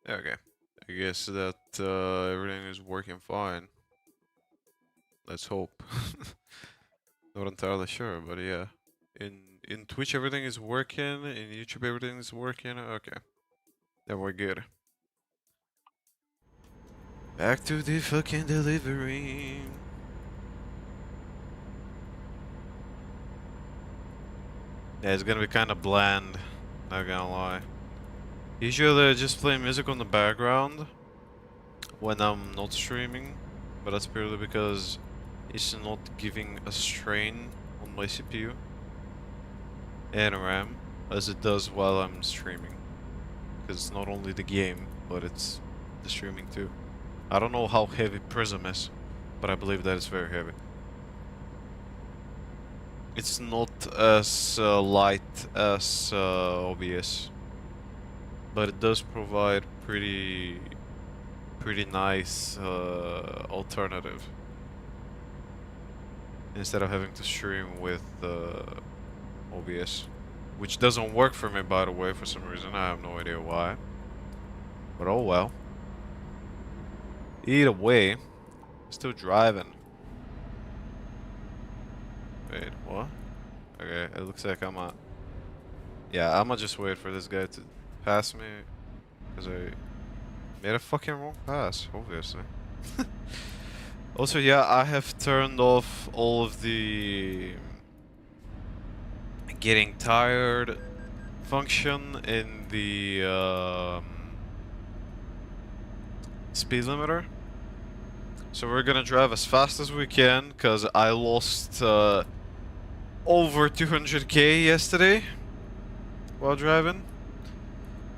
Okay. I guess that everything is working fine. Let's hope. Not entirely sure, but yeah. In Twitch everything is working, in YouTube everything is working. Okay. Then we're good. Back to the fucking delivery. Yeah, it's gonna be kind of bland. Not gonna lie. Usually I just play music on the background when I'm not streaming, but that's purely because it's not giving a strain on my CPU and RAM as it does while I'm streaming. Because it's not only the game, but it's the streaming too. I don't know how heavy Prism is, but I believe that it's very heavy. It's not as light as OBS, but it does provide pretty nice alternative instead of having to stream with OBS, which doesn't work for me, by the way, for some reason. I have no idea why, but oh well. Either way, still driving. Wait, what? Okay, it looks like yeah, I'ma just wait for this guy to pass me, because I made a fucking wrong pass, obviously. Also, yeah, I have turned off all of the getting tired function in the speed limiter. So we're gonna drive as fast as we can, because I lost over 200k yesterday while driving.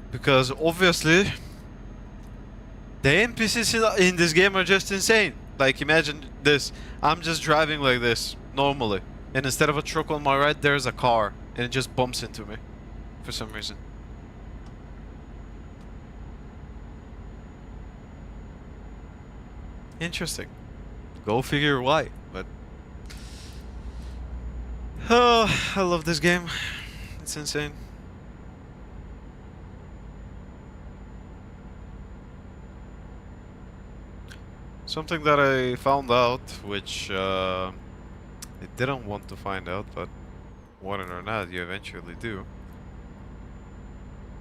Because obviously, the NPCs in this game are just insane. Like, imagine this. I'm just driving like this, normally. And instead of a truck on my right, there's a car. And it just bumps into me. For some reason. Interesting. Go figure why, but... Oh, I love this game. It's insane. Something that I found out, which I didn't want to find out, but want it or not, you eventually do.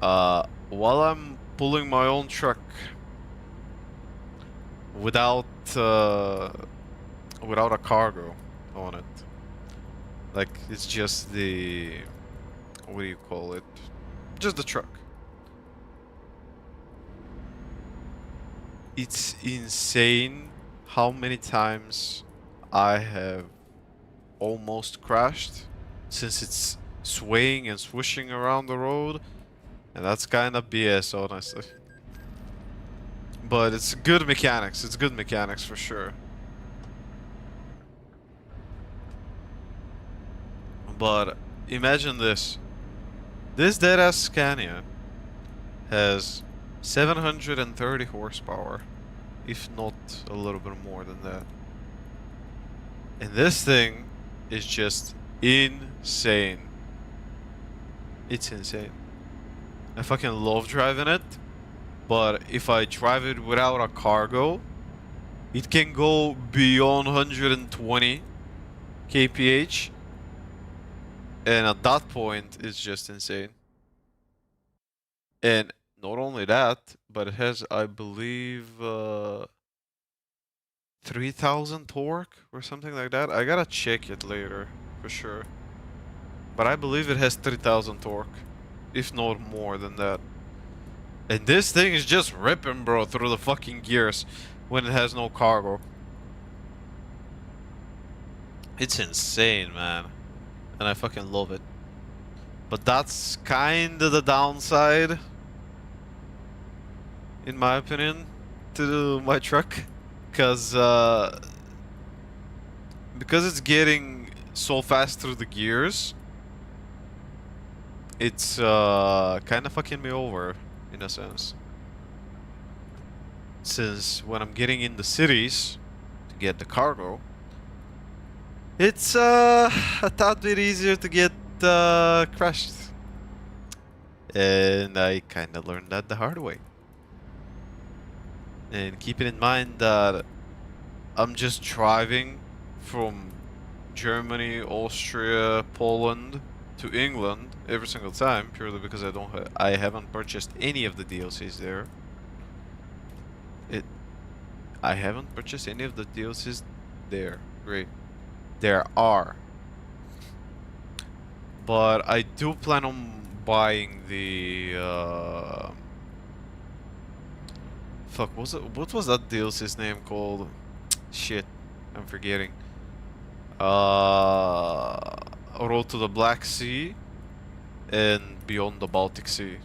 While I'm pulling my own truck without without a cargo on it, like it's just the, what do you call it? Just the truck. It's insane how many times I have almost crashed, since it's swaying and swooshing around the road, and that's kind of BS, honestly. But it's good mechanics. It's good mechanics for sure. But imagine this. This deadass Scania has 730 horsepower, if not a little bit more than that. And this thing is just insane. It's insane. I fucking love driving it, but if I drive it without a cargo, it can go beyond 120 kph, and at that point, it's just insane. And not only that, but it has, I believe, 3000 torque or something like that. I gotta check it later, for sure. But I believe it has 3000 torque, if not more than that. And this thing is just ripping, bro, through the fucking gears when it has no cargo. It's insane, man. And I fucking love it. But that's kinda the downside, in my opinion, to my truck. Because it's getting so fast through the gears, it's kind of fucking me over, in a sense. Since when I'm getting in the cities to get the cargo, it's a tad bit easier to get crashed. And I kind of learned that the hard way. And keeping in mind that I'm just driving from Germany, Austria, Poland to England every single time, purely because I haven't purchased any of the DLCs there. It I haven't purchased any of the DLCs there. Great. There are. But I do plan on buying the fuck, what was that DLC's name called? Shit, I'm forgetting. Road to the Black Sea and Beyond the Baltic Sea.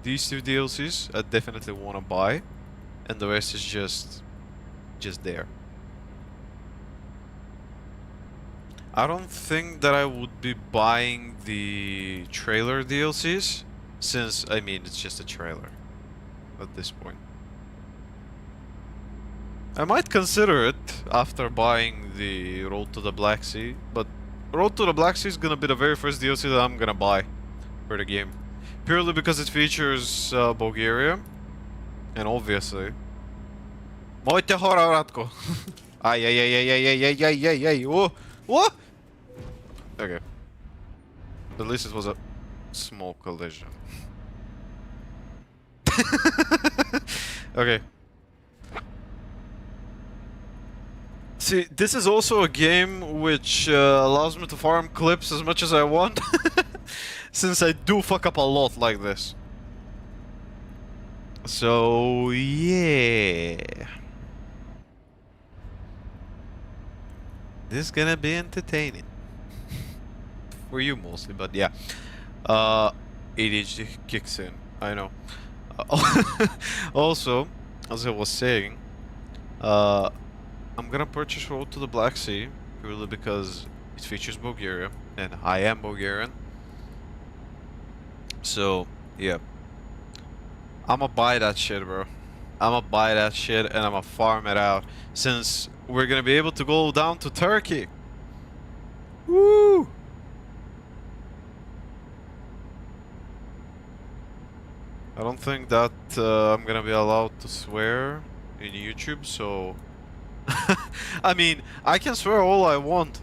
These two DLCs I definitely want to buy, and the rest is just there. I don't think that I would be buying the trailer DLCs, since, I mean, it's just a trailer at this point. I might consider it after buying the Road to the Black Sea, but Road to the Black Sea is gonna be the very first DLC that I'm gonna buy for the game. Purely because it features Bulgaria, and obviously... Mojte hora, Ratko! Ay, ay, ay, ay, ay, ay, ay, ay, ay, ay, oh! What? Okay. At least it was a small collision. Okay. See, this is also a game which allows me to farm clips as much as I want. Since I do fuck up a lot like this. So, yeah. This is gonna be entertaining. For you mostly, but yeah. ADHD kicks in, I know. Also, as I was saying, I'm gonna purchase Road to the Black Sea purely because it features Bulgaria, and I am Bulgarian. So, yeah. I'ma buy that shit, bro. I'ma buy that shit and I'ma farm it out, since we're gonna be able to go down to Turkey. Woo! I don't think that I'm gonna be allowed to swear in YouTube, so... I mean, I can swear all I want,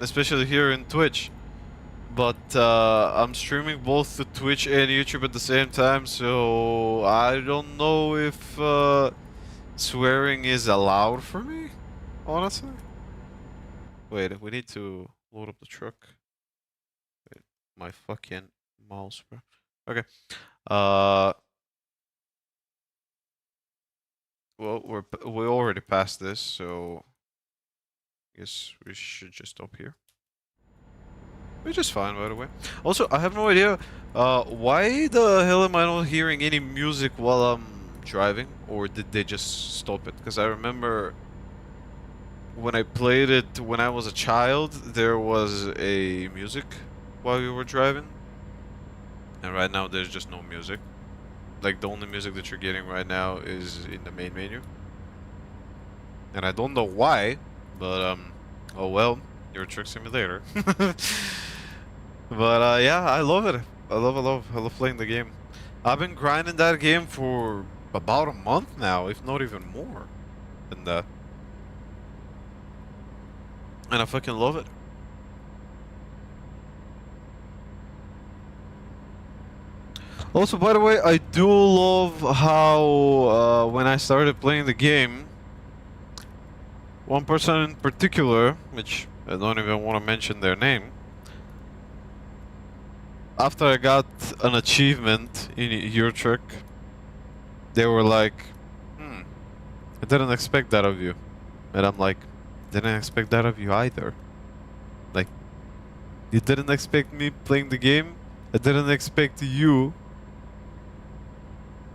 especially here in Twitch. But I'm streaming both to Twitch and YouTube at the same time, so I don't know if swearing is allowed for me, honestly. Wait, we need to load up the truck. Wait, my fucking mouse, bro. Okay. Well, we already passed this, so I guess we should just stop here. Which is fine, by the way. Also, I have no idea why the hell am I not hearing any music while I'm driving, or did they just stop it? Because I remember when I played it when I was a child, there was a music while we were driving, and right now there's just no music. Like, the only music that you're getting right now is in the main menu. And I don't know why, but, oh well, you're a Truck Simulator. But, yeah, I love it. I love playing the game. I've been grinding that game for about a month now, if not even more than that. And I fucking love it. Also, by the way, I do love how when I started playing the game, one person in particular, which I don't even want to mention their name, after I got an achievement in Euro Truck, they were like, I didn't expect that of you. And I'm like, didn't expect that of you either. Like, you didn't expect me playing the game? I didn't expect you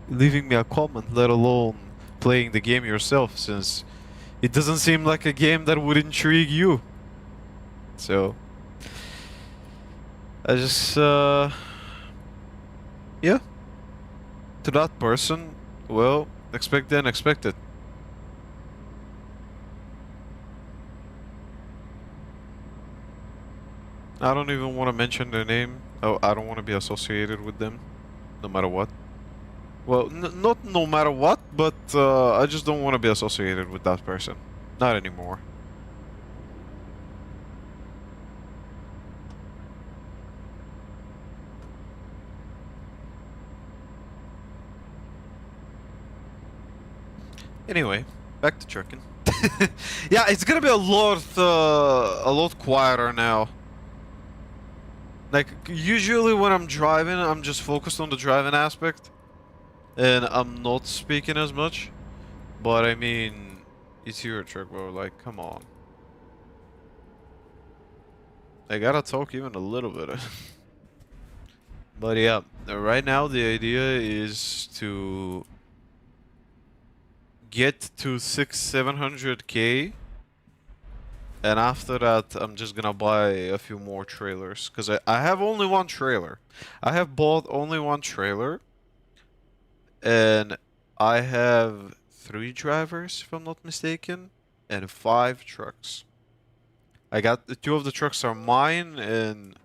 leaving me a comment, let alone playing the game yourself, since it doesn't seem like a game that would intrigue you. So, I just, yeah. To that person, well, expect the unexpected. I don't even want to mention their name. Oh, I don't want to be associated with them, no matter what. Well, not no matter what, but I just don't want to be associated with that person. Not anymore. Anyway, back to trucking. Yeah, it's gonna be a lot quieter now. Like, usually when I'm driving, I'm just focused on the driving aspect, and I'm not speaking as much. But I mean, it's your truck, bro. Like, come on. I gotta talk even a little bit. But yeah, right now the idea is to get to 700K, and after that I'm just gonna buy a few more trailers, because I have only one trailer. I have bought only one trailer, and I have 3 drivers, if I'm not mistaken, and 5 trucks. I got the 2 of the trucks are mine, and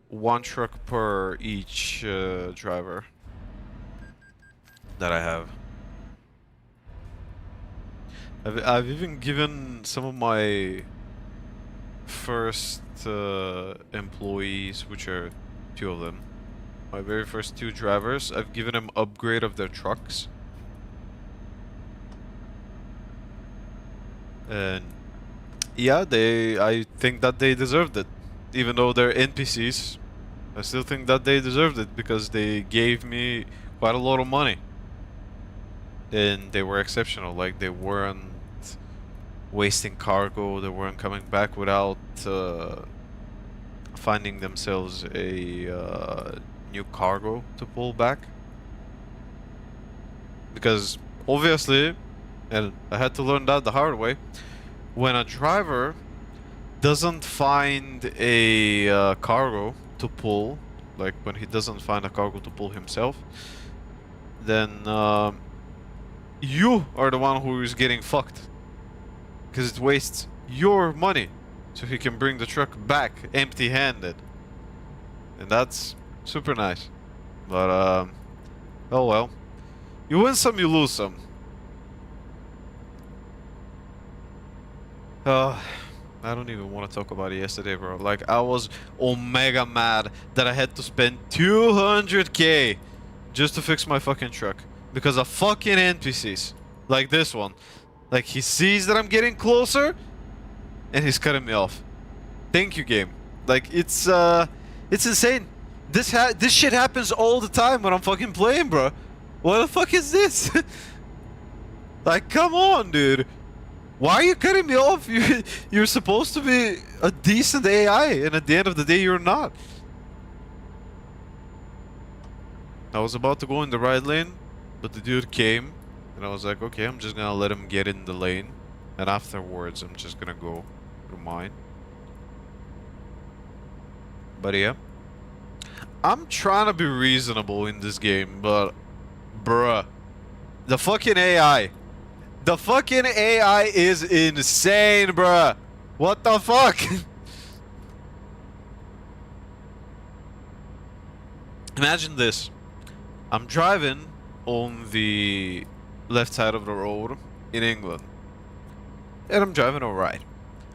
1 truck per each driver that I have. I've even given some of my first employees, which are 2 of them, my very first 2 drivers, I've given them upgrade of their trucks. And yeah, I think that they deserved it. Even though they're NPCs, I still think that they deserved it because they gave me quite a lot of money. And they were exceptional, like they weren't wasting cargo, they weren't coming back without finding themselves a new cargo to pull back. Because obviously, and I had to learn that the hard way, when a driver doesn't find a cargo to pull, like when he doesn't find a cargo to pull himself, then you are the one who is getting fucked. Because it wastes your money, so he can bring the truck back empty-handed. And that's super nice. But, oh well. You win some, you lose some. I don't even want to talk about it yesterday, bro. Like, I was omega mad that I had to spend 200K just to fix my fucking truck. Because of fucking NPCs. Like this one. Like, he sees that I'm getting closer, and he's cutting me off. Thank you, game. Like, it's insane. This shit happens all the time when I'm fucking playing, bro. What the fuck is this? Like, come on, dude. Why are you cutting me off? You're supposed to be a decent AI, and at the end of the day, you're not. I was about to go in the right lane, but the dude came, and I was like, okay, I'm just gonna let him get in the lane, and afterwards, I'm just gonna go through mine. But yeah, I'm trying to be reasonable in this game, but bruh, the fucking AI. The fucking AI is insane, bruh. What the fuck? Imagine this. I'm driving on the left side of the road in England. And I'm driving alright.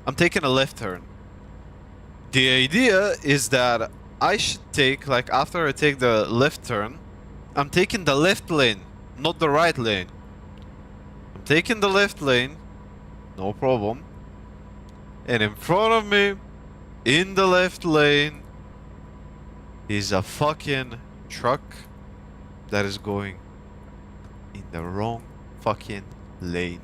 I'm taking a left turn. The idea is that I should take, like, after I take the left turn, I'm taking the left lane, not the right lane. I'm taking the left lane, no problem. And in front of me, in the left lane, is a fucking truck that is going in the wrong fucking lane.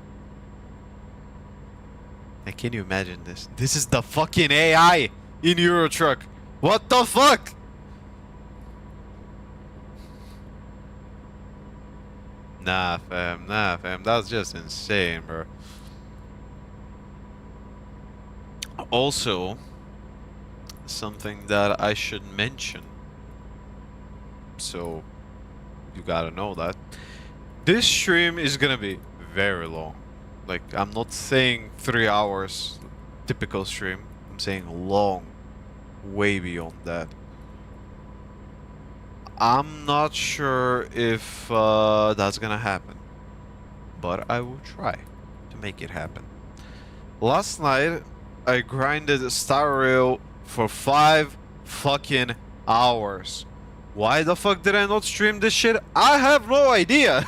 And can you imagine this? This is the fucking AI in Euro Truck. What the fuck? Nah, fam. Nah, fam. That's just insane, bro. Also, something that I should mention. So, you gotta know that. This stream is gonna be very long. Like, I'm not saying 3 hours, typical stream. I'm saying long. Way beyond that. I'm not sure if that's gonna happen, but I will try to make it happen. Last night, I grinded Star Rail for 5 fucking hours. Why the fuck did I not stream this shit? I have no idea.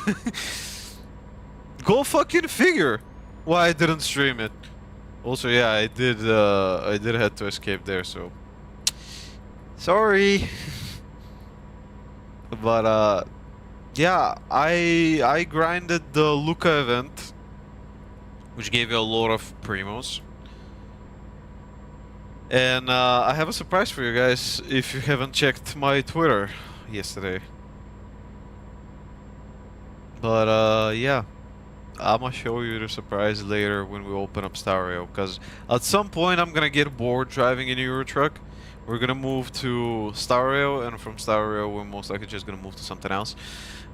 Go fucking figure why I didn't stream it. Also, yeah, I did have to escape there, so sorry. But yeah, I grinded the Luca event, which gave you a lot of primos. And I have a surprise for you guys if you haven't checked my Twitter yesterday. But yeah, I'ma show you the surprise later when we open up Star Rail, because at some point I'm gonna get bored driving in a Euro truck. We're gonna move to Star Rail, and from Star Rail we're most likely just gonna move to something else.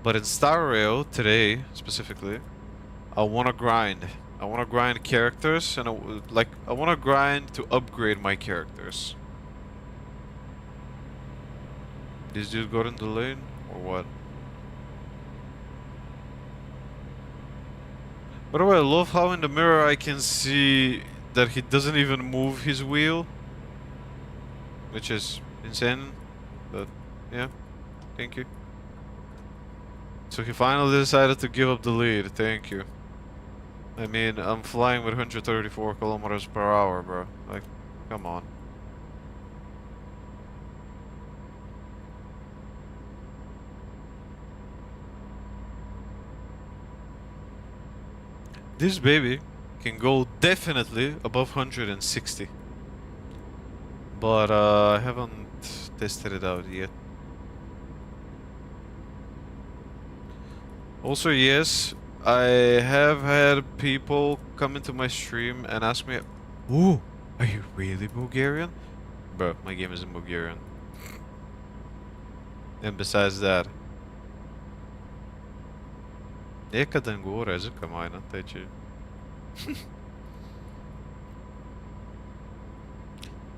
But in Star Rail today specifically, I wanna grind. I wanna grind characters, and I wanna grind to upgrade my characters. This dude got in the lane or what? By the way, I love how in the mirror I can see that he doesn't even move his wheel, which is insane, but yeah, thank you. So he finally decided to give up the lead, thank you. I mean, I'm flying with 134 kilometers per hour, bro. Like, come on. This baby can go definitely above 160. But I haven't tested it out yet. Also, yes, I have had people come into my stream and ask me, "Ooh, are you really Bulgarian?" Bro, my game is in Bulgarian. And besides that, нека да го урежа камайна, тъй че...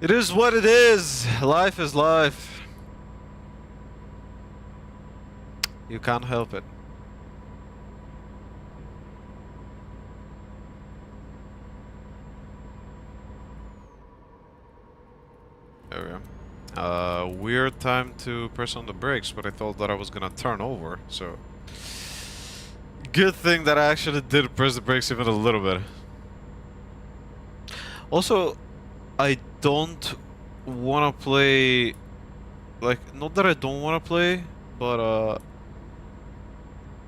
It is what it is! Life is life. You can't help it. There we go. Weird time to press on the brakes, but I thought that I was gonna turn over, so... Good thing that I actually did press the brakes even a little bit. Also, I don't wanna play... Like, not that I don't wanna play, but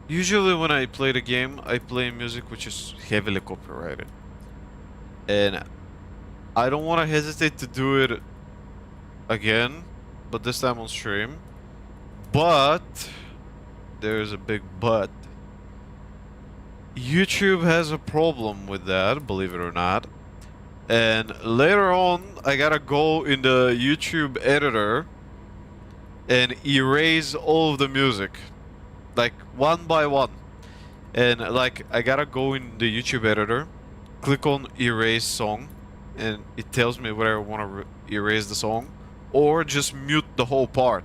usually when I play the game, I play music which is heavily copyrighted. And I don't wanna hesitate to do it again, but this time on stream. But there's a big but. YouTube has a problem with that, believe it or not. And later on, I gotta go in the YouTube editor and erase all of the music, like one by one. And like, I gotta go in the YouTube editor, click on erase song, and it tells me whether I want to erase the song or just mute the whole part.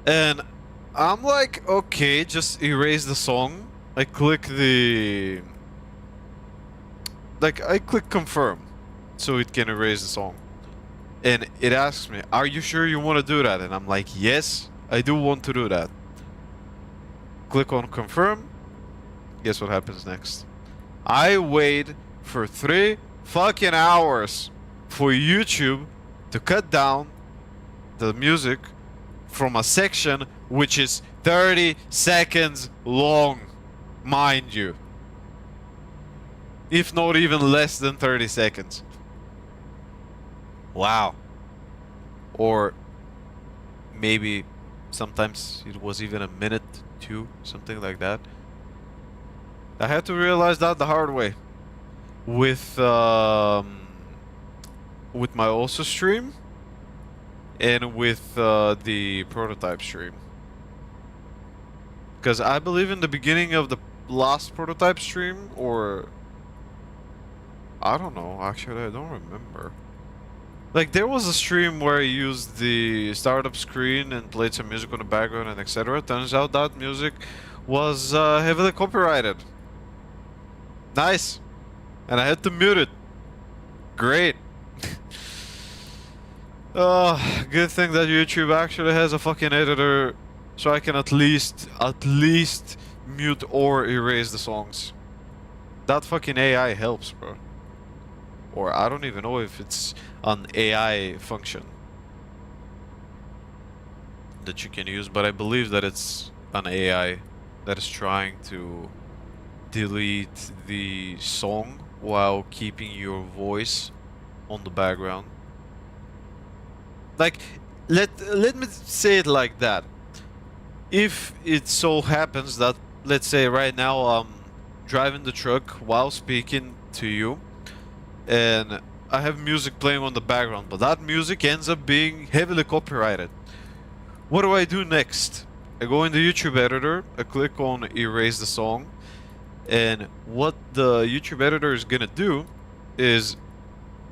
And I'm like, okay, just erase the song. I click the... Like, I click confirm so it can erase the song. And it asks me, are you sure you want to do that? And I'm like, yes, I do want to do that. Click on confirm. Guess what happens next? I wait for 3 fucking hours for YouTube to cut down the music from a section which is 30 seconds long, mind you. If not even less than 30 seconds. Wow. Or maybe sometimes it was even a minute, 2, something like that. I had to realize that the hard way. With my also stream and with the prototype stream. Because I believe in the beginning of the last prototype stream, or I don't know, actually I don't remember. Like, there was a stream where I used the startup screen and played some music on the background and etc. Turns out that music was heavily copyrighted. Nice. And I had to mute it. Great. Good thing that YouTube actually has a fucking editor, so I can at least mute or erase the songs. That fucking AI helps, bro. Or I don't even know if it's an AI function that you can use, but I believe that it's an AI that is trying to delete the song while keeping your voice on the background. Like, let me say it like that. If it so happens that, let's say right now I'm driving the truck while speaking to you, and I have music playing on the background, but that music ends up being heavily copyrighted. What do I do next? I go in the YouTube editor, I click on erase the song, and what the YouTube editor is gonna do is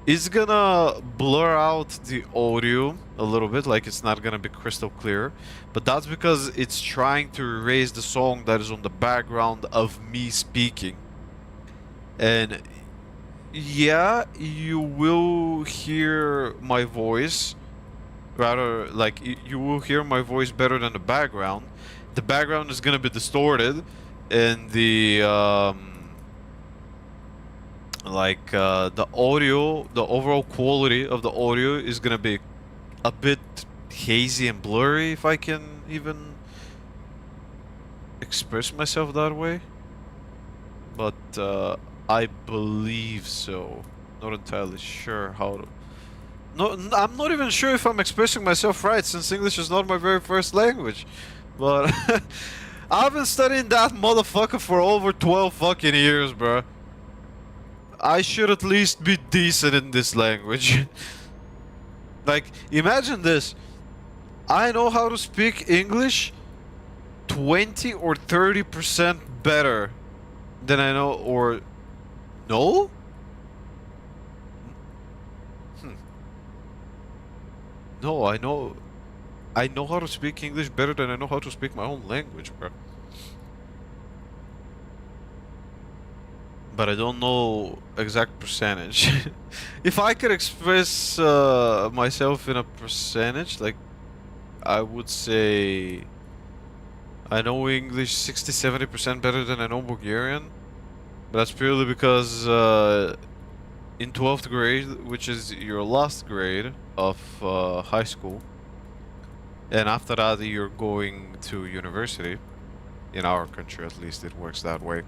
it's gonna blur out the audio a little bit, like it's not gonna be crystal clear, but that's because it's trying to erase the song that is on the background of me speaking. And yeah, you will hear my voice, rather, like, you will hear my voice better than the background. The background is gonna be distorted, and the the audio, the overall quality of the audio is gonna be a bit hazy and blurry, if I can even express myself that way. But I believe so. Not entirely sure how to... No, I'm not even sure if I'm expressing myself right, since English is not my very first language. But I've been studying that motherfucker for over 12 fucking years, bro. I should at least be decent in this language. Like, imagine this. I know how to speak English 20 or 30% better than I know, or... No? No, I know how to speak English better than I know how to speak my own language, bro. But I don't know exact percentage. If I could express myself in a percentage, like, I would say I know English 60-70% better than I know Bulgarian. But that's purely because in 12th grade, which is your last grade of high school, and after that you're going to university. In our country, at least, it works that way.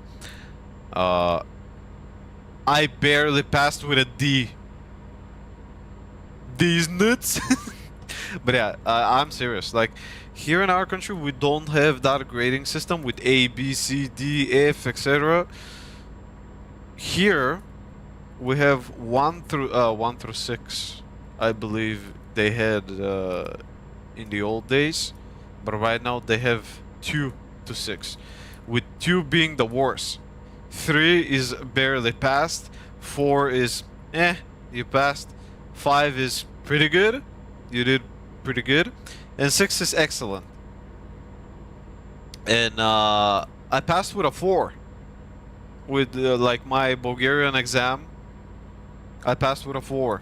I barely passed with a D. These nuts. But yeah, I'm serious. Like, here in our country, we don't have that grading system with A, B, C, D, F, etc. Here, we have 1 through 6. I believe they had in the old days, but right now they have 2 to 6, with 2 being the worst. 3 is barely passed. 4 is you passed. 5 is pretty good, you did pretty good, and 6 is excellent. And I passed with a 4 with like my Bulgarian exam. I passed with a 4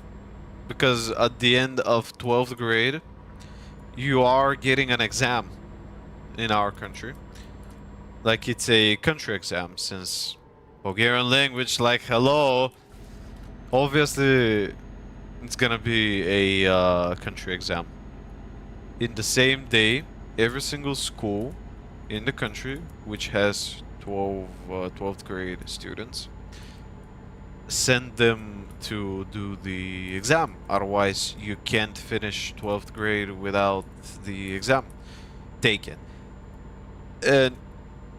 because at the end of 12th grade you are getting an exam in our country. Like, it's a country exam, since Bulgarian language, like, hello, obviously it's gonna be a country exam. In the same day, every single school in the country which has 12th grade students send them to do the exam. Otherwise, you can't finish 12th grade without the exam taken. And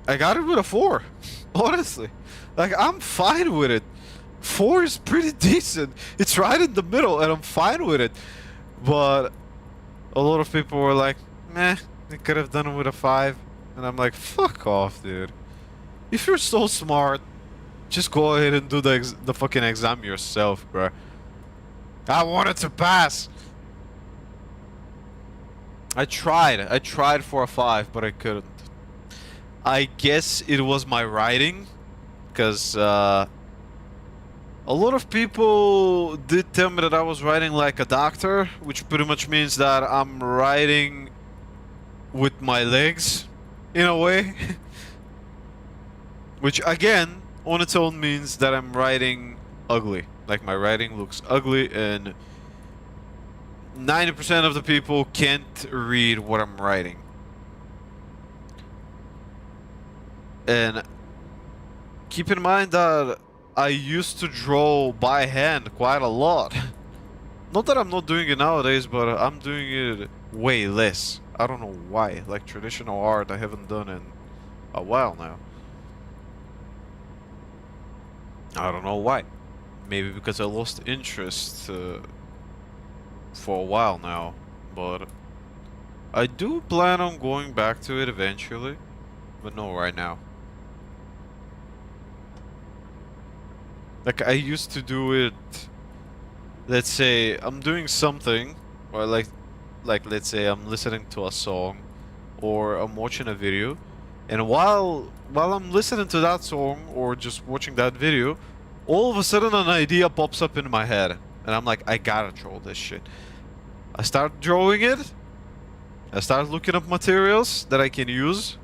I got it with a 4, honestly. Like, I'm fine with it. 4 is pretty decent. It's right in the middle, and I'm fine with it. But a lot of people were like, meh, you could have done it with a 5. And I'm like, fuck off, dude. If you're so smart, just go ahead and do the fucking exam yourself, bruh. I wanted to pass. I tried for a 5, but I couldn't. I guess it was my writing, because a lot of people did tell me that I was writing like a doctor, which pretty much means that I'm writing with my legs, in a way. Which again, on its own means that I'm writing ugly. Like my writing looks ugly, and 90% of the people can't read what I'm writing. And keep in mind that I used to draw by hand quite a lot. Not that I'm not doing it nowadays, but I'm doing it way less. I don't know why. Like traditional art I haven't done in a while now. I don't know why. Maybe because I lost interest for a while now. But I do plan on going back to it eventually. But no, right now. Like I used to do it, let's say I'm doing something, or like let's say I'm listening to a song or I'm watching a video, and while I'm listening to that song or just watching that video, all of a sudden an idea pops up in my head and I'm like, I gotta draw this shit. I start drawing it, I start looking up materials that I can use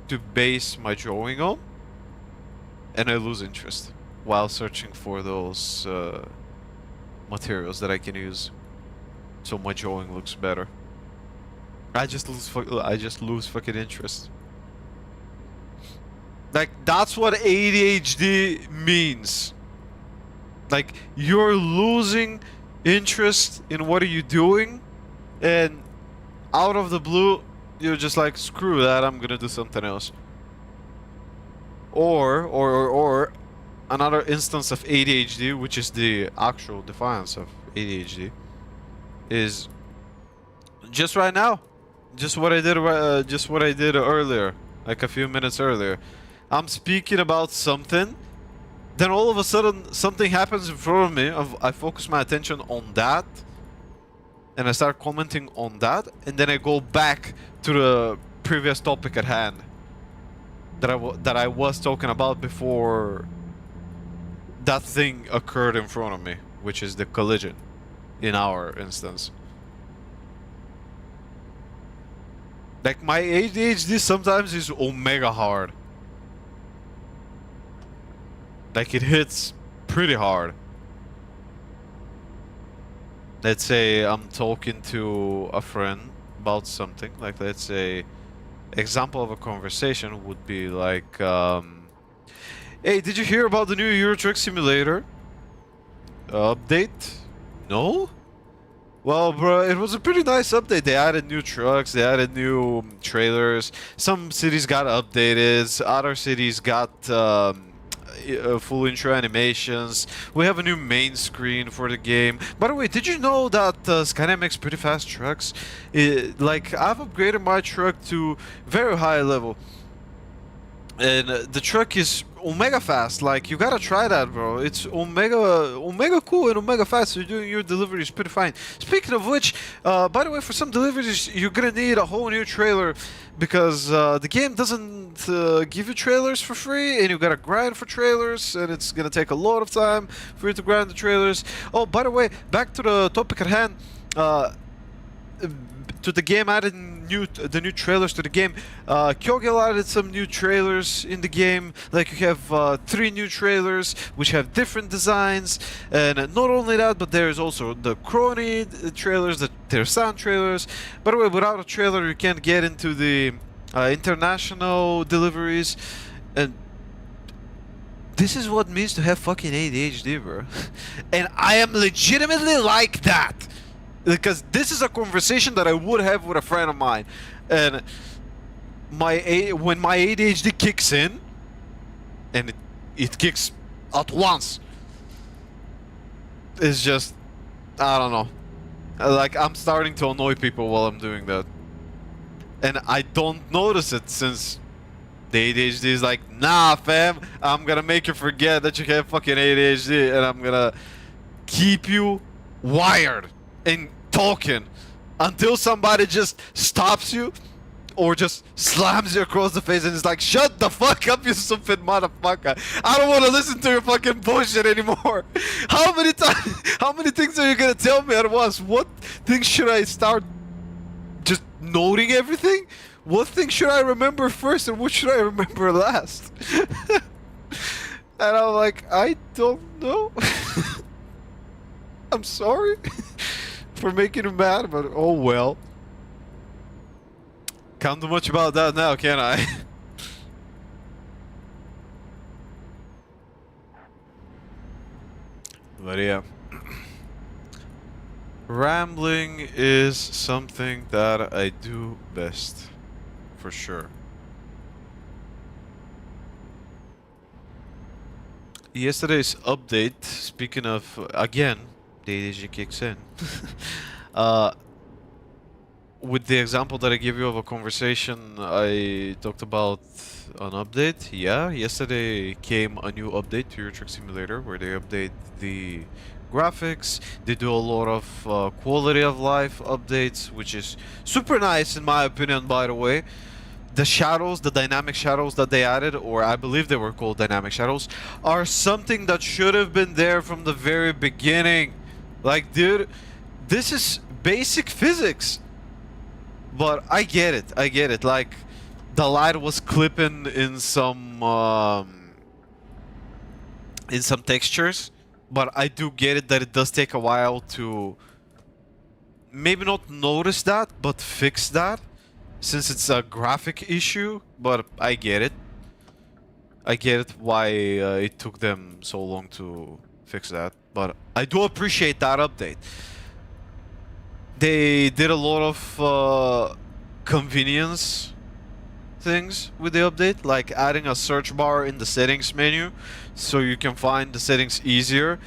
to base my drawing on, and I lose interest while searching for those materials that I can use, so my drawing looks better. I just lose fucking interest. Like that's what ADHD means. Like you're losing interest in what are you doing, and out of the blue you're just like, screw that, I'm gonna do something else. Or another instance of ADHD, which is the actual defiance of ADHD, is just right now, just what I did earlier, like a few minutes earlier. I'm speaking about something, then all of a sudden something happens in front of me. I focus my attention on that, and I start commenting on that, and then I go back to the previous topic at hand that I was talking about before that thing occurred in front of me, which is the collision in our instance. Like my ADHD sometimes is omega hard. Like it hits pretty hard. Let's say I'm talking to a friend about something, like let's say example of a conversation would be like, hey, did you hear about the new Euro Truck Simulator update? No? Well, bro, it was a pretty nice update. They added new trucks, they added new trailers. Some cities got updated, other cities got full intro animations. We have a new main screen for the game. By the way, did you know that Skynet makes pretty fast trucks? Like, I've upgraded my truck to very high level, and the truck is omega fast. Like, you gotta try that, bro. It's omega cool and omega fast. So you're doing your deliveries pretty fine. Speaking of which, by the way, for some deliveries you're gonna need a whole new trailer, because the game doesn't give you trailers for free, and you gotta grind for trailers, and it's gonna take a lot of time for you to grind the trailers. Oh, by the way, back to the topic at hand. To the game, adding the new trailers to the game. Kyogel added some new trailers in the game. Like, you have 3 new trailers which have different designs, and not only that, but there's also the Crony trailers, their sound trailers. By the way, without a trailer you can't get into the international deliveries, and this is what it means to have fucking ADHD, bro. And I am legitimately like that. Because this is a conversation that I would have with a friend of mine, and when my ADHD kicks in, and it kicks at once, it's just, I don't know. Like, I'm starting to annoy people while I'm doing that, and I don't notice it, since the ADHD is like, nah, fam, I'm gonna make you forget that you have fucking ADHD, and I'm gonna keep you wired and talking until somebody just stops you or just slams you across the face and is like, shut the fuck up, you stupid motherfucker. I don't want to listen to your fucking bullshit anymore. How many times, how many things are you gonna tell me at once? What things should I start just noting everything? What thing should I remember first and what should I remember last? And I'm like, I don't know. I'm sorry for making him mad, but oh well. Can't do much about that now, can I? But yeah. Rambling is something that I do best. For sure. Yesterday's update, speaking of, again, the ADG kicks in. uh, with the example that I gave you of a conversation I talked about an update, yeah, yesterday came a new update to Euro Truck Simulator where they update the graphics, they do a lot of quality of life updates, which is super nice in my opinion, by the way. The shadows, the dynamic shadows that they added, or I believe they were called dynamic shadows, are something that should have been there from the very beginning. Like, dude, this is basic physics. But I get it. Like, the light was clipping in some textures, but I do get it that it does take a while to maybe not notice that, but fix that, since it's a graphic issue. But I get it. I get it why it took them so long to fix that. But I do appreciate that update. They did a lot of convenience things with the update, like adding a search bar in the settings menu so you can find the settings easier.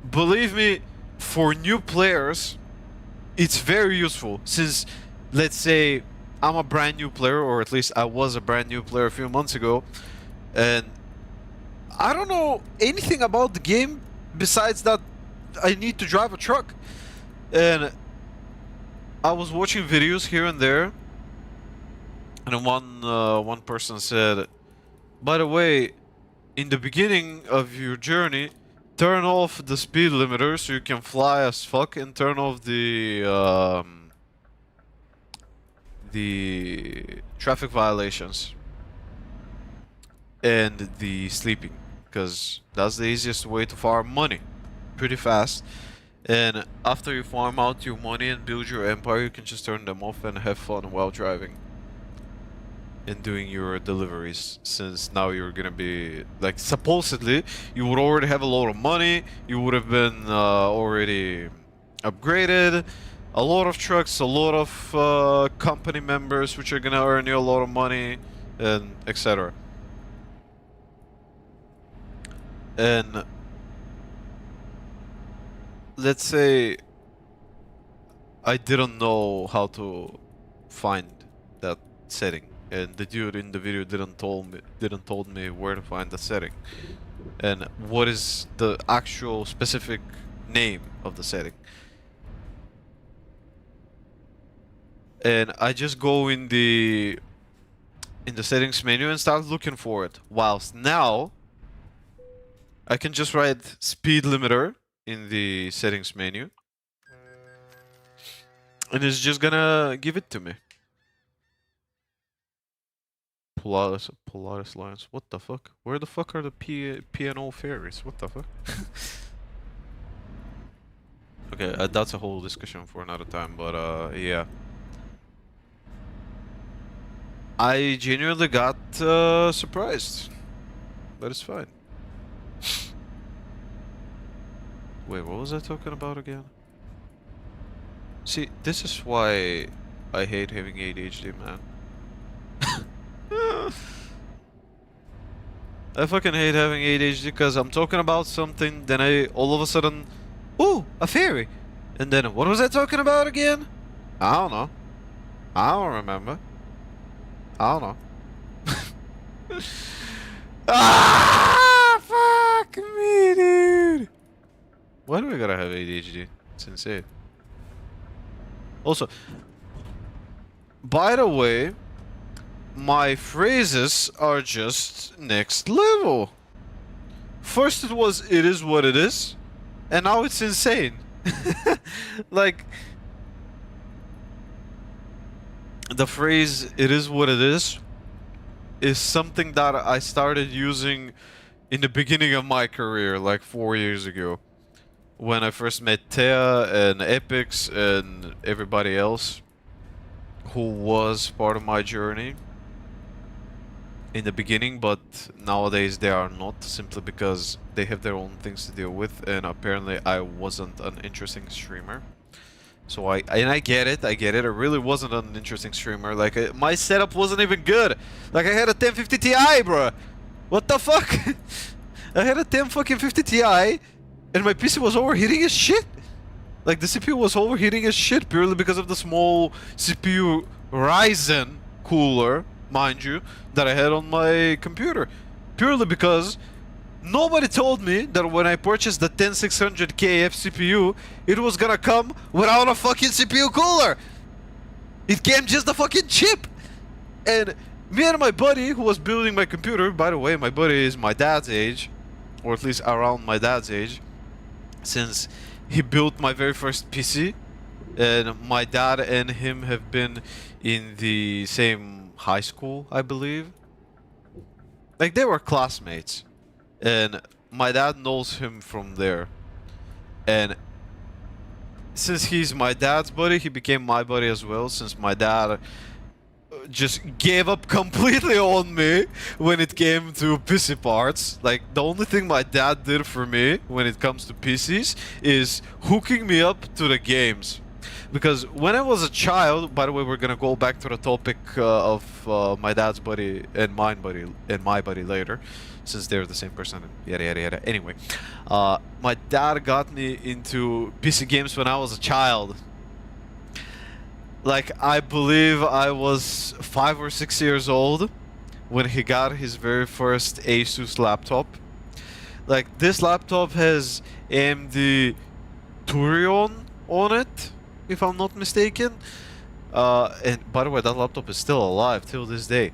Believe me, for new players, it's very useful, since, let's say, I'm a brand new player, or at least I was a brand new player a few months ago, and I don't know anything about the game besides that I need to drive a truck. And I was watching videos here and there, and one person said, by the way, in the beginning of your journey, turn off the speed limiter so you can fly as fuck, and turn off the traffic violations and the sleeping, because that's the easiest way to farm money pretty fast. And after you farm out your money and build your empire, you can just turn them off and have fun while driving and doing your deliveries, since now you're gonna be, like, supposedly you would already have a lot of money, you would have been already upgraded, a lot of trucks, a lot of company members which are gonna earn you a lot of money, and etc. And let's say I didn't know how to find that setting, and the dude in the video didn't told me where to find the setting and what is the actual specific name of the setting. And I just go in the settings menu and start looking for it. Whilst now I can just write speed limiter in the settings menu, and it's just gonna give it to me. Polaris lines. What the fuck? Where the fuck are the P&O ferries? What the fuck? Okay, that's a whole discussion for another time, but yeah. I genuinely got surprised, but it's fine. Wait, what was I talking about again? See, this is why I hate having ADHD, man. I fucking hate having ADHD because I'm talking about something, then I all of a sudden, ooh, a fairy. And then what was I talking about again? I don't know. I don't remember. I don't know. Ah, fuck me, dude. Why do I gotta have ADHD? It's insane. Also, by the way, my phrases are just next level. First it was, it is what it is, and now it's insane. Like, the phrase, it is what it is something that I started using in the beginning of my career, like 4 years ago. When I first met Thea and Epix and everybody else who was part of my journey in the beginning, but nowadays they are not, simply because they have their own things to deal with, and apparently I wasn't an interesting streamer. So I get it, I really wasn't an interesting streamer. Like, my setup wasn't even good. Like, I had a 1050 Ti, bro. What the fuck? I had a 1050 Ti, and my PC was overheating as shit. Like, the CPU was overheating as shit purely because of the small CPU Ryzen cooler, mind you, that I had on my computer. Purely because nobody told me that when I purchased the 10600KF CPU, it was gonna come without a fucking CPU cooler. It came just a fucking chip. And me and my buddy who was building my computer, by the way, my buddy is my dad's age, or at least around my dad's age, since he built my very first PC, and my dad and him have been in the same high school, I believe. Like, they were classmates, and my dad knows him from there. And since he's my dad's buddy, he became my buddy as well, since my dad just gave up completely on me when it came to PC parts. Like, the only thing my dad did for me when it comes to PCs is hooking me up to the games. Because when I was a child, by the way, we're gonna go back to the topic of my dad's buddy and my buddy later, since they're the same person, yada yada yada. Anyway, my dad got me into PC games when I was a child. Like, I believe I was 5 or 6 years old when he got his very first Asus laptop. Like, this laptop has AMD Turion on it, if I'm not mistaken. And by the way, that laptop is still alive till this day.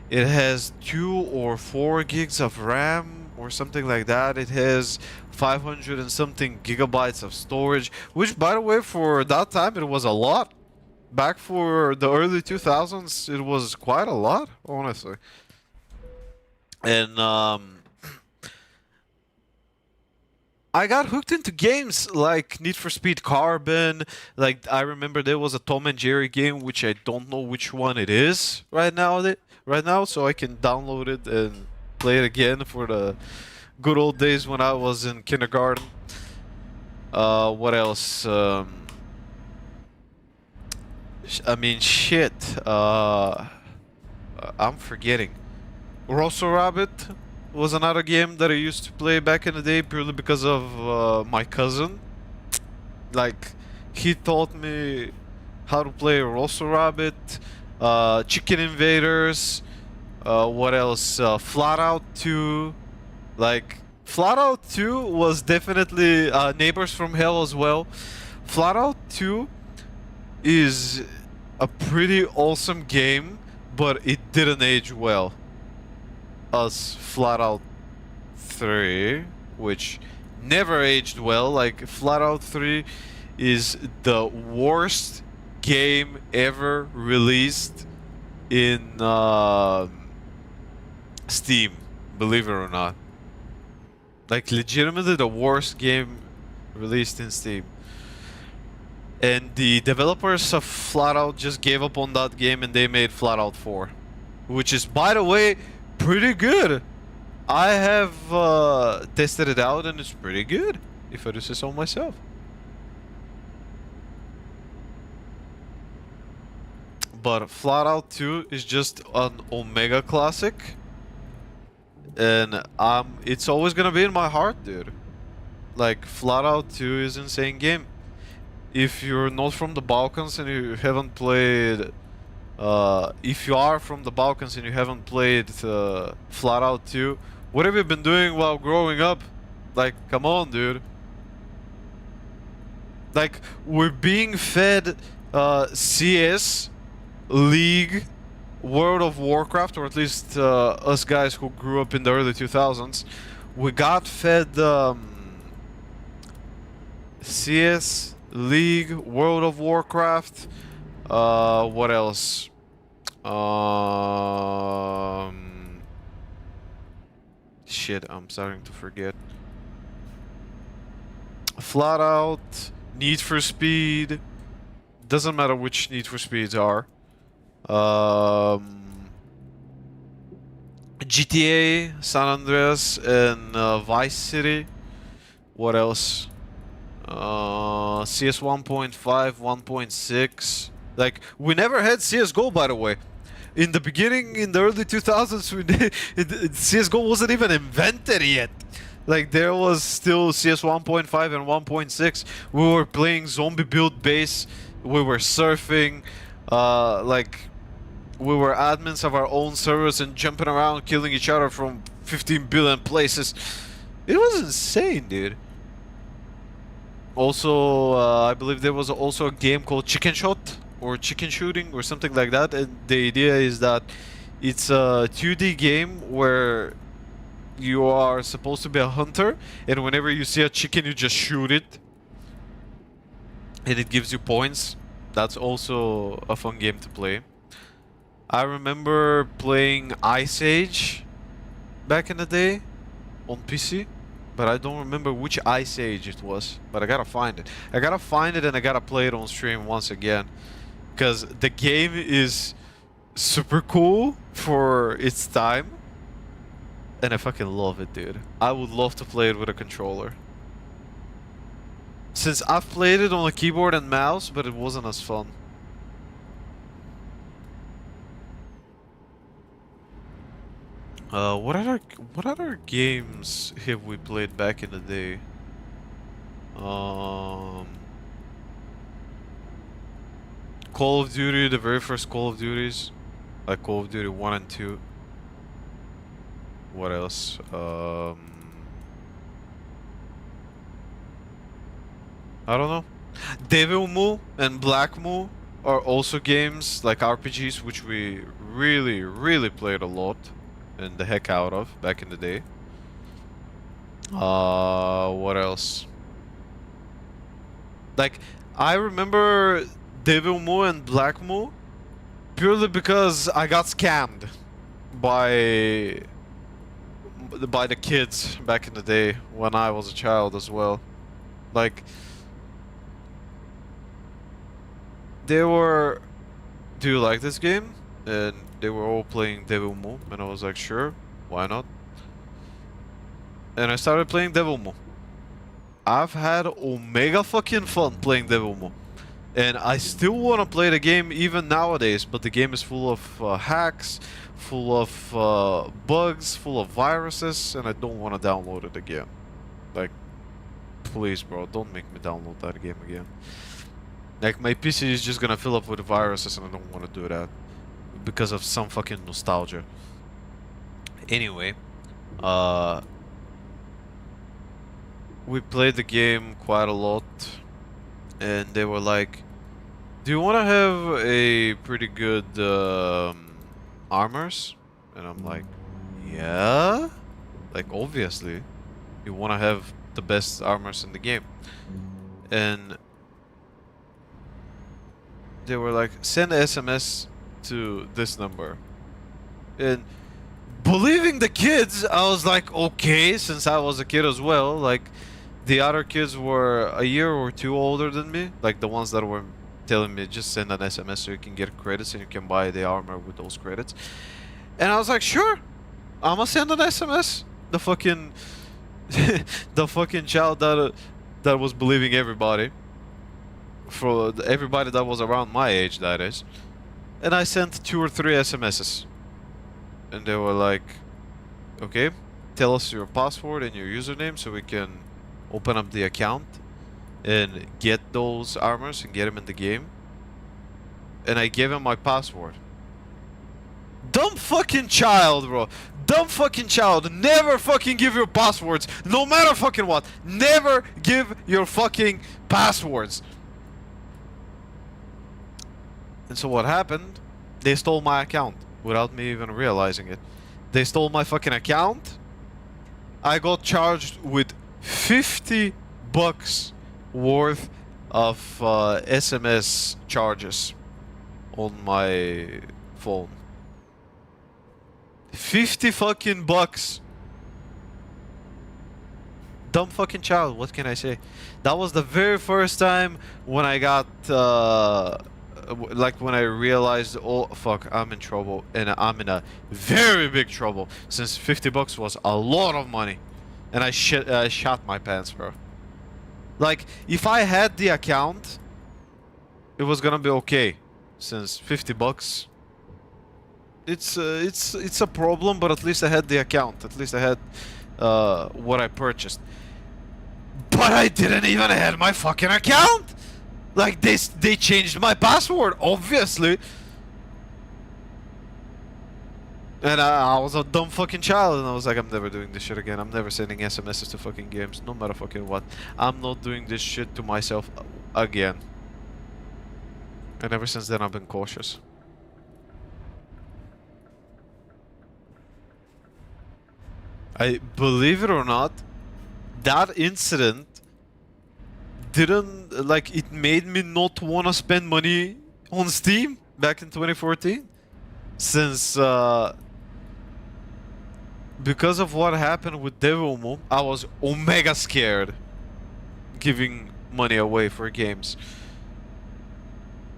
It has 2 or 4 gigs of RAM or something like that. It has 500 and something gigabytes of storage, which, by the way, for that time it was a lot. Back for the early 2000s, it was quite a lot, honestly. And I got hooked into games like Need for Speed Carbon. Like, I remember there was a Tom and Jerry game, which I don't know which one it is right now, so I can download it and play it again for the good old days when I was in kindergarten. What else? I mean, shit. I'm forgetting. Rosso Rabbit was another game that I used to play back in the day purely because of my cousin. Like, he taught me how to play Rosso Rabbit, Chicken Invaders, what else? Flat Out 2. Like, Flat Out 2 was definitely Neighbors from Hell as well. Flat Out 2 is a pretty awesome game, but it didn't age well as Flat Out 3, which never aged well. Like, Flat Out 3 is the worst game ever released in Steam, believe it or not. Like, legitimately the worst game released in Steam. And the developers of Flat Out just gave up on that game and they made Flat Out 4. Which is, by the way, pretty good. I have tested it out and it's pretty good, if I do say so myself. But Flat Out 2 is just an Omega classic. And it's always gonna be in my heart, dude. Like, Flat Out 2 is an insane game. If you're not from the Balkans and you haven't played... if you are from the Balkans and you haven't played Flat Out 2, what have you been doing while growing up? Like, come on, dude. Like, we're being fed CS, League, World of Warcraft, or at least us guys who grew up in the early 2000s. We got fed CS, League, World of Warcraft. What else? Shit, I'm starting to forget. Flat out, Need for Speed. Doesn't matter which Need for Speeds are. GTA, San Andreas, and Vice City. What else? CS 1.5, 1.6. Like, we never had CSGO, by the way. In the beginning, in the early 2000s, CSGO wasn't even invented yet. Like, there was still CS 1.5 and 1.6. We were playing zombie build base. We were surfing. Like, we were admins of our own servers and jumping around, killing each other from 15 billion places. It was insane, dude. Also, I believe there was also a game called Chicken Shot or Chicken Shooting or something like that. And the idea is that it's a 2D game where you are supposed to be a hunter, and whenever you see a chicken, you just shoot it, and it gives you points. That's also a fun game to play. I remember playing Ice Age back in the day on PC, but I don't remember which Ice Age it was. But I gotta find it. I gotta find it and I gotta play it on stream once again, because the game is super cool for its time. And I fucking love it, dude. I would love to play it with a controller. Since I've played it on a keyboard and mouse, but it wasn't as fun. What other games have we played back in the day? Call of Duty, the very first Call of Duties, like Call of Duty 1 and 2. What else? I don't know. Devilmoo and Blackmoo are also games like RPGs which we really played a lot and the heck out of back in the day. What else? Like, I remember Devilmoo and Blackmoo purely because I got scammed by the kids back in the day when I was a child as well. Like, they were, do you like this game? And they were all playing Devilmoo, and I was like, sure, why not? And I started playing Devilmoo. I've had omega fucking fun playing Devilmoo. And I still want to play the game even nowadays, but the game is full of hacks, full of bugs, full of viruses, and I don't want to download it again. Like, please, bro, don't make me download that game again. Like, my PC is just gonna fill up with viruses, and I don't want to do that because of some fucking nostalgia. Anyway, we played the game quite a lot, and they were like, do you want to have a pretty good armors? And I'm like, yeah, like, obviously you want to have the best armors in the game. And they were like, send SMS to this number. And believing the kids, I was like, okay, since I was a kid as well. Like, the other kids were a year or two older than me, like the ones that were telling me just send an SMS so you can get credits and you can buy the armor with those credits. And I was like, sure, I'ma send an SMS. The fucking the fucking child that was believing everybody, for everybody that was around my age, that is. And I sent 2 or 3 SMSs, and they were like, okay, tell us your password and your username so we can open up the account and get those armors and get them in the game. And I gave him my password. Dumb fucking child, bro. Dumb fucking child. Never fucking give your passwords. No matter fucking what. Never give your fucking passwords. And so what happened? They stole my account without me even realizing it. They stole my fucking account. I got charged with 50 bucks worth of SMS charges on my phone. 50 fucking bucks. Dumb fucking child, what can I say? That was the very first time when I got like when I realized, oh fuck, I'm in trouble, and I'm in a very big trouble, since 50 bucks was a lot of money. And I shot my pants, bro. Like, if I had the account, it was gonna be okay, since 50 bucks, it's a problem, but at least I had the account. At least I had what I purchased. But I didn't even have my fucking account. Like, they changed my password, obviously. And I was a dumb fucking child, and I was like, I'm never doing this shit again. I'm never sending SMSs to fucking games, no matter fucking what. I'm not doing this shit to myself again. And ever since then, I've been cautious. I believe it or not, that incident didn't, like, it made me not want to spend money on Steam back in 2014, since because of what happened with Devilmo, I was omega scared giving money away for games.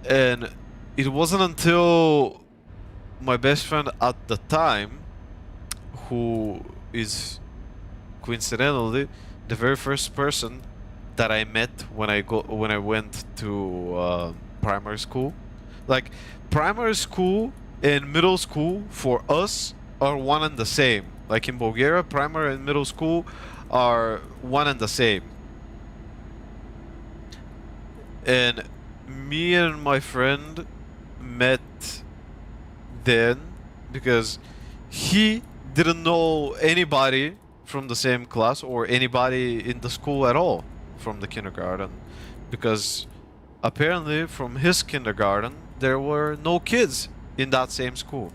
And it wasn't until my best friend at the time, who is coincidentally the very first person that I met when I went to primary school. Like, primary school and middle school for us are one and the same. Like, in Bulgaria, primary and middle school are one and the same. And me and my friend met then because he didn't know anybody from the same class or anybody in the school at all from the kindergarten, because apparently from his kindergarten there were no kids in that same school,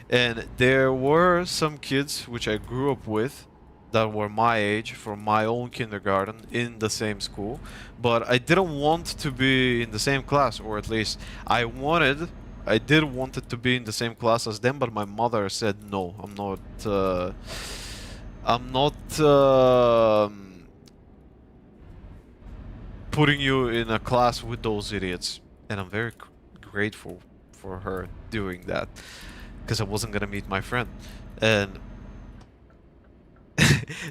and there were some kids which I grew up with that were my age from my own kindergarten in the same school, but I didn't want to be in the same class, or at least I did want it to be in the same class as them, but my mother said no, I'm not putting you in a class with those idiots. And I'm very grateful for her doing that, because I wasn't gonna meet my friend. And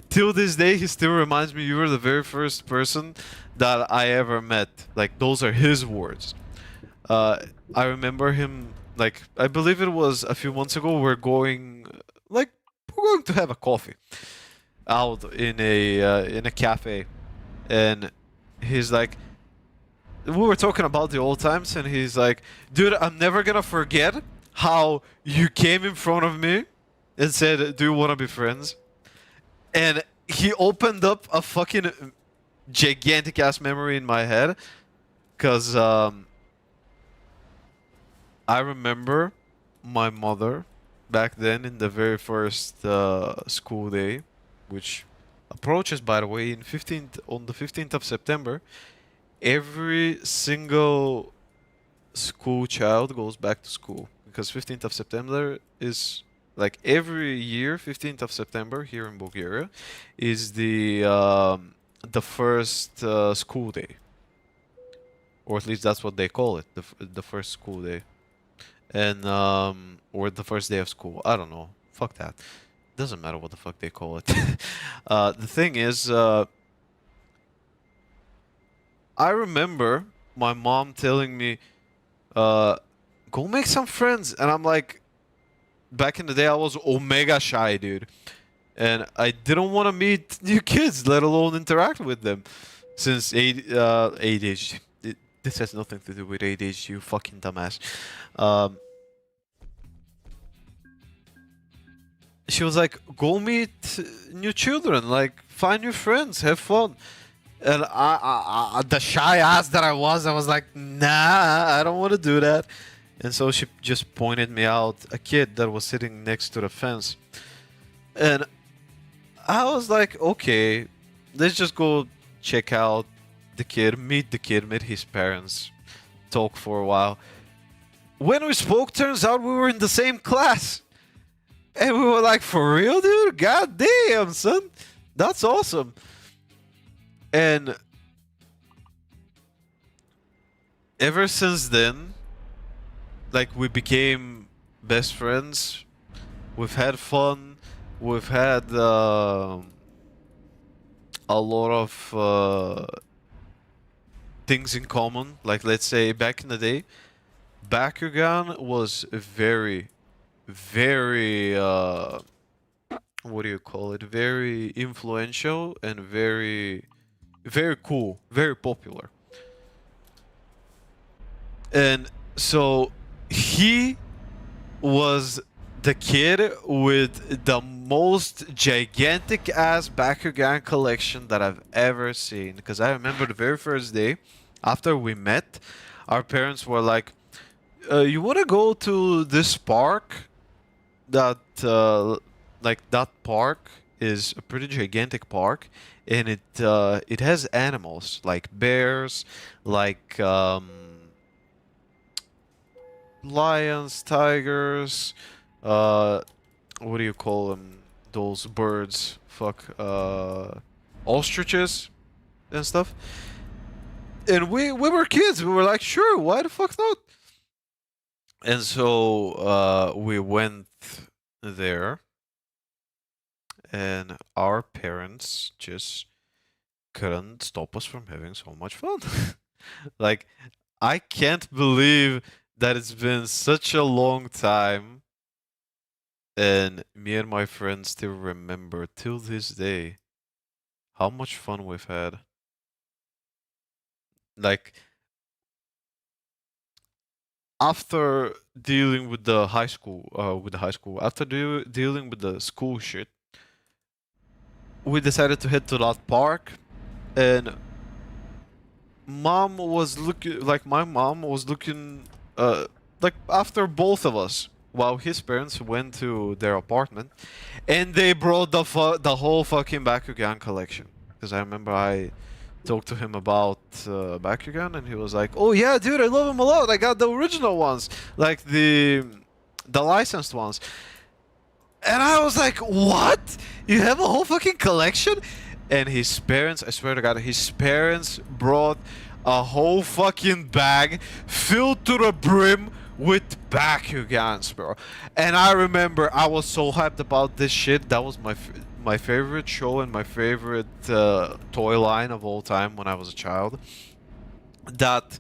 till this day, he still reminds me, you were the very first person that I ever met. Like, those are his words. I remember him, like, I believe it was a few months ago, we're going to have a coffee out in a cafe, and he's like, we were talking about the old times, and he's like, dude, I'm never gonna forget how you came in front of me and said, do you want to be friends? And he opened up a fucking gigantic ass memory in my head, because I remember my mother back then in the very first school day, which approaches, by the way, on the 15th of September. Every single school child goes back to school, because 15th of September is, like, every year 15th of September here in Bulgaria is the first school day, or at least that's what they call it, the first school day. And or the first day of school, I don't know, fuck that, doesn't matter what the fuck they call it. The thing is, I remember my mom telling me, go make some friends. And I'm like, back in the day, I was omega shy, dude. And I didn't want to meet new kids, let alone interact with them. Since ADHD. This has nothing to do with ADHD, you fucking dumbass. she was like, "Go meet new children, like find new friends, have fun." And the shy ass that I was like, "Nah, I don't want to do that." And so she just pointed me out a kid that was sitting next to the fence, and I was like, "Okay, let's just go check out the kid, meet his parents, talk for a while." When we spoke, turns out we were in the same class. And we were like, for real, dude? God damn, son. That's awesome. And ever since then, like, we became best friends. We've had fun. We've had a lot of things in common. Like, let's say back in the day, Bakugan was very, very, what do you call it? Very influential and very, very cool, very popular. And so he was the kid with the most gigantic ass Bakugan collection that I've ever seen. Because I remember the very first day after we met, our parents were like, "You want to go to this park? That like that park is a pretty gigantic park, and it has animals like bears, like lions, tigers, what do you call them? Those birds, fuck, ostriches and stuff." And we were kids. We were like, "Sure, why the fuck not?" And so we went there, and our parents just couldn't stop us from having so much fun. Like, I can't believe that it's been such a long time, and me and my friends still remember till this day how much fun we've had. Like, after dealing with the high school, after dealing with the school shit, we decided to head to that park, and mom was looking, like, my mom was looking, like, after both of us while his parents went to their apartment, and they brought the whole fucking Bakugan collection. Because I remember I talked to him about Bakugan, and he was like, "Oh yeah, dude, I love him a lot. I got the original ones, like the licensed ones." And I was like, "What? You have a whole fucking collection?" And his parents, I swear to God, his parents brought a whole fucking bag filled to the brim with Bakugans, bro. And I remember I was so hyped about this shit. That was my favorite show and my favorite toy line of all time when I was a child. That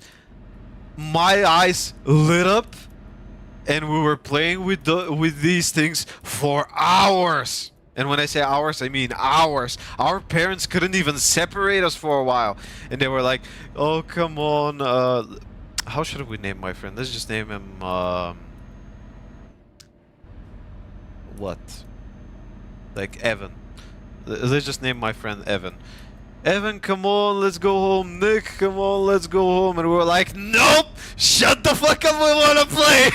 my eyes lit up, and we were playing with these things for hours. And when I say hours, I mean hours. Our parents couldn't even separate us for a while, and they were like, "Oh, come on, how should we name my friend? Let's just name him what? Like Evan. Let's just name my friend Evan. Evan, come on, let's go home. Nick, come on, let's go home." And we were like, "Nope! Shut the fuck up, we wanna play!"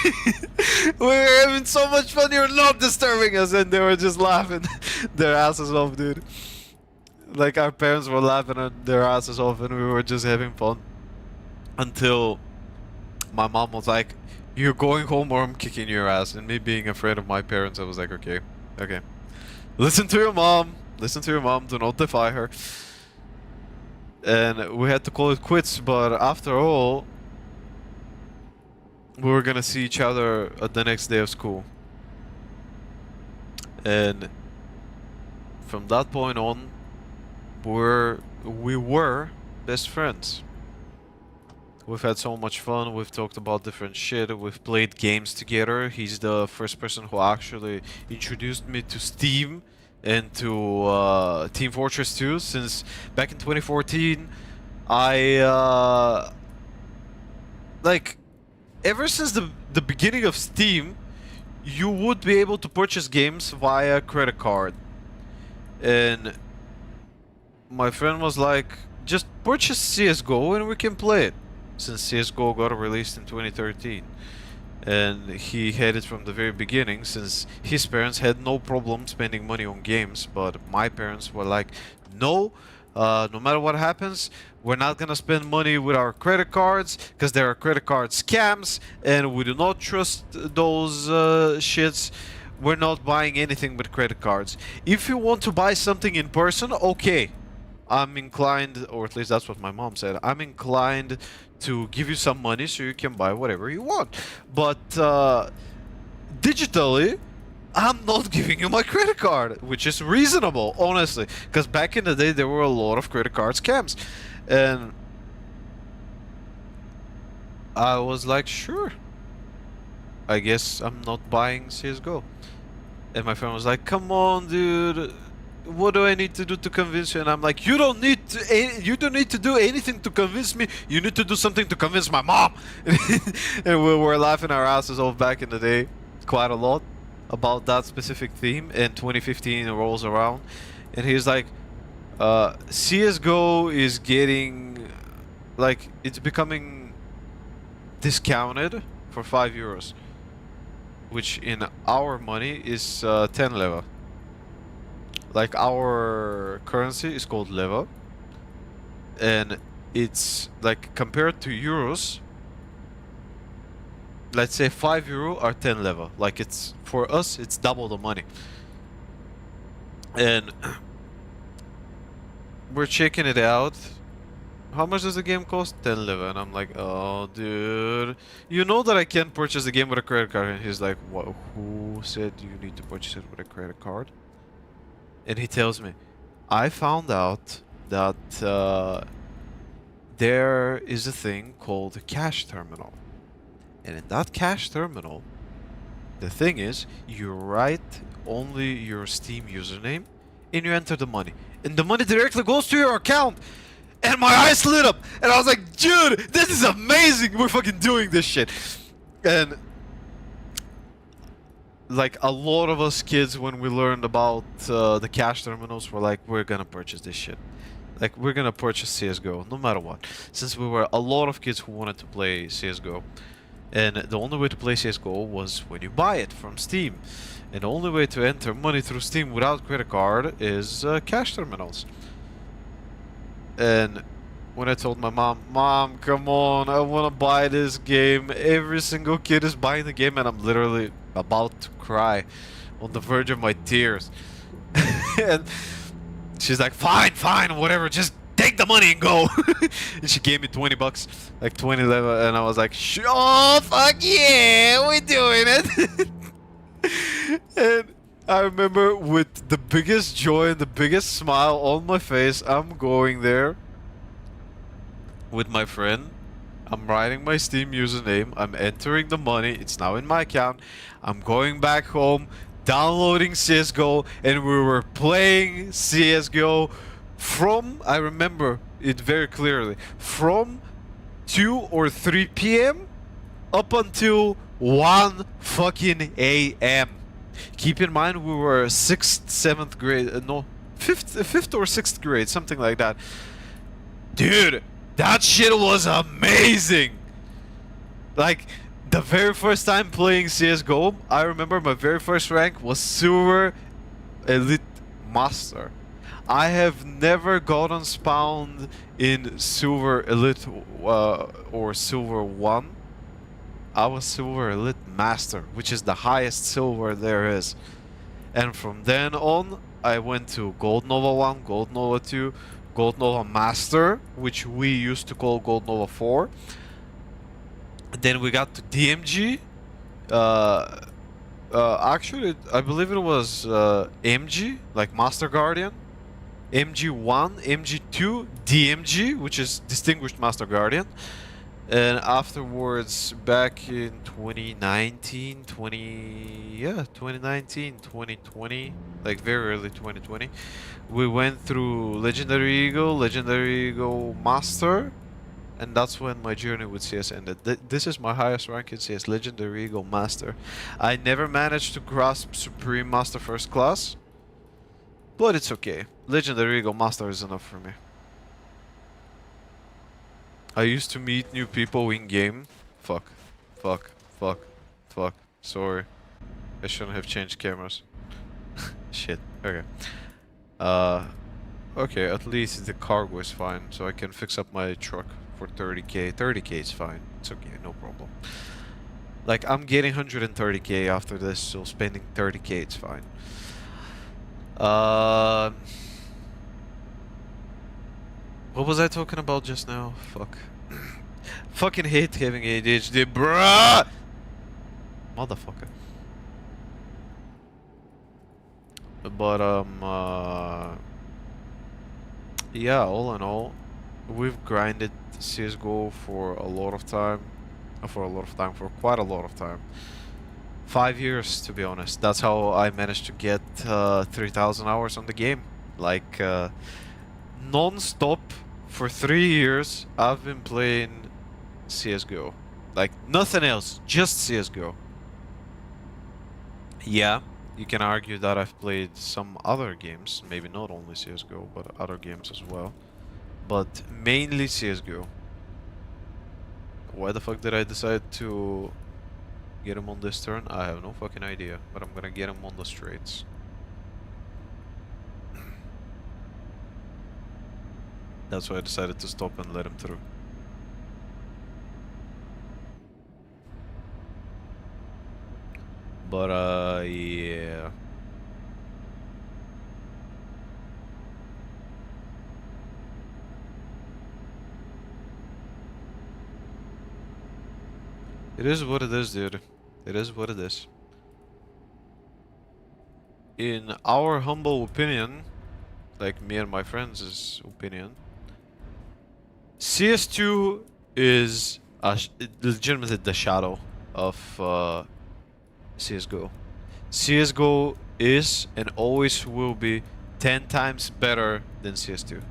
We were having so much fun, you're not disturbing us. And they were just laughing their asses off, dude. Like, our parents were laughing their asses off, and we were just having fun. Until my mom was like, "You're going home or I'm kicking your ass." And me being afraid of my parents, I was like, "Okay, okay. Listen to your mom. Listen to your mom. Do not defy her." And we had to call it quits, but after all, we were gonna see each other at the next day of school. And from that point on, we were best friends. We've had so much fun, we've talked about different shit, we've played games together. He's the first person who actually introduced me to Steam and to Team Fortress 2, since back in 2014, like, ever since the beginning of Steam, you would be able to purchase games via credit card. And my friend was like, just purchase CSGO and we can play it. Since CSGO got released in 2013. And he had it from the very beginning, since his parents had no problem spending money on games, but my parents were like, no, no matter what happens, we're not gonna spend money with our credit cards, because there are credit card scams, and we do not trust those shits. We're not buying anything with credit cards. If you want to buy something in person, okay, I'm inclined, or at least that's what my mom said, I'm inclined to give you some money so you can buy whatever you want. But digitally, I'm not giving you my credit card, which is reasonable, honestly. Because back in the day, there were a lot of credit card scams. And I was like, sure. I guess I'm not buying CSGO. And my friend was like, come on, dude. What do I need to do to convince you? And I'm like, you don't need to do anything to convince me. You need to do something to convince my mom. And we were laughing our asses off back in the day quite a lot about that specific theme. And 2015 rolls around, and he's like, CSGO is getting, like, it's becoming discounted for €5, which in our money is 10 leva. Like, our currency is called leva, and it's like, compared to euros, let's say €5 are 10 leva. Like, it's, for us, it's double the money. And we're checking it out. How much does the game cost? 10 leva. And I'm like, oh, dude, you know that I can't purchase the game with a credit card. And he's like, what? Who said you need to purchase it with a credit card? And he tells me, I found out that there is a thing called a cash terminal. And in that cash terminal, the thing is, you write only your Steam username and you enter the money. And the money directly goes to your account. And my eyes lit up. And I was like, dude, this is amazing. We're fucking doing this shit. And like, a lot of us kids, when we learned about the cash terminals, were like, we're gonna purchase this shit. Like, we're gonna purchase CSGO, no matter what. Since we were a lot of kids who wanted to play CSGO. And the only way to play CSGO was when you buy it from Steam. And the only way to enter money through Steam without credit card is cash terminals. And when I told my mom, Mom, come on, I want to buy this game. Every single kid is buying the game, and I'm literally about to cry, on the verge of my tears. And she's like, fine, fine, whatever, just take the money and go. And she gave me $20, like 20 leva, and I was like, oh, fuck yeah, we're doing it. And I remember, with the biggest joy and the biggest smile on my face, I'm going there with my friend. I'm writing my Steam username. I'm entering the money. It's now in my account. I'm going back home, downloading CSGO, and we were playing CSGO from, I remember it very clearly, from 2 or 3 p.m. up until 1 fucking a.m. Keep in mind, we were 6th, 7th grade, no, 5th or 6th grade, something like that. Dude, that shit was amazing! Like, the very first time playing CSGO, I remember my very first rank was Silver Elite Master. I have never gotten spawned in Silver Elite or Silver 1. I was Silver Elite Master, which is the highest silver there is. And from then on, I went to Gold Nova 1, Gold Nova 2, Gold Nova Master, which we used to call Gold Nova 4. Then we got to DMG. Actually, I believe it was MG, like Master Guardian. MG1, MG2, DMG, which is Distinguished Master Guardian. And afterwards, back in 2019, 2020, like very early 2020, we went through Legendary Eagle Master, and that's when my journey with CS ended. This is my highest rank in CS, Legendary Eagle Master. I never managed to grasp Supreme Master First Class, but it's okay. Legendary Eagle Master is enough for me. I used to meet new people in game. Fuck. Fuck. Fuck. Fuck. Sorry. I shouldn't have changed cameras. Shit. Okay. Okay, at least the cargo is fine, so I can fix up my truck for 30k. 30k is fine. It's okay, no problem. Like, I'm getting 130k after this, so spending 30k, it's fine. What was I talking about just now? Fuck. Fucking hate having ADHD, bruh! Motherfucker. But, yeah, all in all, we've grinded CSGO for a lot of time. For quite a lot of time. 5 years, to be honest. That's how I managed to get 3,000 hours on the game. Like, non-stop for 3 years, I've been playing CSGO. Like, nothing else, just CSGO. Yeah, you can argue that I've played some other games, maybe not only CSGO, but other games as well. But mainly CSGO. Why the fuck did I decide to get him on this turn? I have no fucking idea, but I'm gonna get him on the straights. That's why I decided to stop and let him through. But, yeah. It is what it is, dude. It is what it is. In our humble opinion, like me and my friends' opinion, CS2 is legitimately the shadow of CSGO. CSGO is and always will be 10 times better than CS2.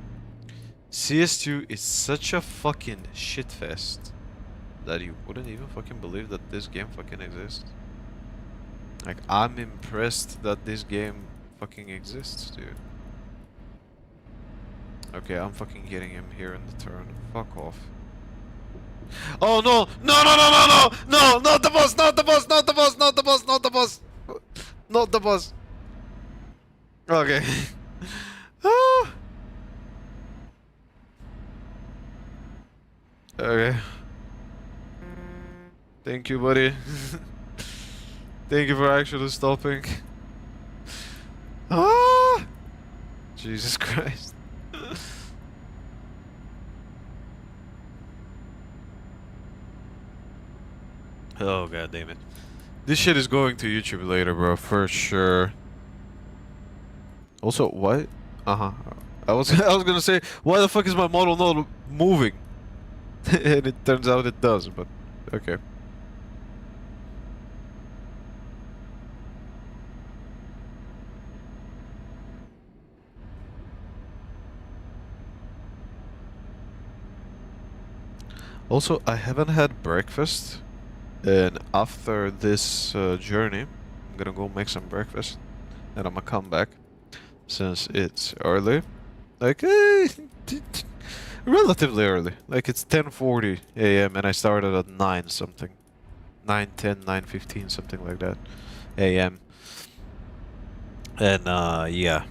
CS2 is such a fucking shitfest that you wouldn't even fucking believe that this game fucking exists. Like, I'm impressed that this game fucking exists, dude. Okay, I'm fucking getting him here in the turn. Fuck off. Oh no! No, no, no, no, no! No! Not the boss! Not the boss! Not the boss! Not the boss! Not the boss! Not the boss! Okay. Ah. Okay. Thank you, buddy. Thank you for actually stopping. Ah! Jesus Christ. Oh, god damn it. This shit is going to YouTube later, bro, for sure. Also, what? Uh-huh. I was gonna say, why the fuck is my model not moving? And it turns out it does, but okay. Also, I haven't had breakfast, and after this journey, I'm gonna go make some breakfast, and I'm gonna come back, since it's early. Like, relatively early. Like, it's 10:40 a.m. and I started at 9 something. 9:10, 9:15, something like that, a.m. And, yeah.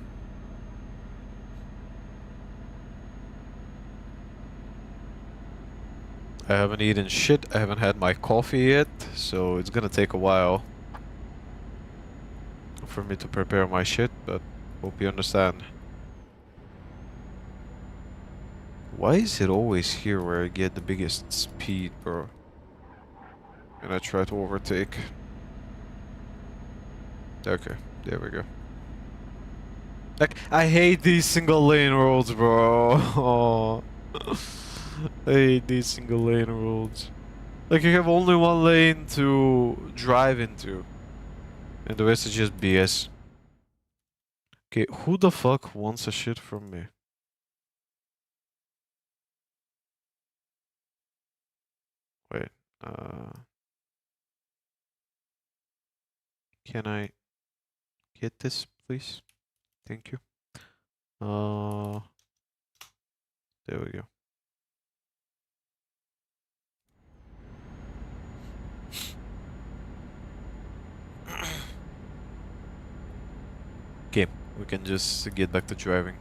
I haven't eaten shit, I haven't had my coffee yet, so it's gonna take a while for me to prepare my shit, but hope you understand. Why is it always here where I get the biggest speed, bro? And I try to overtake. Okay, there we go. Like, I hate these single lane roads, bro. I hate these single lane roads. Like, you have only one lane to drive into, and the rest is just BS. Okay, who the fuck wants a shit from me? Uh, can I get this, please? Thank you. There we go. Okay, we can just get back to driving.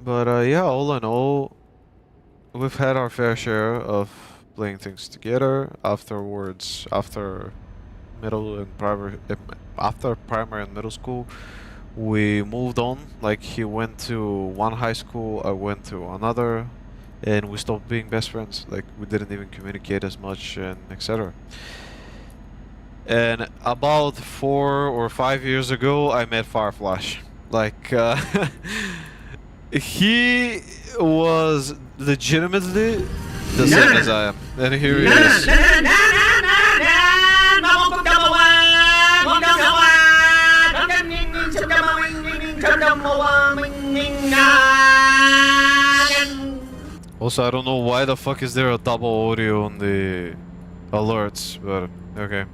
But yeah, all in all, we've had our fair share of playing things together. Afterwards, after middle and primary, after primary and middle school, we moved on. Like he went to one high school, I went to another, and we stopped being best friends. Like we didn't even communicate as much, and etc. And about 4 or 5 years ago, I met Fireflash. Like he was legitimately the same as I am, and here he is. Also, I don't know why the fuck is there a double audio on the alerts, but okay.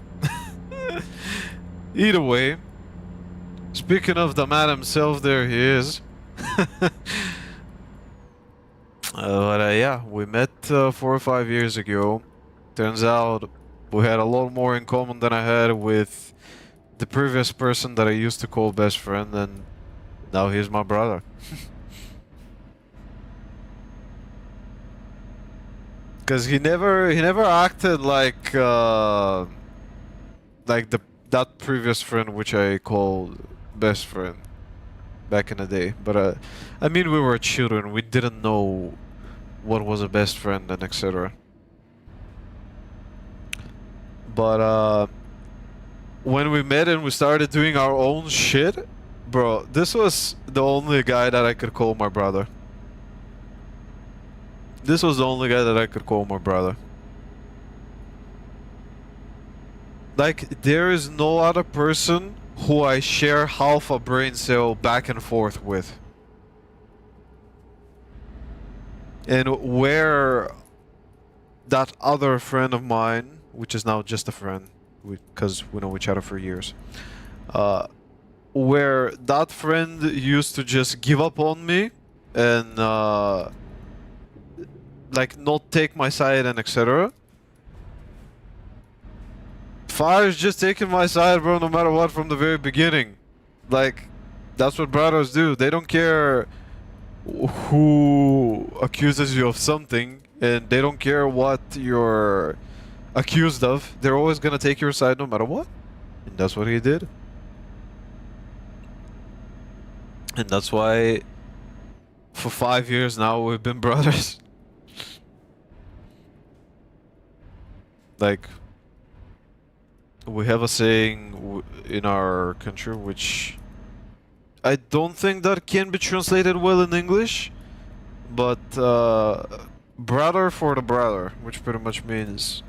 Either way, speaking of the man himself, there he is. But yeah, we met 4 or 5 years ago. Turns out we had a lot more in common than I had with the previous person that I used to call best friend, and now he's my brother. Cause he never acted like that previous friend which I called best friend back in the day. But I mean, we were children. We didn't know what was a best friend and etc. But when we met and we started doing our own shit, bro, this was the only guy that I could call my brother. This was the only guy that I could call my brother. Like, there is no other person who I share half a brain cell back and forth with. And where that other friend of mine, which is now just a friend, because we know each other for years, where that friend used to just give up on me and like not take my side and etc. Fire's just taking my side, bro, no matter what from the very beginning. Like, that's what brothers do. They don't care who accuses you of something, and they don't care what you're accused of. They're always gonna take your side no matter what. And that's what he did. And that's why for 5 years now we've been brothers. Like, we have a saying in our country which I don't think that can be translated well in English, but brother for the brother, which pretty much means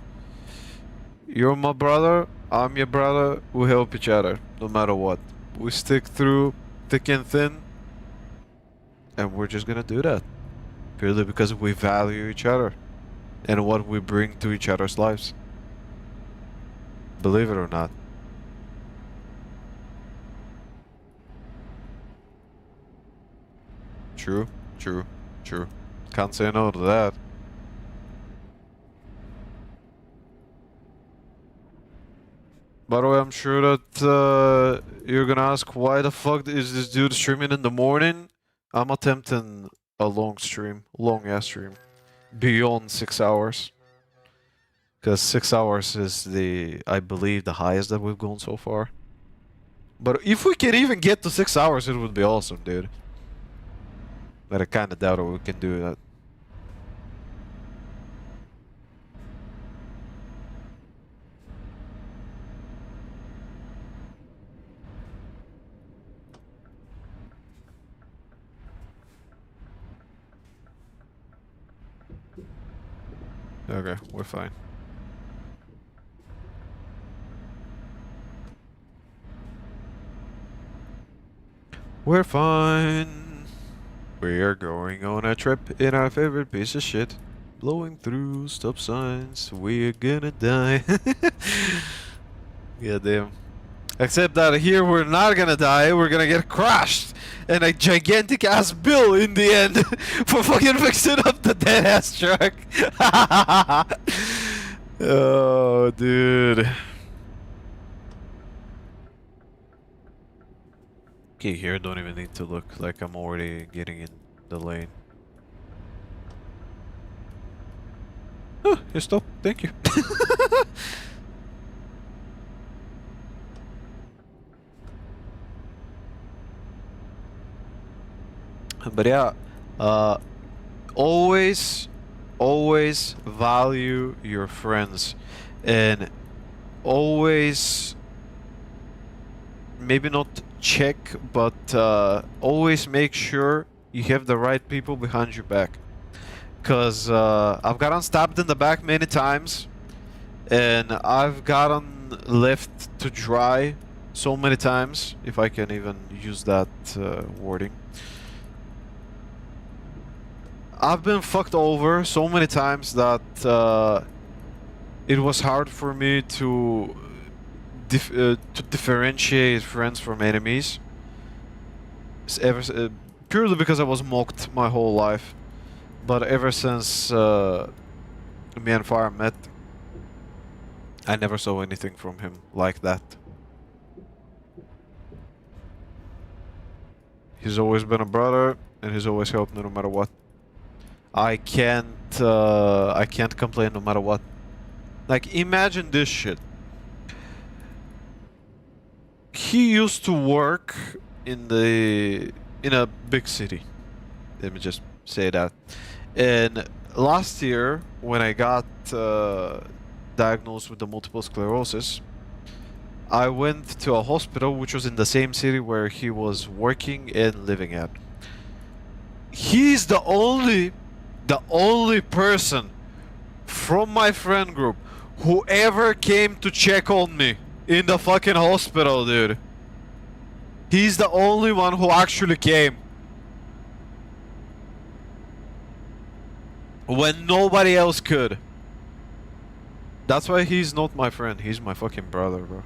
you're my brother, I'm your brother, we help each other no matter what. We stick through thick and thin, and we're just gonna do that purely because we value each other and what we bring to each other's lives. Believe it or not. True, true, true. Can't say no to that. By the way, I'm sure that you're gonna ask why the fuck is this dude streaming in the morning? I'm attempting a long stream, long ass stream, beyond 6 hours. Because 6 hours is I believe, the highest that we've gone so far. But if we can even get to 6 hours, it would be awesome, dude. But I kinda doubt we can do that. Okay, we're fine. We're fine. We're going on a trip in our favorite piece of shit. Blowing through stop signs, we're gonna die. Yeah, damn. Except that here we're not gonna die, we're gonna get crushed! And a gigantic ass bill in the end for fucking fixing up the dead ass truck! Oh, dude. Okay, here I don't even need to look, like I'm already getting in the lane. Oh, you stop. Thank you. But yeah, always value your friends, and always, maybe not check, but always make sure you have the right people behind your back. Cause I've gotten stabbed in the back many times, and I've gotten left to dry so many times, if I can even use that wording. I've been fucked over so many times that it was hard for me to differentiate friends from enemies. Purely because I was mocked my whole life. But ever since me and Fire met, I never saw anything from him like that. He's always been a brother, and he's always helped me no matter what. I can't complain no matter what. Like, imagine this shit. He used to work in a big city. Let me just say that. And last year, when I got diagnosed with the multiple sclerosis, I went to a hospital which was in the same city where he was working and living at. He's the only person from my friend group who ever came to check on me in the fucking hospital, dude. He's the only one who actually came. When nobody else could. That's why he's not my friend. He's my fucking brother, bro.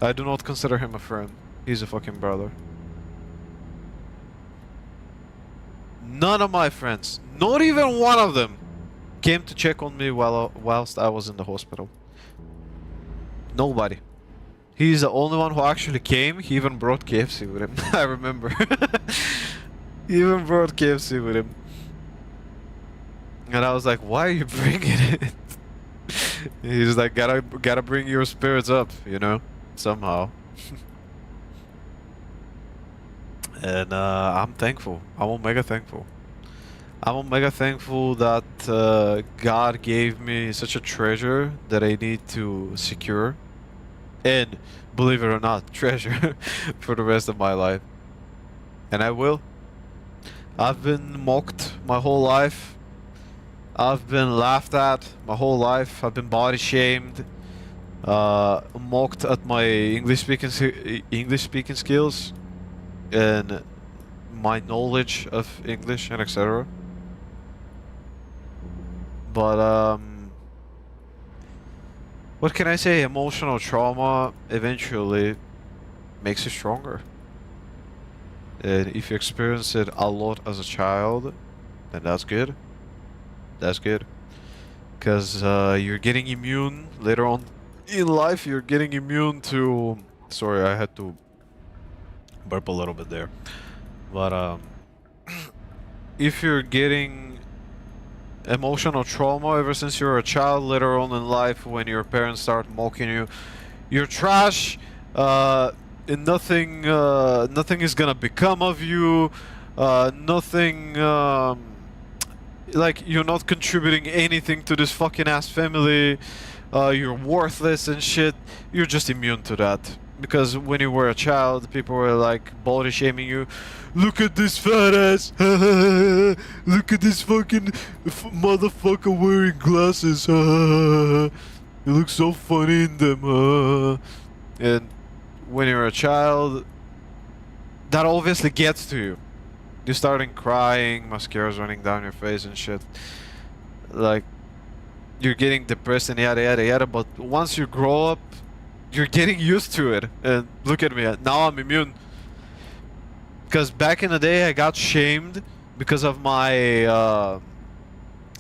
I do not consider him a friend. He's a fucking brother. None of my friends, not even one of them, came to check on me whilst I was in the hospital. Nobody. He's the only one who actually came. He even brought KFC with him. I remember. He even brought KFC with him. And I was like, why are you bringing it? He's like, gotta bring your spirits up, you know? Somehow. And I'm thankful. I'm omega thankful. I'm omega thankful that God gave me such a treasure that I need to secure. And, believe it or not, treasure for the rest of my life. And I will. I've been mocked my whole life. I've been laughed at my whole life. I've been body shamed. Mocked at my English speaking skills. And my knowledge of English and etc. But what can I say? Emotional trauma eventually makes you stronger. And if you experience it a lot as a child, then that's good. That's good. Because you're getting immune later on in life. You're getting immune to... Sorry, I had to burp a little bit there. But if you're getting emotional trauma ever since you're a child, later on in life when your parents start mocking you, you're trash, and nothing is gonna become of you, nothing, like, you're not contributing anything to this fucking ass family, you're worthless and shit. You're just immune to that. Because when you were a child, people were like body shaming you. Look at this fat ass. Look at this fucking motherfucker wearing glasses. You look so funny in them. And when you're a child, that obviously gets to you. You're starting crying, mascara's running down your face and shit. Like, you're getting depressed and yada yada yada, but once you grow up, you're getting used to it. And look at me, now I'm immune. Because back in the day I got shamed because of my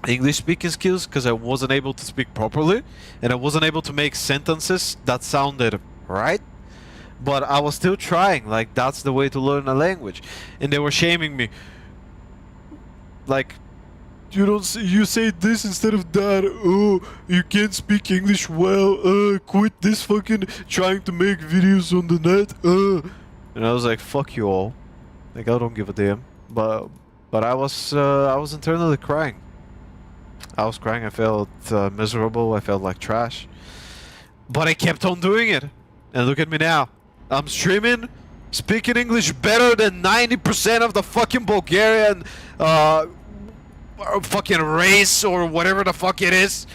English speaking skills, because I wasn't able to speak properly and I wasn't able to make sentences that sounded right. But I was still trying, like that's the way to learn a language. And they were shaming me. Like, you say this instead of that. Oh, you can't speak English well. Quit this fucking trying to make videos on the net. And I was like, fuck you all. Like, I don't give a damn. But I was internally crying. I was crying. I felt miserable. I felt like trash. But I kept on doing it. And look at me now. I'm streaming, speaking English better than 90% of the fucking Bulgarian fucking race or whatever the fuck it is.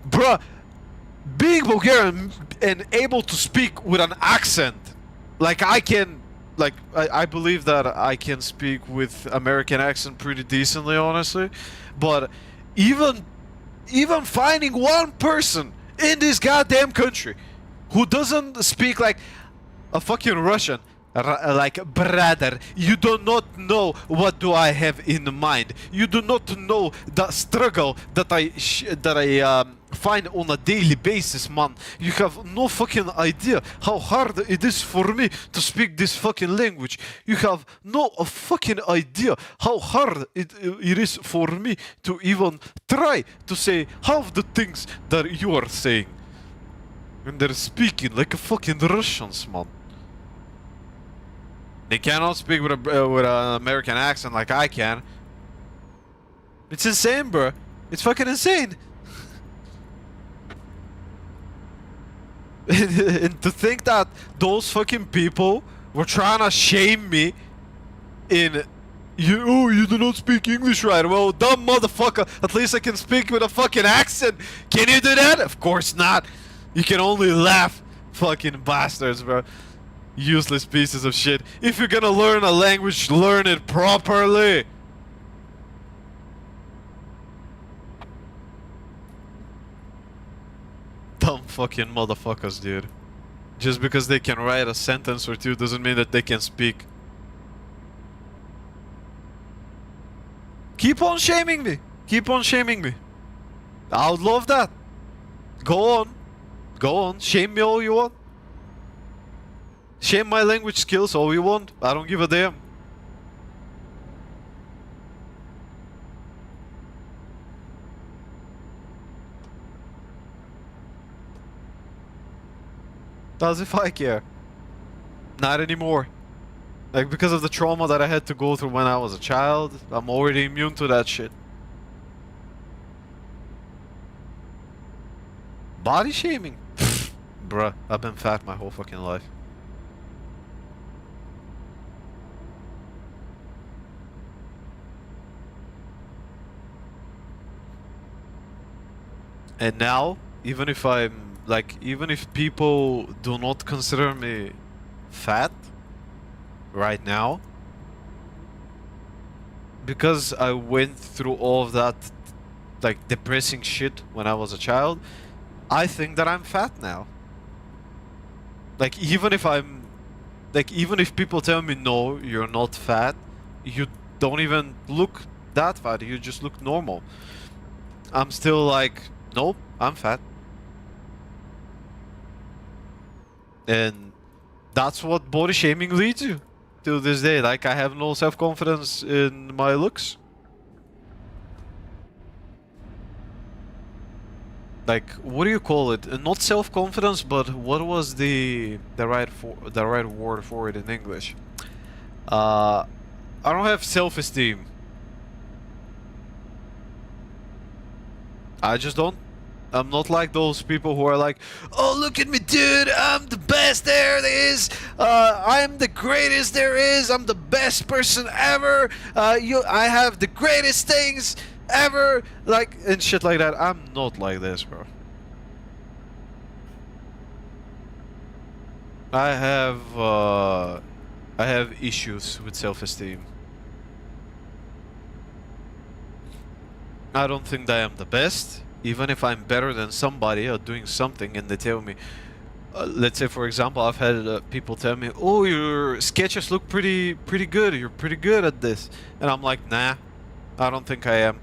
Bruh, being Bulgarian and able to speak with an accent, like I can, like I believe that I can speak with American accent pretty decently, honestly. But even finding one person in this goddamn country who doesn't speak like a fucking Russian, like, brother, you do not know what do I have in mind. You do not know the struggle that I find on a daily basis, man. You have no fucking idea how hard it is for me to speak this fucking language. You have no fucking idea how hard it is for me to even try to say half the things that you are saying. And they're speaking like a fucking Russians, man. They cannot speak with an American accent like I can. It's insane, bro. It's fucking insane. And to think that those fucking people were trying to shame me in... you do not speak English right. Well, dumb motherfucker. At least I can speak with a fucking accent. Can you do that? Of course not. You can only laugh. Fucking bastards, bro. Useless pieces of shit. If you're gonna learn a language, learn it properly. Dumb fucking motherfuckers, dude. Just because they can write a sentence or two doesn't mean that they can speak. Keep on shaming me. Keep on shaming me. I would love that. Go on. Go on. Shame me all you want. Shame my language skills all you want. I don't give a damn. As if I care. Not anymore. Like, because of the trauma that I had to go through when I was a child, I'm already immune to that shit. Body shaming? Bruh, I've been fat my whole fucking life. And now, even if I'm, like, even if people do not consider me fat right now, because I went through all of that, like, depressing shit when I was a child, I think that I'm fat now. Like, even if I'm, like, even if people tell me, no, you're not fat, you don't even look that fat, you just look normal. I'm still like, nope, I'm fat. And that's what body shaming leads you till this day. Like, I have no self-confidence in my looks. Like, what do you call it? Not self-confidence, but what was the right word for it in English? I don't have self-esteem. I just don't. I'm not like those people who are like, oh, look at me, dude, I'm the best there is, I'm the greatest there is, I'm the best person ever, I have the greatest things ever, like, and shit like that. I'm not like this, bro. I have, I have issues with self-esteem. I don't think that I am the best, even if I'm better than somebody or doing something and they tell me, let's say for example, I've had people tell me, "Oh, your sketches look pretty good. You're pretty good at this," and I'm like, "Nah, I don't think I am."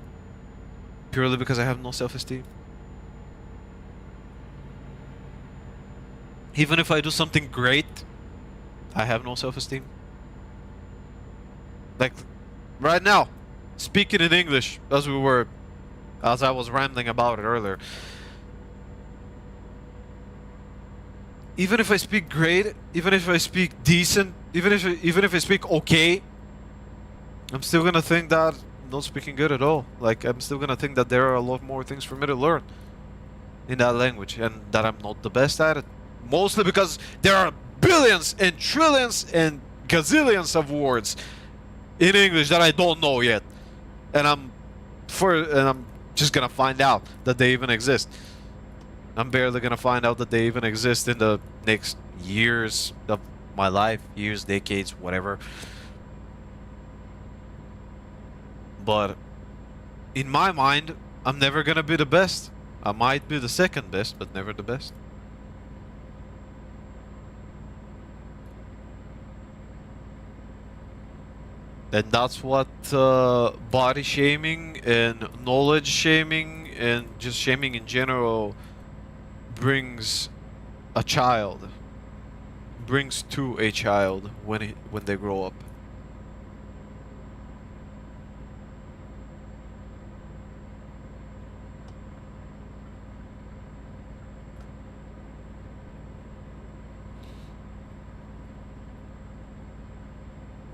Purely because I have no self-esteem. Even if I do something great, I have no self-esteem. Like right now, speaking in English as I was rambling about it earlier. Even if I speak great, even if I speak decent, even if I speak okay, I'm still gonna think that I'm not speaking good at all. Like I'm still gonna think that there are a lot more things for me to learn in that language, and that I'm not the best at it. Mostly because there are billions and trillions and gazillions of words in English that I don't know yet, and I'm just gonna find out that they even exist. I'm barely gonna find out that they even exist in the next years of my life, years, decades, whatever. But in my mind, I'm never gonna be the best. I might be the second best, but never the best. And that's what body shaming and knowledge shaming and just shaming in general brings a child, brings to a child when they grow up.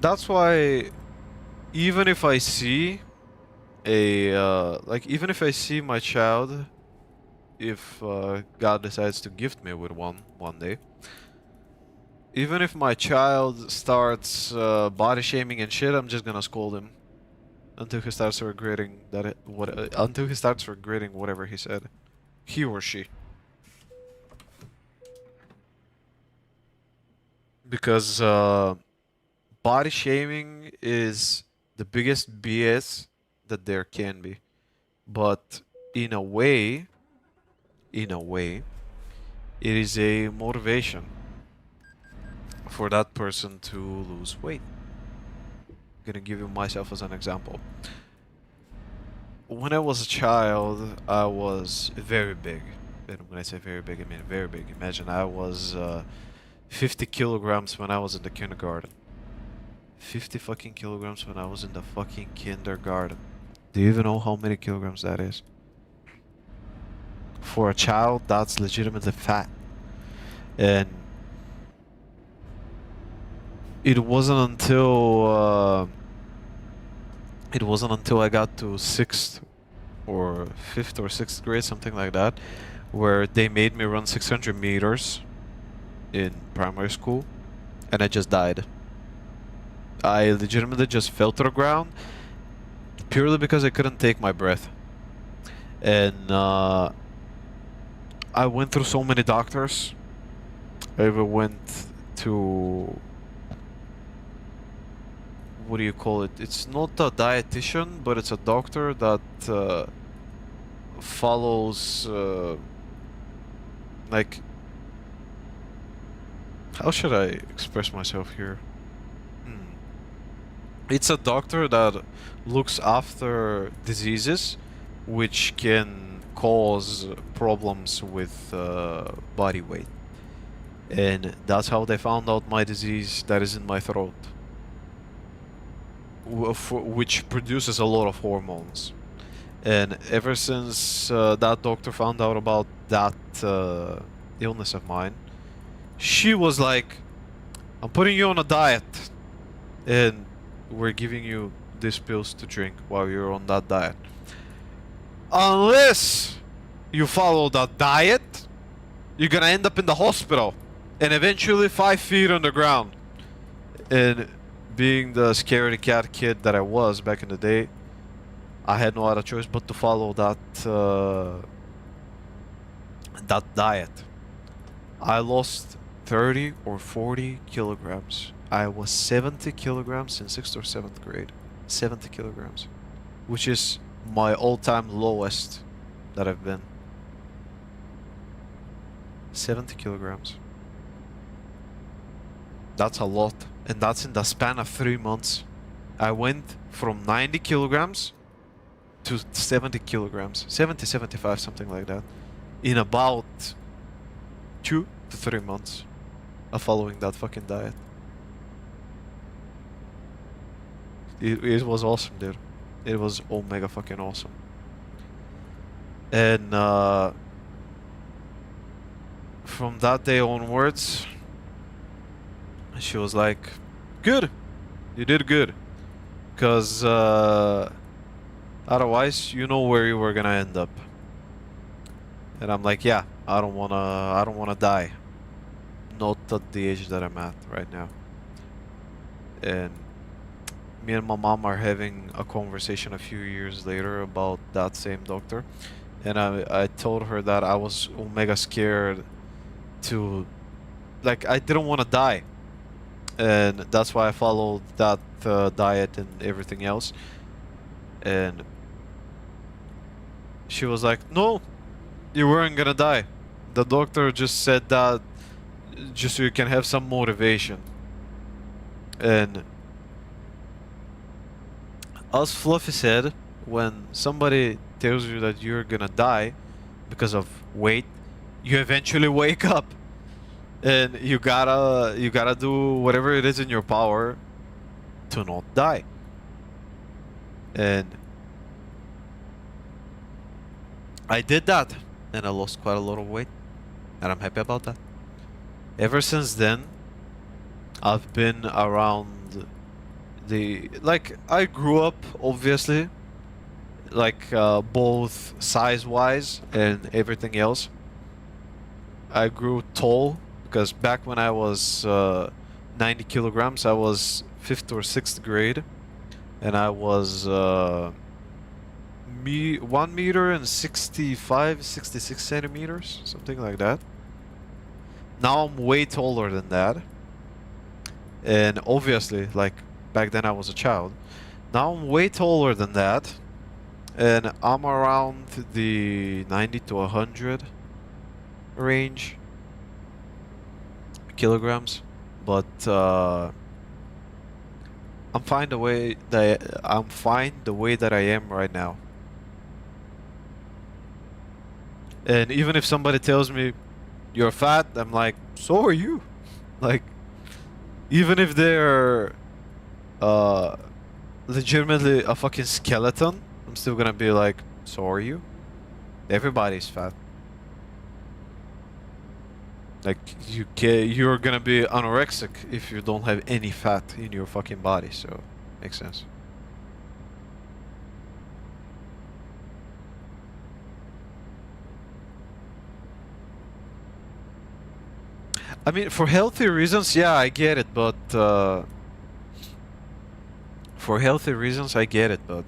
That's why even if I see even if I see my child, if God decides to gift me with one day, even if my child starts body shaming and shit, I'm just gonna scold him until he starts regretting until he starts regretting whatever he said, he or she. Because body shaming is the biggest BS that there can be. But in a way, it is a motivation for that person to lose weight. I'm gonna give you myself as an example. When I was a child, I was very big. And when I say very big, I mean very big. Imagine I was 50 kilograms when I was in the kindergarten. 50 fucking kilograms when I was in the fucking kindergarten. Do you even know how many kilograms that is? For a child, that's legitimately fat. And it wasn't until I got to 6th or 5th or 6th grade, something like that, where they made me run 600 meters in primary school, and I just died. I legitimately just fell to the ground purely because I couldn't take my breath. And I went through so many doctors. I even went to, what do you call it? It's not a dietitian, but it's a doctor that follows like, how should I express myself here? It's a doctor that looks after diseases which can cause problems with body weight. And that's how they found out my disease that is in my throat, which produces a lot of hormones. And ever since that doctor found out about that illness of mine, she was like, "I'm putting you on a diet, and we're giving you these pills to drink while you're on that diet. Unless you follow that diet, you're gonna end up in the hospital and eventually 5 feet on the ground." And being the scaredy cat kid that I was back in the day, I had no other choice but to follow that that diet. I lost 30 or 40 kilograms I was 70 kilograms in 6th or 7th grade. 70 kilograms. Which is my all-time lowest that I've been. 70 kilograms. That's a lot. And that's in the span of 3 months. I went from 90 kilograms to 70 kilograms. 70, 75, something like that. In about 2 to 3 months of following that fucking diet. It was awesome, dude. It was omega fucking awesome. And from that day onwards, she was like, good, you did good. Because otherwise, you know where you were gonna end up. And I'm like, yeah, I don't wanna die. Not at the age that I'm at right now. And me and my mom are having a conversation a few years later about that same doctor. And I told her that I was omega scared to, like, I didn't want to die. And that's why I followed that diet and everything else. And she was like, no, you weren't gonna die. The doctor just said that just so you can have some motivation. And as Fluffy said, when somebody tells you that you're gonna die because of weight, you eventually wake up. And you gotta do whatever it is in your power to not die. And I did that, and I lost quite a lot of weight, and I'm happy about that. Ever since then, I've been around the, like, I grew up, obviously, like, both size-wise and everything else. I grew tall, because back when I was 90 kilograms, I was 5th or 6th grade, and I was 1 meter and 65, 66 centimeters, something like that. Now I'm way taller than that. And obviously, like, back then I was a child. Now I'm way taller than that. And I'm around the 90 to 100 range kilograms. But I'm fine the way that I am right now. And even if somebody tells me you're fat, I'm like, so are you. Like, even if they're legitimately a fucking skeleton, I'm still gonna be like, so are you. Everybody's fat. Like, you're gonna be anorexic if you don't have any fat in your fucking body, so makes sense. I mean, for healthy reasons, yeah, I get it, but for healthy reasons, I get it, but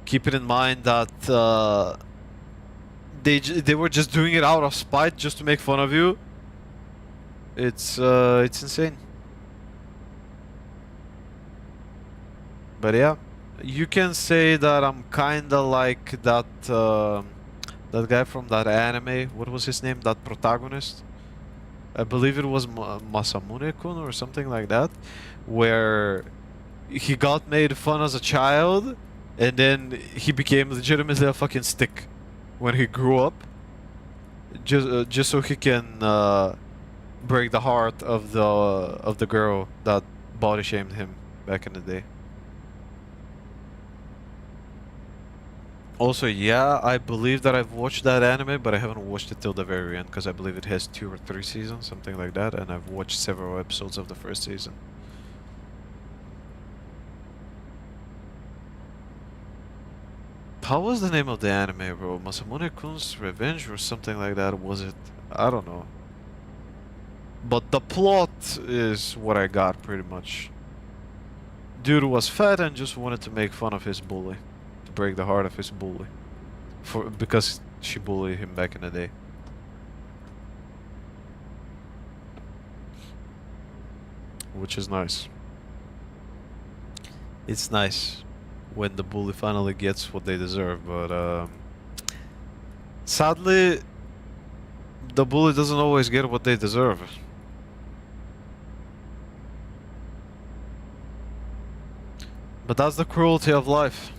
keep it in mind that they were just doing it out of spite, just to make fun of you. It's insane. But yeah, you can say that I'm kinda like that that guy from that anime. What was his name? That protagonist? I believe it was Masamune-kun or something like that, where he got made fun as a child, and then he became legitimately a fucking stick when he grew up, just so he can break the heart of the girl that body shamed him back in the day. Also, yeah, I believe that I've watched that anime, but I haven't watched it till the very end, because I believe it has 2 or 3 seasons, something like that, and I've watched several episodes of the first season. How was the name of the anime, bro? Masamune-kun's Revenge or something like that, was it? I don't know. But the plot is what I got, pretty much. Dude was fat and just wanted to make fun of his bully. To break the heart of his bully. Because she bullied him back in the day. which is nice. It's nice when the bully finally gets what they deserve, but sadly, the bully doesn't always get what they deserve. But that's the cruelty of life.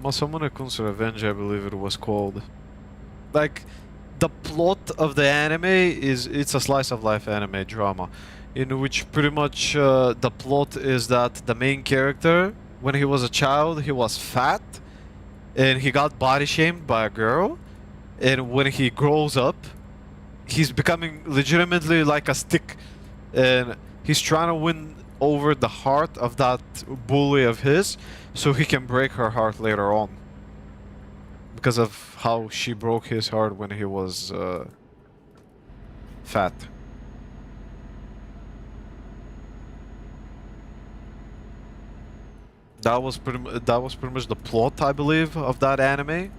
Masamune Kun's Revenge, I believe it was called. Like, the plot of the anime is it's a slice of life anime drama, in which pretty much the plot is that the main character, when he was a child, he was fat, and he got body shamed by a girl, and when he grows up, he's becoming legitimately like a stick, and he's trying to win over the heart of that bully of his, so he can break her heart later on. Because of how she broke his heart when he was fat. That was pretty much the plot, I believe, of that anime.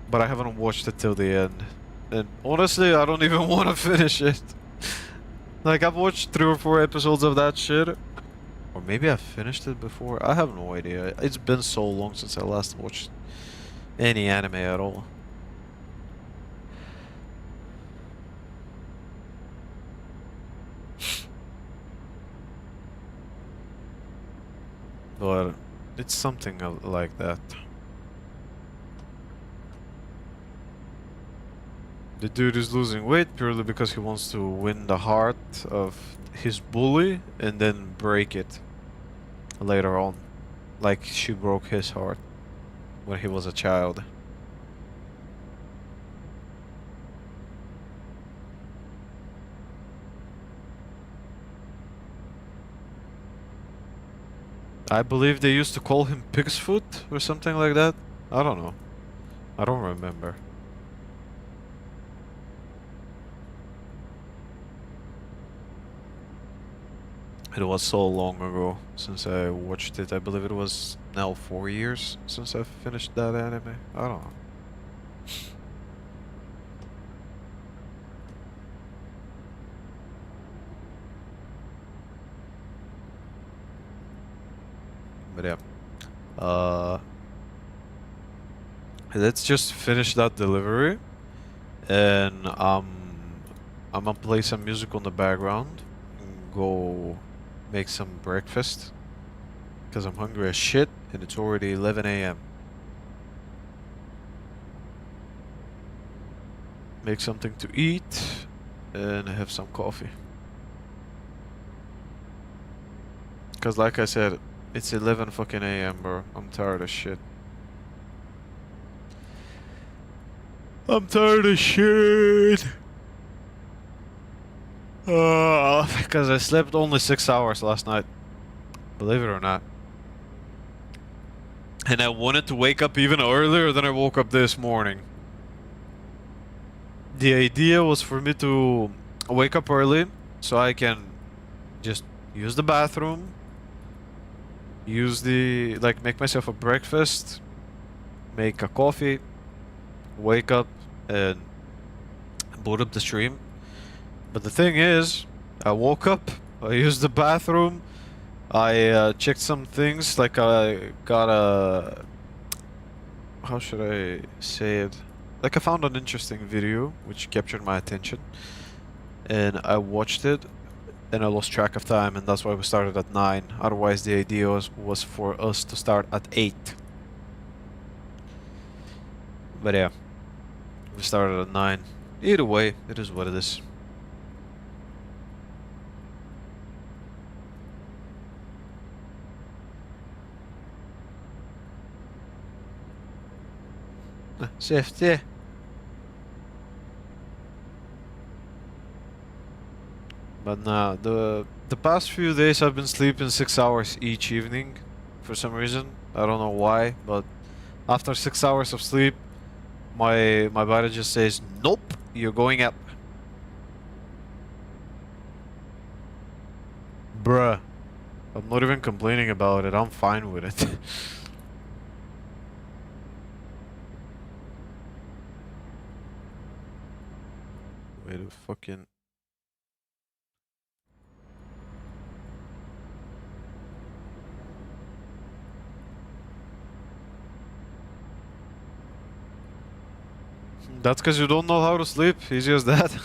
But I haven't watched it till the end. And honestly, I don't even want to finish it. Like, I've watched 3 or 4 episodes of that shit. Or maybe I finished it before. I have no idea. It's been so long since I last watched any anime at all. But it's something like that. The dude is losing weight purely because he wants to win the heart of his bully and then break it later on. Like she broke his heart when he was a child. I believe they used to call him Pig's Foot or something like that. I don't know. I don't remember. It was so long ago since I watched it. I believe it was now 4 years since I finished that anime. I don't know. But yeah. Let's just finish that delivery. And I'm gonna play some music on the background. And go make some breakfast. Because I'm hungry as shit. And it's already 11 a.m. Make something to eat. And have some coffee. Because like I said, it's 11 fucking a.m. bro. I'm tired of shit. I'm tired of shit. Because I slept only 6 hours last night. Believe it or not. And I wanted to wake up even earlier than I woke up this morning. The idea was for me to wake up early so I can just use the bathroom. Make myself a breakfast, make a coffee, wake up and boot up the stream. But the thing is, I woke up, I used the bathroom, I checked some things, like I got a... How should I say it? Like I found an interesting video which captured my attention and I watched it. And I lost track of time, and that's why we started at 9. Otherwise, the idea was for us to start at 8. But yeah, we started at 9. Either way, it is what it is. Safety. But nah, the past few days I've been sleeping 6 hours each evening for some reason. I don't know why, but after 6 hours of sleep, my body just says, nope, you're going up. Bruh. I'm not even complaining about it, I'm fine with it. Wait a fucking... That's because you don't know how to sleep. Easy as that.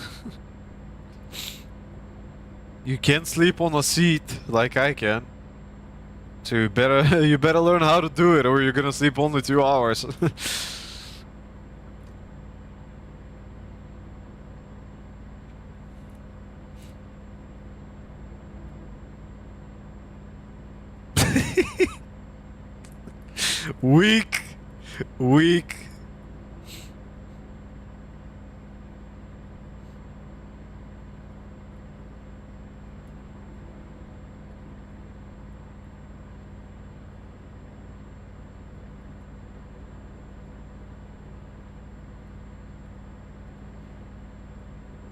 You can't sleep on a seat like I can. So you better you better learn how to do it, or you're gonna sleep only 2 hours. Weak, weak.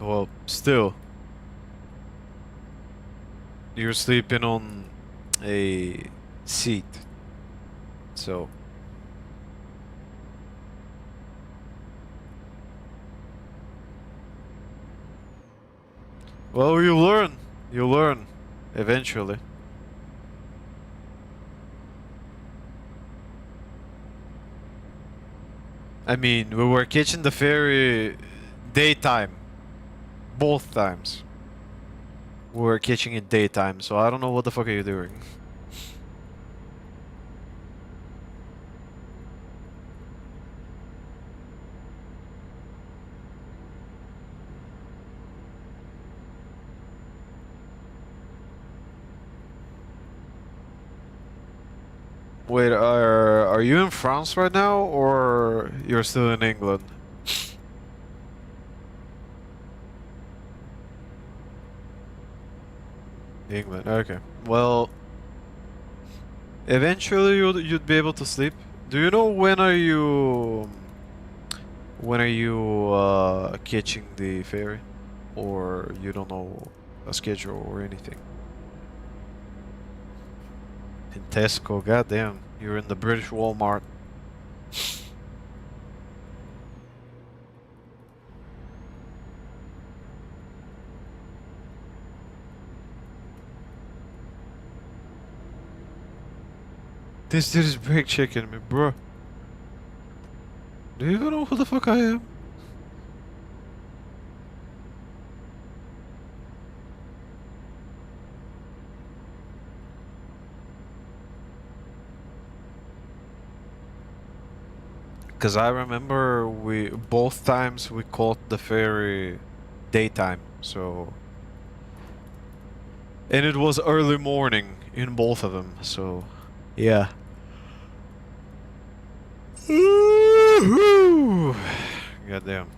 Well, still. You're sleeping on a seat. So. Well, you learn. You learn. Eventually. I mean, we were catching the ferry daytime. Both times. We were catching it daytime, so I don't know what the fuck are you doing. Wait, are you in France right now, or you're still in England? England, okay. Well, eventually you'd be able to sleep. Do you know when are you catching the ferry, or you don't know a schedule or anything? In Tesco, goddamn, you're in the British Walmart. This dude is brake checking me, bro. Do you even know who the fuck I am? Cause I remember both times we caught the ferry daytime, so... And it was early morning in both of them, so... Yeah. Goddamn.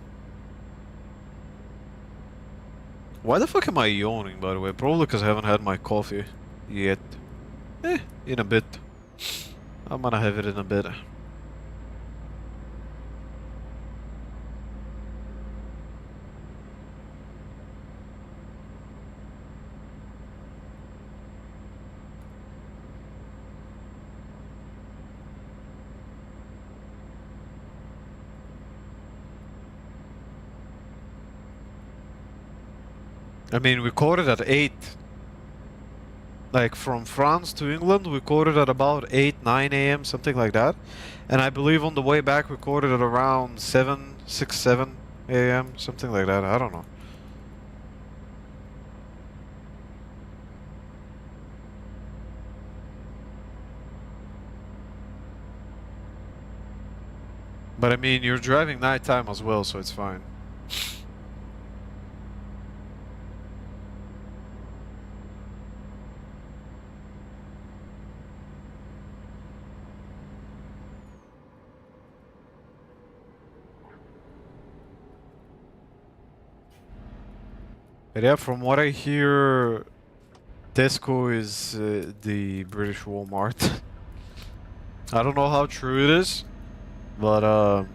Why the fuck am I yawning, by the way? Probably because I haven't had my coffee yet. In a bit. I'm gonna have it in a bit. I mean, we caught it at 8. Like, from France to England, we caught it at about 8, 9 a.m., something like that. And I believe on the way back, we caught it at around 7, 6, 7 a.m., something like that. I don't know. But I mean, you're driving nighttime as well, so it's fine. But yeah, from what I hear, Tesco is the British Walmart. I don't know how true it is, but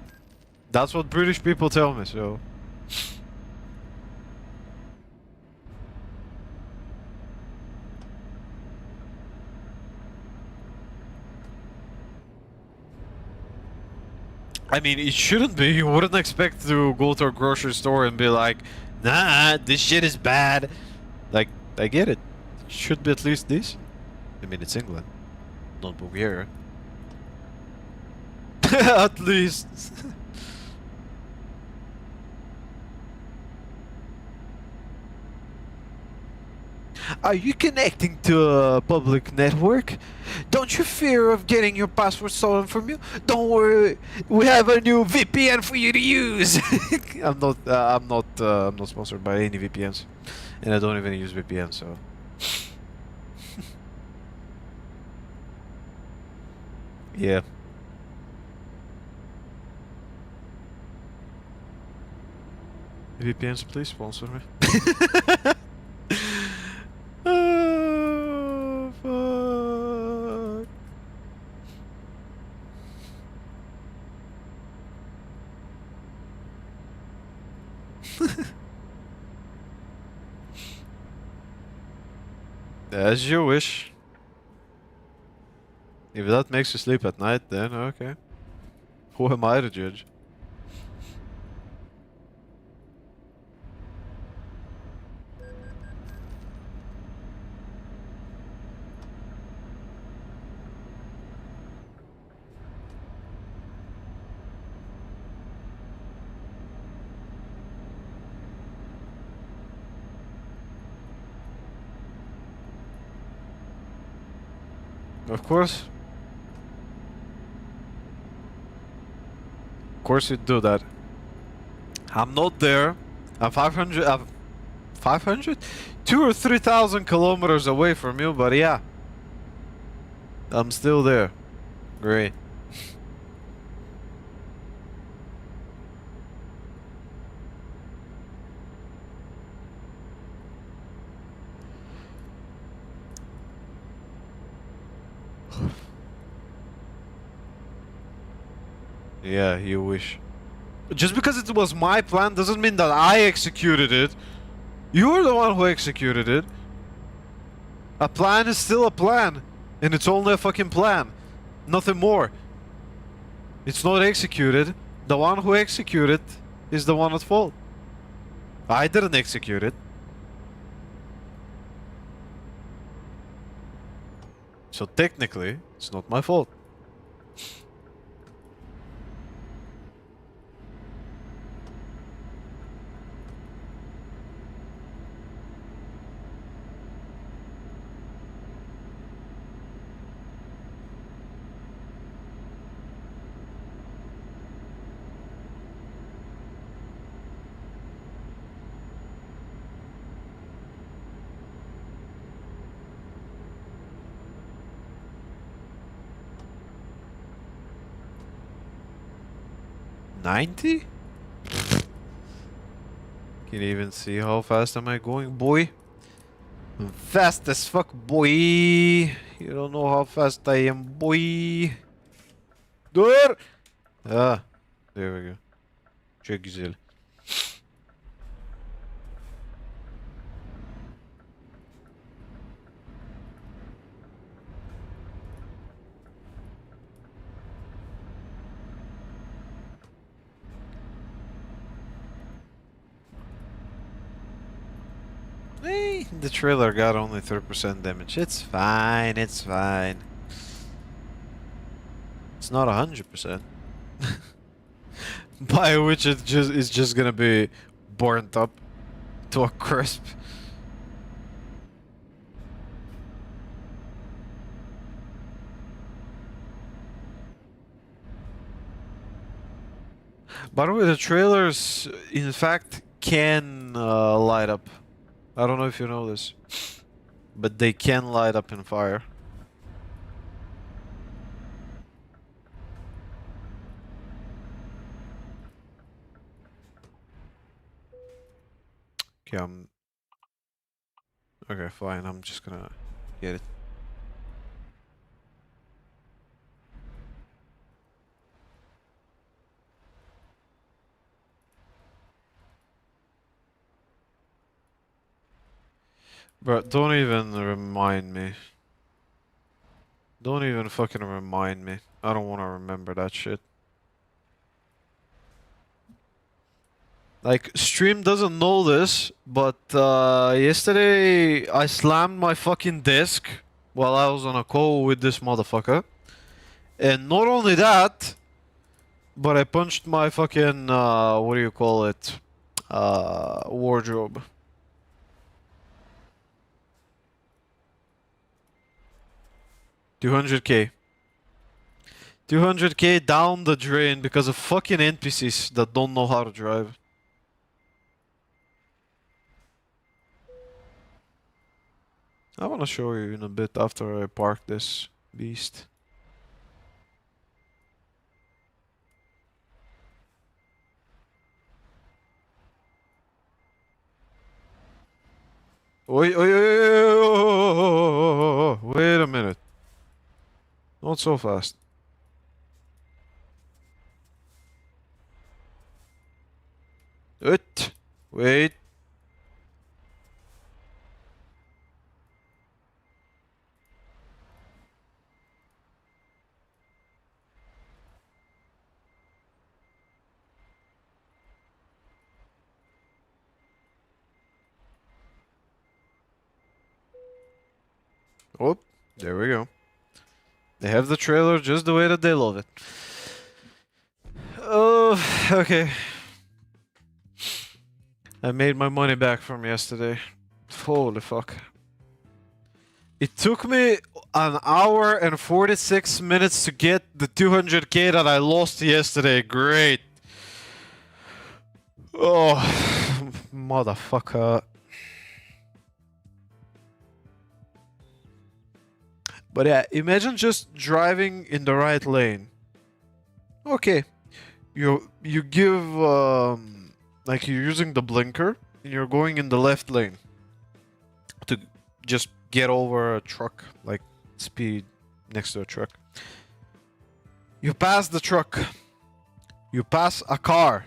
that's what British people tell me, so... I mean, it shouldn't be. You wouldn't expect to go to a grocery store and be like, Nah, this shit is bad. Like, I get it. Should be at least this. I mean, it's England, not Bulgaria. At least. Are you connecting to a public network? Don't you fear of getting your password stolen from you? Don't worry, we have a new VPN for you to use. I'm not sponsored by any VPNs, and I don't even use VPN. So. Yeah. VPNs, please sponsor me. Oh, fuck. As you wish. If that makes you sleep at night, then okay. Who am I to judge? Of course. Of course you do that. I'm not there. I'm 500. I'm 500? 2 or 3,000 kilometers away from you, but yeah. I'm still there. Great. Yeah, you wish. Just because it was my plan doesn't mean that I executed it. You're the one who executed it. A plan is still a plan. And it's only a fucking plan. Nothing more. It's not executed. The one who executed is the one at fault. I didn't execute it. So technically, it's not my fault. $90? Can you even see how fast am I going, boy? I'm fast as fuck, boy. You don't know how fast I am, boy. Dur! Ah, there we go. Çok güzel. Hey, the trailer got only 30% damage. It's fine, it's fine. It's not 100%. By which it just is just gonna be burnt up to a crisp. By the way, the trailers, in fact, can light up. I don't know if you know this, but they can light up in fire. Okay, okay, fine. I'm just gonna get it. But don't even remind me. Don't even fucking remind me. I don't want to remember that shit. Like, stream doesn't know this, but yesterday I slammed my fucking desk while I was on a call with this motherfucker. And not only that, but I punched my fucking, what do you call it? Wardrobe. $200K. $200K down the drain because of fucking NPCs that don't know how to drive. I wanna show you in a bit after I park this beast. Wait, wait a minute. Not so fast. Wait. Oh, there we go. They have the trailer just the way that they love it. Oh, okay. I made my money back from yesterday. Holy fuck. It took me an hour and 46 minutes to get the 200K that I lost yesterday. Great. Oh, motherfucker. But yeah, imagine just driving in the right lane. Okay, you give like you're using the blinker and you're going in the left lane to just get over a truck, like speed next to a truck. You pass the truck. You pass a car.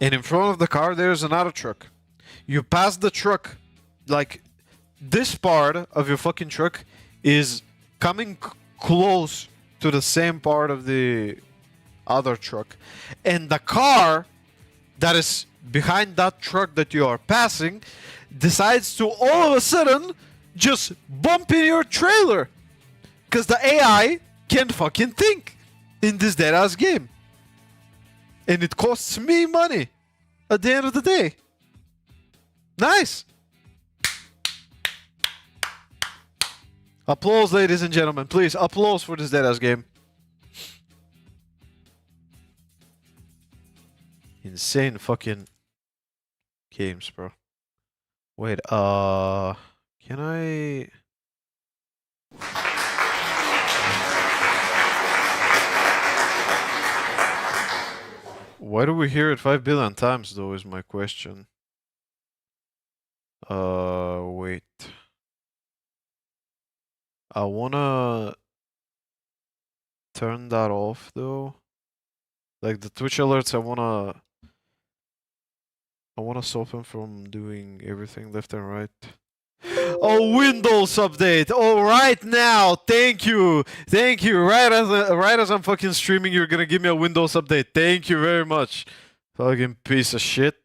And in front of the car there's another truck. You pass the truck, like this part of your fucking truck is coming close to the same part of the other truck, and the car that is behind that truck that you are passing decides to all of a sudden just bump in your trailer because the AI can't fucking think in this dead ass game, and it costs me money at the end of the day. Nice. Applause, ladies and gentlemen. Please, applause for this deadass game. Insane fucking games, bro. Wait, can I... Why do we hear it 5 billion times, though, is my question. Wait. I wanna turn that off though. Like the Twitch alerts, I wanna stop him from doing everything left and right. Oh, Windows update! Oh, right now! Thank you! Thank you! Right as I'm fucking streaming, you're gonna give me a Windows update. Thank you very much. Fucking piece of shit.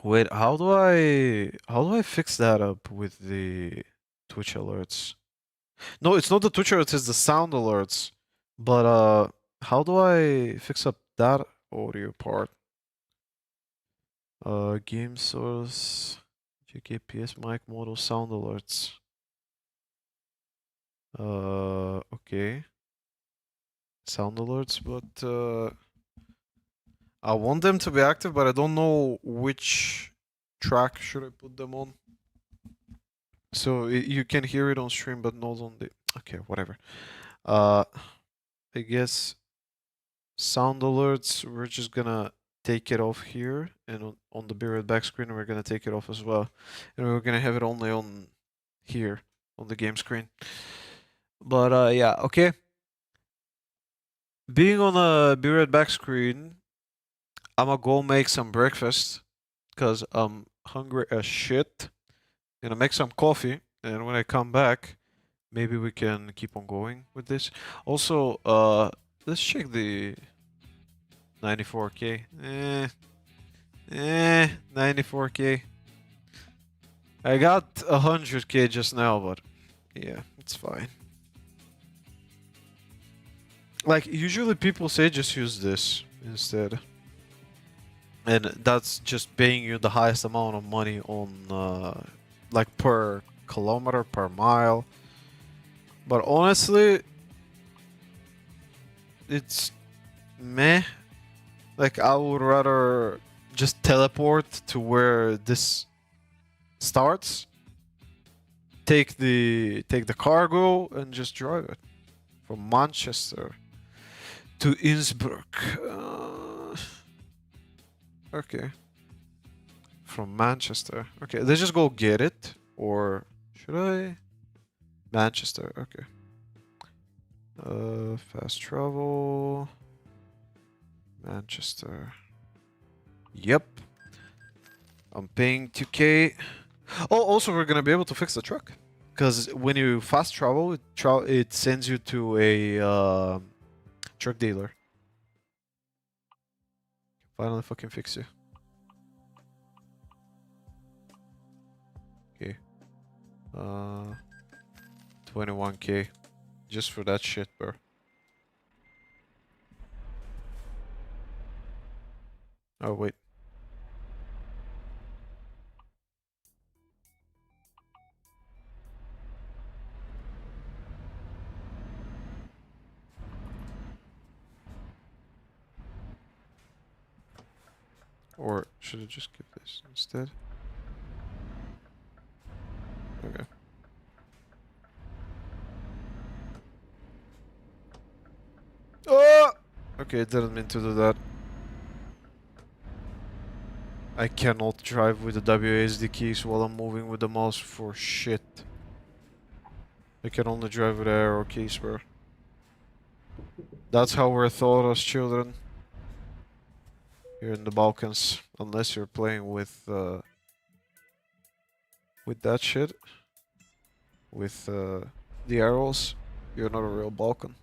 Wait, how do I fix that up with the Twitch alerts? No, it's not the Twitch alerts, it's the sound alerts. But how do I fix up that audio part? Game source, GKPS mic model sound alerts. Okay. Sound alerts, but I want them to be active, but I don't know which track should I put them on. So you can hear it on stream, but not on the... Okay, whatever. I guess sound alerts, we're just gonna take it off here, and on the Be Right Back screen, we're gonna take it off as well. And we're gonna have it only on here, on the game screen. But yeah, okay. Being on a Be Right Back screen, I'ma go make some breakfast, because I'm hungry as shit. Gonna make some coffee, and when I come back, maybe we can keep on going with this. Also, let's check the 94k. 94k. I got 100k just now, but yeah, it's fine. Like, usually people say just use this instead. And that's just paying you the highest amount of money on, like, per kilometer, per mile. But honestly, it's meh. Like, I would rather just teleport to where this starts, take the cargo, and just drive it from Manchester to Innsbruck. Okay. From Manchester. Okay, let's just go get it. Or should I? Manchester. Okay. Fast travel. Manchester. Yep. I'm paying 2k. Oh, also we're gonna be able to fix the truck. Because when you fast travel, it sends you to a truck dealer. Finally fucking fix you. Okay. 21k. Just for that shit, bro. Oh, wait. Or should I just get this instead? Okay. Oh! Okay, didn't mean to do that. I cannot drive with the WASD keys while I'm moving with the mouse for shit. I can only drive with the arrow keys, bro. That's how we're taught as children. Here in the Balkans. Unless you're playing with that shit. With the arrows. You're not a real Balkan.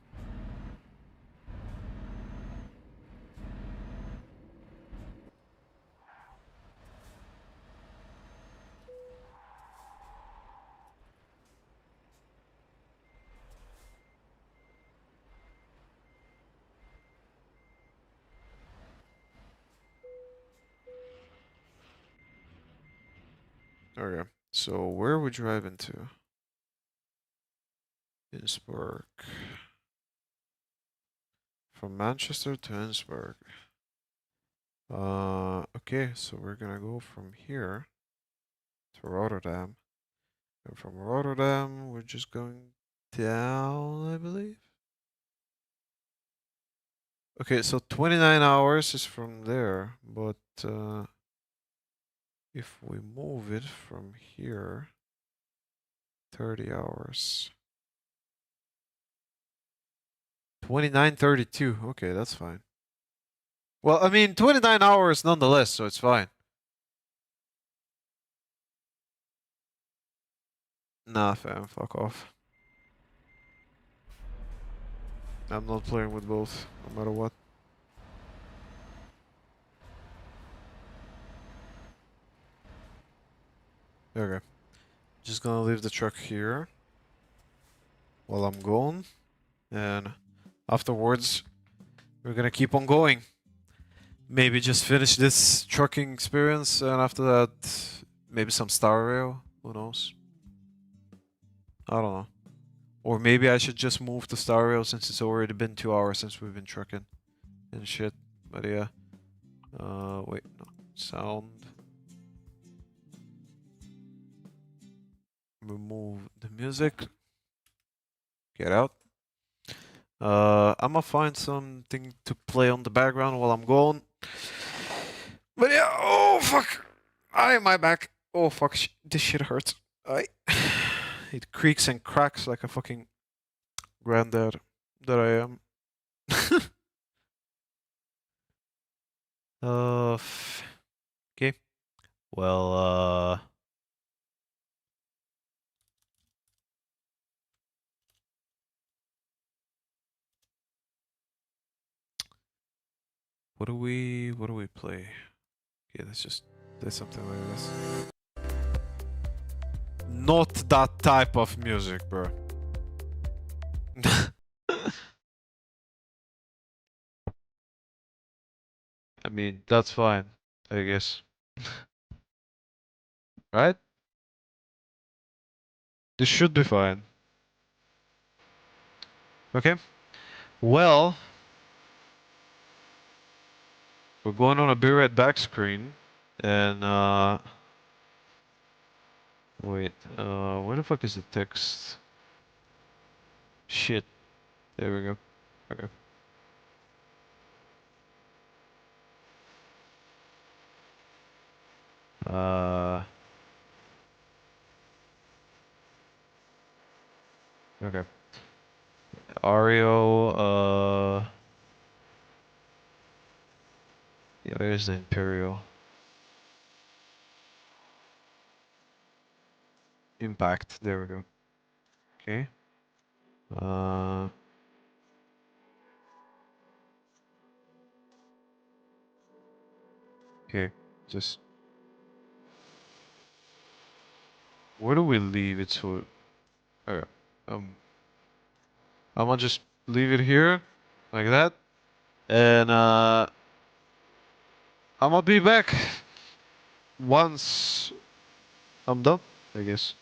Okay, so where are we driving to? Innsbruck. From Manchester to Innsbruck. Okay, so we're gonna go from here to Rotterdam. And from Rotterdam, we're just going down, I believe. Okay, so 29 hours is from there, but if we move it from here, 30 hours. 29:32. Okay, that's fine. Well, I mean, 29 hours nonetheless, so it's fine. Nah, fam, fuck off. I'm not playing with both, no matter what. Okay. Just gonna leave the truck here while I'm going, and afterwards, we're gonna keep on going. Maybe just finish this trucking experience, and after that, maybe some Star Rail. Who knows? I don't know. Or maybe I should just move to Star Rail since it's already been 2 hours since we've been trucking and shit. But yeah. Wait, no. Sound. Remove the music. Get out. I'ma find something to play on the background while I'm going. But yeah, oh fuck! My back. Oh fuck, this shit hurts. It creaks and cracks like a fucking granddad that I am. Okay. Well, What do we play? Okay, let's just do something like this. Not that type of music, bro. I mean, that's fine, I guess. Right? This should be fine. Okay. Well, we're going on a Be Right Back screen. And, wait, where the fuck is the text? Shit. There we go. Okay. Uh, okay. Ario, yeah, where's the Imperial? Impact, there we go. Okay. Uh, okay. Just, where do we leave it to? Okay. I'm gonna just leave it here, like that. And, I'm gonna be back once I'm done, I guess.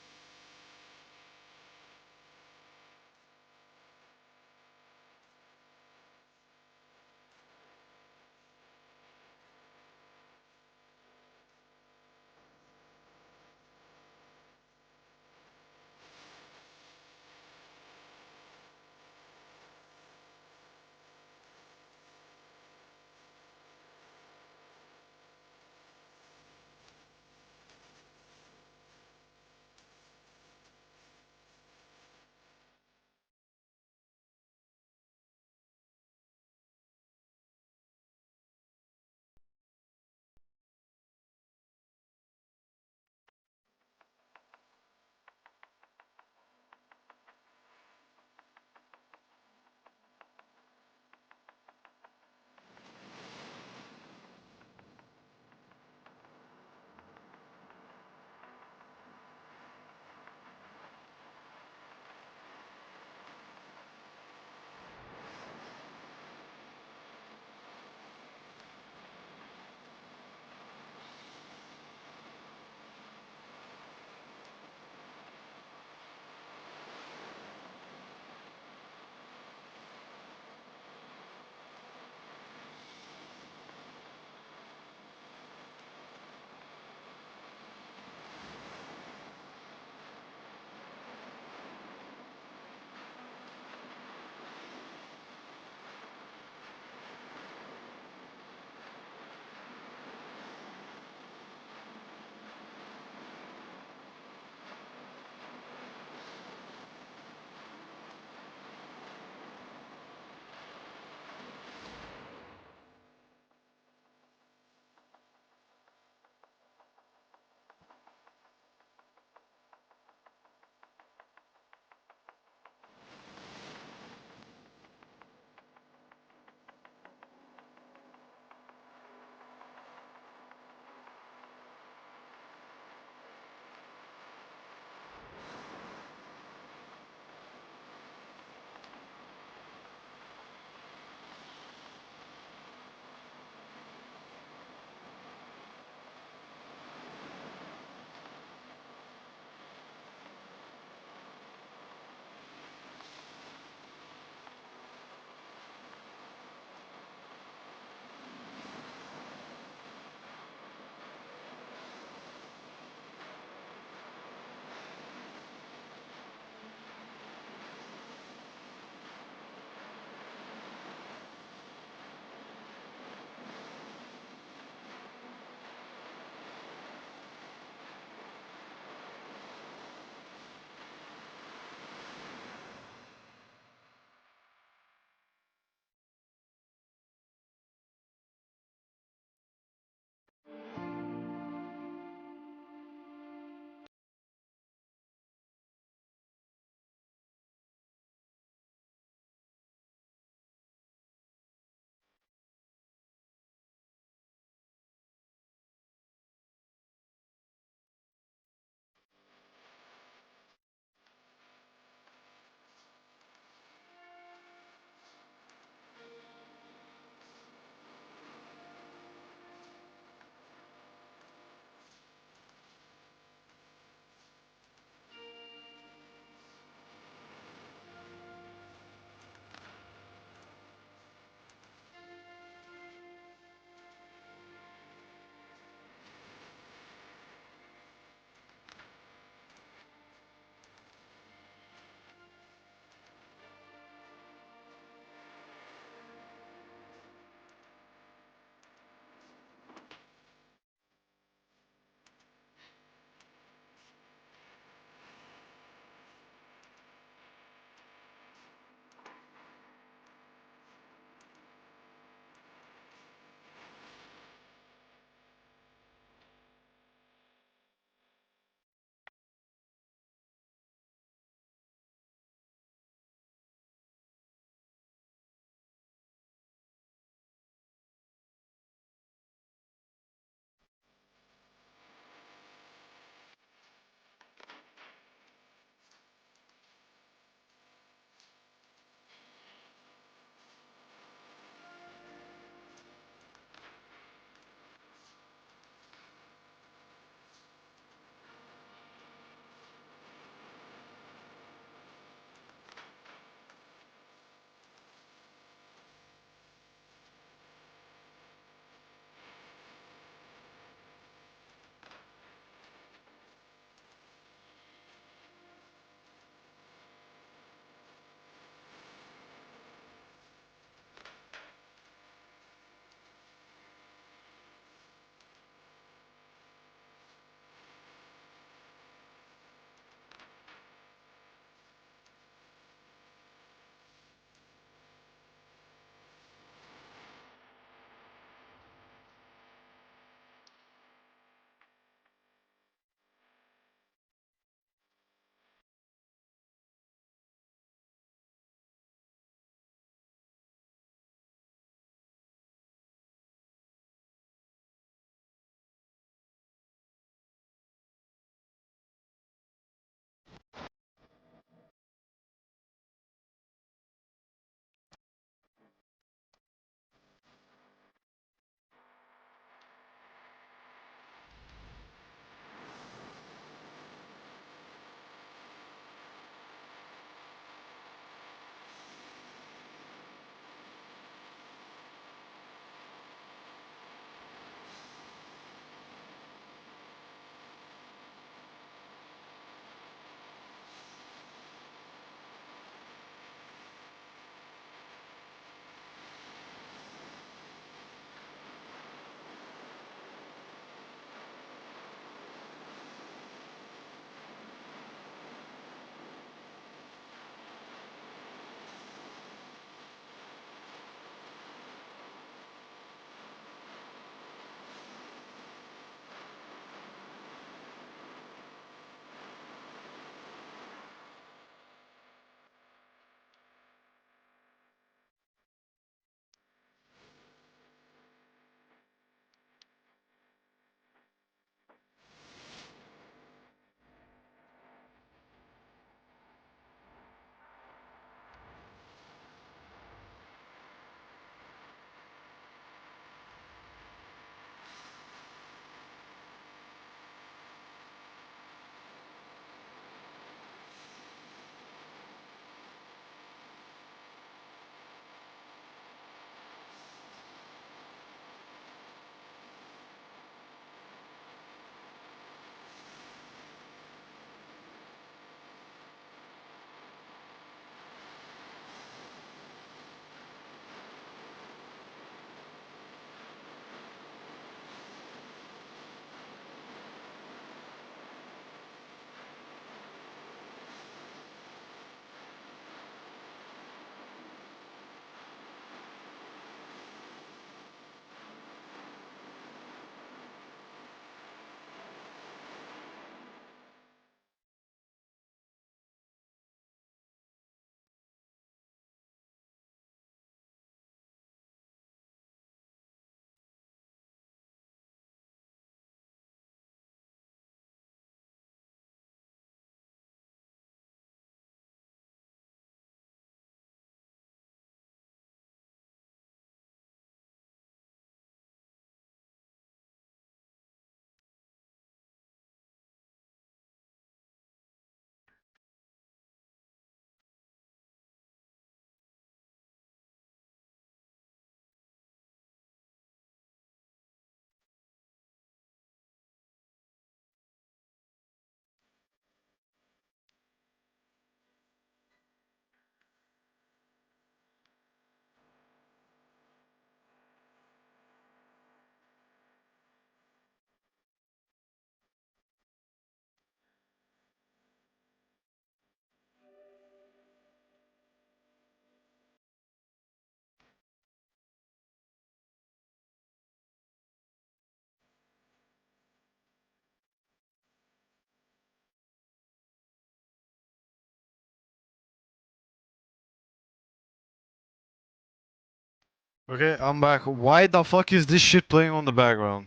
Okay, I'm back. Why the fuck is this shit playing on the background?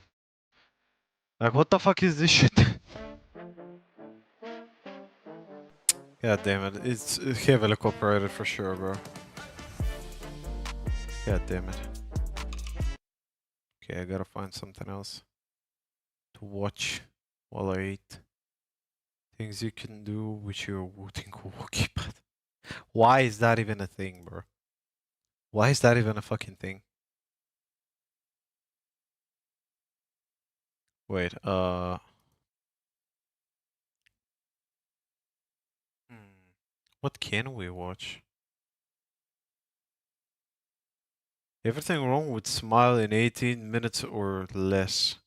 Like, what the fuck is this shit? God damn it. It's heavily copyrighted for sure, bro. God damn it. Okay, I gotta find something else to watch while I eat. Things you can do with your Wooting Keypad. Why is that even a thing, bro? Why is that even a fucking thing? Wait, what can we watch? Everything wrong with Smile in 18 minutes or less.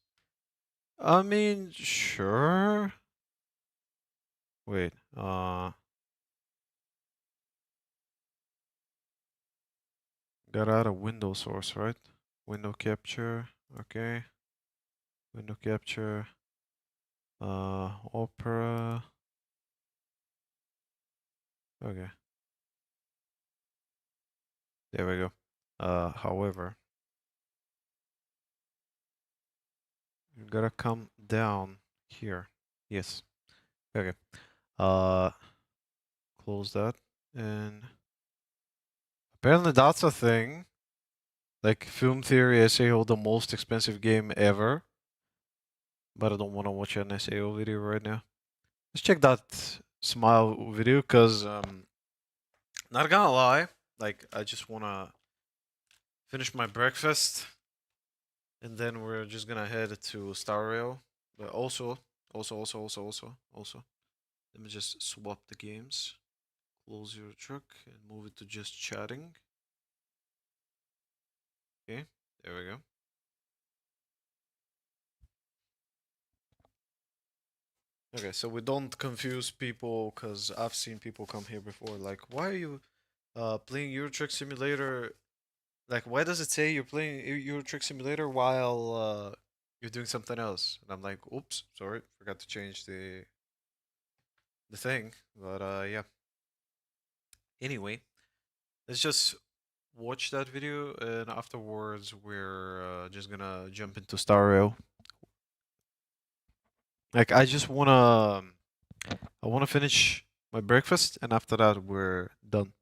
I mean, sure. Wait, got out a window source, right? Window capture, okay. Window capture, Opera. Okay. There we go. However, you gotta come down here. Yes. Okay. Close that. And apparently that's a thing. Like Film Theory SAO, the most expensive game ever. But I don't want to watch an SAO video right now. Let's check that Smile video, cause not gonna lie, like I just wanna finish my breakfast, and then we're just gonna head to Star Rail. But also, let me just swap the games. Close your truck and move it to just chatting. Okay, there we go. Okay, so we don't confuse people, because I've seen people come here before, like, why are you playing Euro Truck Simulator? Like, why does it say you're playing Euro Truck Simulator while you're doing something else? And I'm like, oops, sorry, forgot to change the thing. But yeah. Anyway, let's just watch that video, and afterwards we're just gonna jump into Star Rail. Like, I just wanna finish my breakfast, and after that we're done.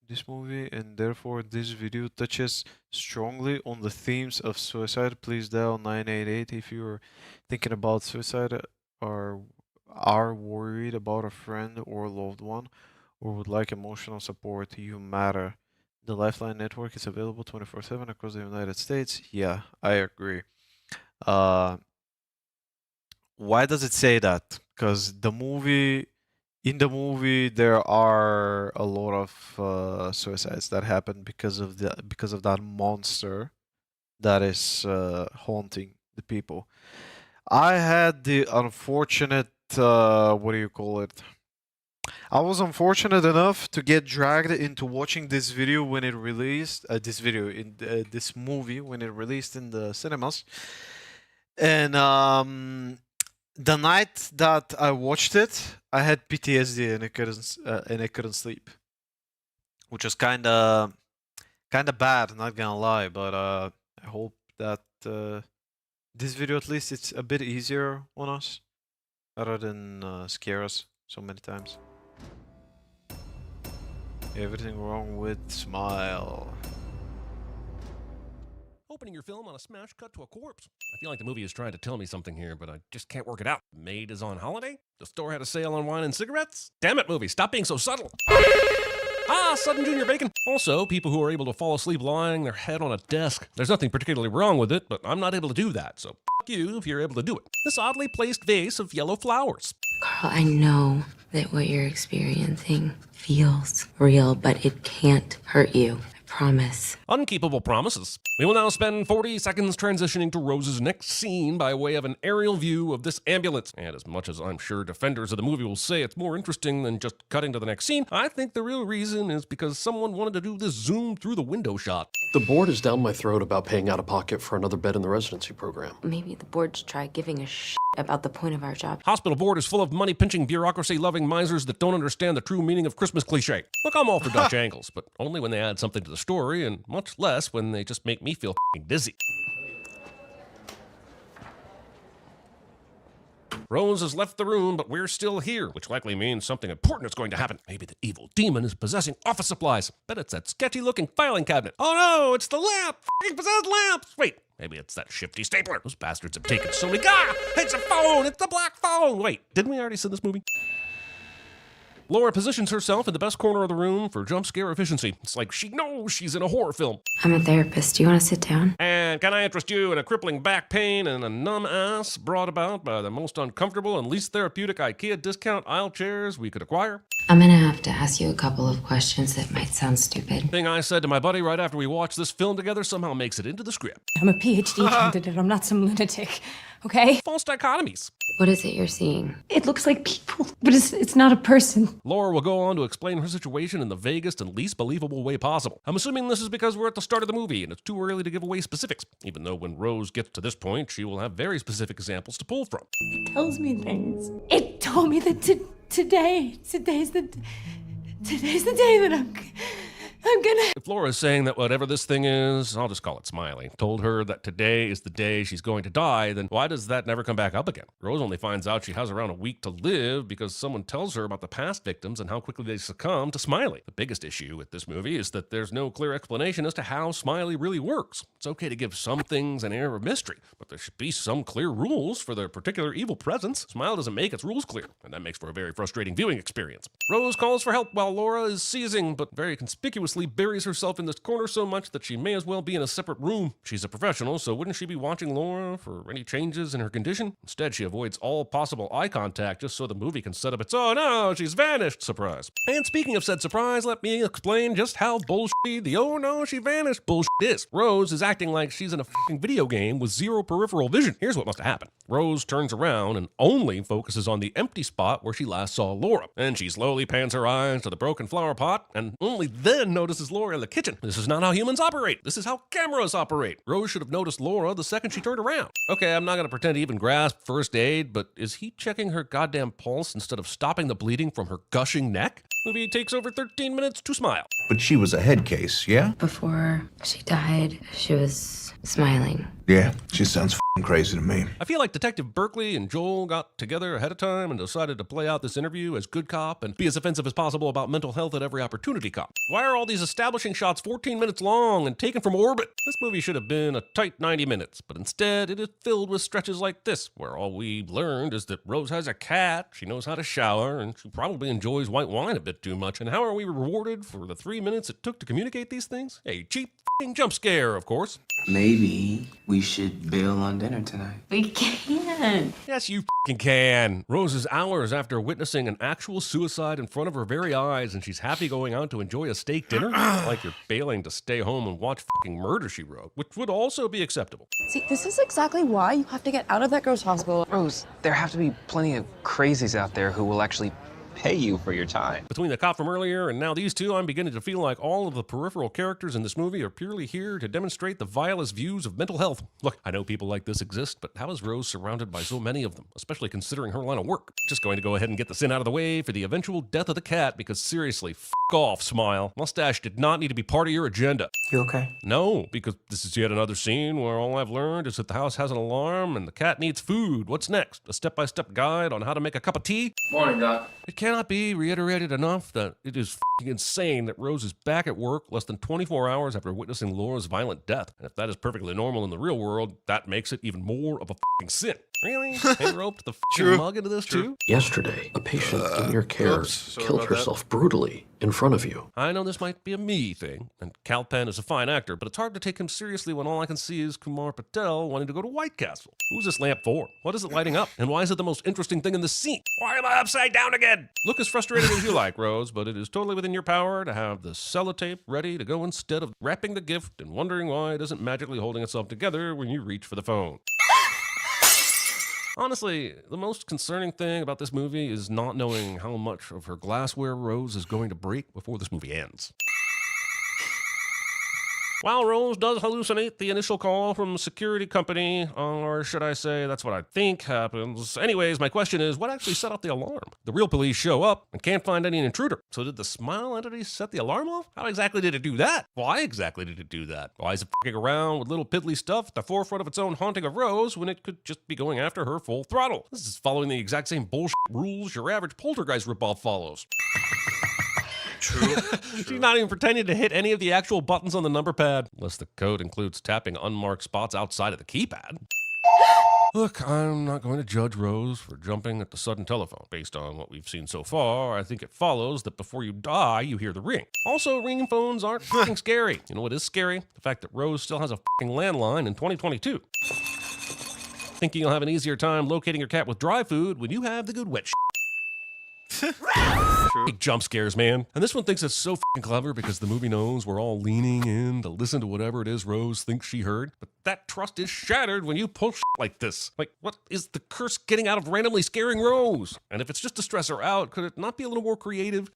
This movie and therefore this video touches strongly on the themes of suicide. Please dial 988 if you're thinking about suicide, or are worried about a friend or loved one, or would like emotional support. You matter. The Lifeline network is available 24/7 across the United States. Yeah, I agree. Uh, why does it say that? Because in the movie there are a lot of suicides that happen because of that monster that is haunting the people. I had the unfortunate what do you call it? I was unfortunate enough to get dragged into watching this video when it released. This movie when it released in the cinemas, and the night that I watched it, I had PTSD and I couldn't sleep, which was kind of bad. Not gonna lie, but I hope that this video, at least, it's a bit easier on us, rather than scare us so many times. Everything wrong with Smile. Opening your film on a smash cut to a corpse. I feel like the movie is trying to tell me something here, but I just can't work it out. Maid is on holiday? The store had a sale on wine and cigarettes? Damn it, movie, stop being so subtle. Ah, sudden Junior Bacon. Also, people who are able to fall asleep lying their head on a desk. There's nothing particularly wrong with it, but I'm not able to do that, so f you if you're able to do it. This oddly placed vase of yellow flowers. Carl, I know that what you're experiencing feels real, but it can't hurt you. I promise. Unkeepable promises. We will now spend 40 seconds transitioning to Rose's next scene by way of an aerial view of this ambulance. And as much as I'm sure defenders of the movie will say it's more interesting than just cutting to the next scene, I think the real reason is because someone wanted to do this zoom through the window shot. The board is down my throat about paying out of pocket for another bed in the residency program. Maybe the board should try giving a shit about the point of our job. Hospital board is full of money-pinching, bureaucracy-loving misers that don't understand the true meaning of Christmas cliche. Look, I'm all for Dutch angles, but only when they add something to the story, and much less when they just make me feel f***ing dizzy. Rose has left the room, but we're still here, which likely means something important is going to happen. Maybe the evil demon is possessing office supplies. Bet it's that sketchy-looking filing cabinet. Oh no, it's the lamp! F***ing possessed lamps! Wait, maybe it's that shifty stapler. Those bastards have taken so many. Ah! It's a phone! It's the black phone! Wait, didn't we already see this movie? Laura positions herself in the best corner of the room for jump scare efficiency. It's like she knows she's in a horror film. I'm a therapist. Do you want to sit down? And can I interest you in a crippling back pain and a numb ass brought about by the most uncomfortable and least therapeutic IKEA discount aisle chairs we could acquire? I'm gonna have to ask you a couple of questions that might sound stupid. Thing I said to my buddy right after we watched this film together somehow makes it into the script. I'm a PhD candidate. I'm not some lunatic, okay? False dichotomies. What is it you're seeing? It looks like people, but it's not a person. Laura will go on to explain her situation in the vaguest and least believable way possible. I'm assuming this is because we're at the start of the movie and it's too early to give away specifics, even though when Rose gets to this point, she will have very specific examples to pull from. It tells me things. It told me that today's the day that I'm gonna... If Laura is saying that whatever this thing is, I'll just call it Smiley, told her that today is the day she's going to die, then why does that never come back up again? Rose only finds out she has around a week to live because someone tells her about the past victims and how quickly they succumb to Smiley. The biggest issue with this movie is that there's no clear explanation as to how Smiley really works. It's okay to give some things an air of mystery, but there should be some clear rules for their particular evil presence. Smile doesn't make its rules clear, and that makes for a very frustrating viewing experience. Rose calls for help while Laura is seizing, but very conspicuously buries herself in this corner so much that she may as well be in a separate room. She's a professional, so wouldn't she be watching Laura for any changes in her condition? Instead, she avoids all possible eye contact just so the movie can set up its "oh no, she's vanished" surprise. And speaking of said surprise, let me explain just how bullshit the "oh no, she vanished" bullshit is. Rose is acting like she's in a fucking video game with zero peripheral vision. Here's what must have happened. Rose turns around and only focuses on the empty spot where she last saw Laura. And she slowly pans her eyes to the broken flower pot and only then notices Laura in the kitchen. This is not how humans operate. This is how cameras operate. Rose should have noticed Laura the second she turned around. Okay, I'm not going to pretend to even grasp first aid, but is he checking her goddamn pulse instead of stopping the bleeding from her gushing neck? Movie takes over 13 minutes to smile. But she was a head case, yeah? Before she died, she was smiling. Yeah, she sounds f***ing crazy to me. I feel like Detective Berkeley and Joel got together ahead of time and decided to play out this interview as good cop and be as offensive as possible about mental health at every opportunity cop. Why are all these establishing shots 14 minutes long and taken from orbit? This movie should have been a tight 90 minutes, but instead it is filled with stretches like this, where all we learned is that Rose has a cat, she knows how to shower, and she probably enjoys white wine a bit too much. And how are we rewarded for the 3 minutes it took to communicate these things? A cheap f***ing jump scare, of course. Maybe we should bail on dinner tonight. We can't. Yes, you f***ing can. Rose is hours after witnessing an actual suicide in front of her very eyes, and she's happy going out to enjoy a steak dinner? Like you're bailing to stay home and watch f***ing Murder, She Wrote, which would also be acceptable. See, this is exactly why you have to get out of that girl's hospital. Rose, there have to be plenty of crazies out there who will actually pay you for your time. Between the cop from earlier and now these two, I'm beginning to feel like all of the peripheral characters in this movie are purely here to demonstrate the vilest views of mental health. Look, I know people like this exist, but how is Rose surrounded by so many of them, especially considering her line of work? Just going to go ahead and get the sin out of the way for the eventual death of the cat, because seriously, f*** off, Smile. Mustache did not need to be part of your agenda. You okay? No, because this is yet another scene where all I've learned is that the house has an alarm and the cat needs food. What's next? A step-by-step guide on how to make a cup of tea? Morning, Doc. It cannot be reiterated enough that it is f***ing insane that Rose is back at work less than 24 hours after witnessing Laura's violent death. And if that is perfectly normal in the real world, that makes it even more of a f***ing sin. Really? They roped the f***ing mug into this too? Yesterday, a patient in your care Oops, sorry killed about that. herself brutally. in front of you. I know this might be a me thing, and Kal Penn is a fine actor, but it's hard to take him seriously when all I can see is Kumar Patel wanting to go to White Castle. Who's this lamp for? What is it lighting up? And why is it the most interesting thing in the scene? Why am I upside down again? Look as frustrated as you like, Rose, but it is totally within your power to have the sellotape ready to go instead of wrapping the gift and wondering why it isn't magically holding itself together when you reach for the phone. Honestly, the most concerning thing about this movie is not knowing how much of her glassware Rose is going to break before this movie ends. While Rose does hallucinate the initial call from a security company, or should I say that's what I think happens. Anyways, my question is, what actually set off the alarm? The real police show up and can't find any intruder. So did the smile entity set the alarm off? How exactly did it do that? Why exactly did it do that? Why is it f***ing around with little piddly stuff at the forefront of its own haunting of Rose when it could just be going after her full throttle? This is following the exact same bullshit rules your average poltergeist ripoff follows. True. She's not even pretending to hit any of the actual buttons on the number pad, unless the code includes tapping unmarked spots outside of the keypad. Look, I'm not going to judge Rose for jumping at the sudden telephone. Based on what we've seen so far, I think it follows that before you die, you hear the ring. Also, ringing phones aren't fucking scary. You know what is scary? The fact that Rose still has a fucking landline in 2022. Thinking you'll have an easier time locating your cat with dry food when you have the good wet Big jump scares, man. And this one thinks it's so fucking clever because the movie knows we're all leaning in to listen to whatever it is Rose thinks she heard. But that trust is shattered when you pull shit like this. Like, what is the curse getting out of randomly scaring Rose? And if it's just to stress her out, could it not be a little more creative?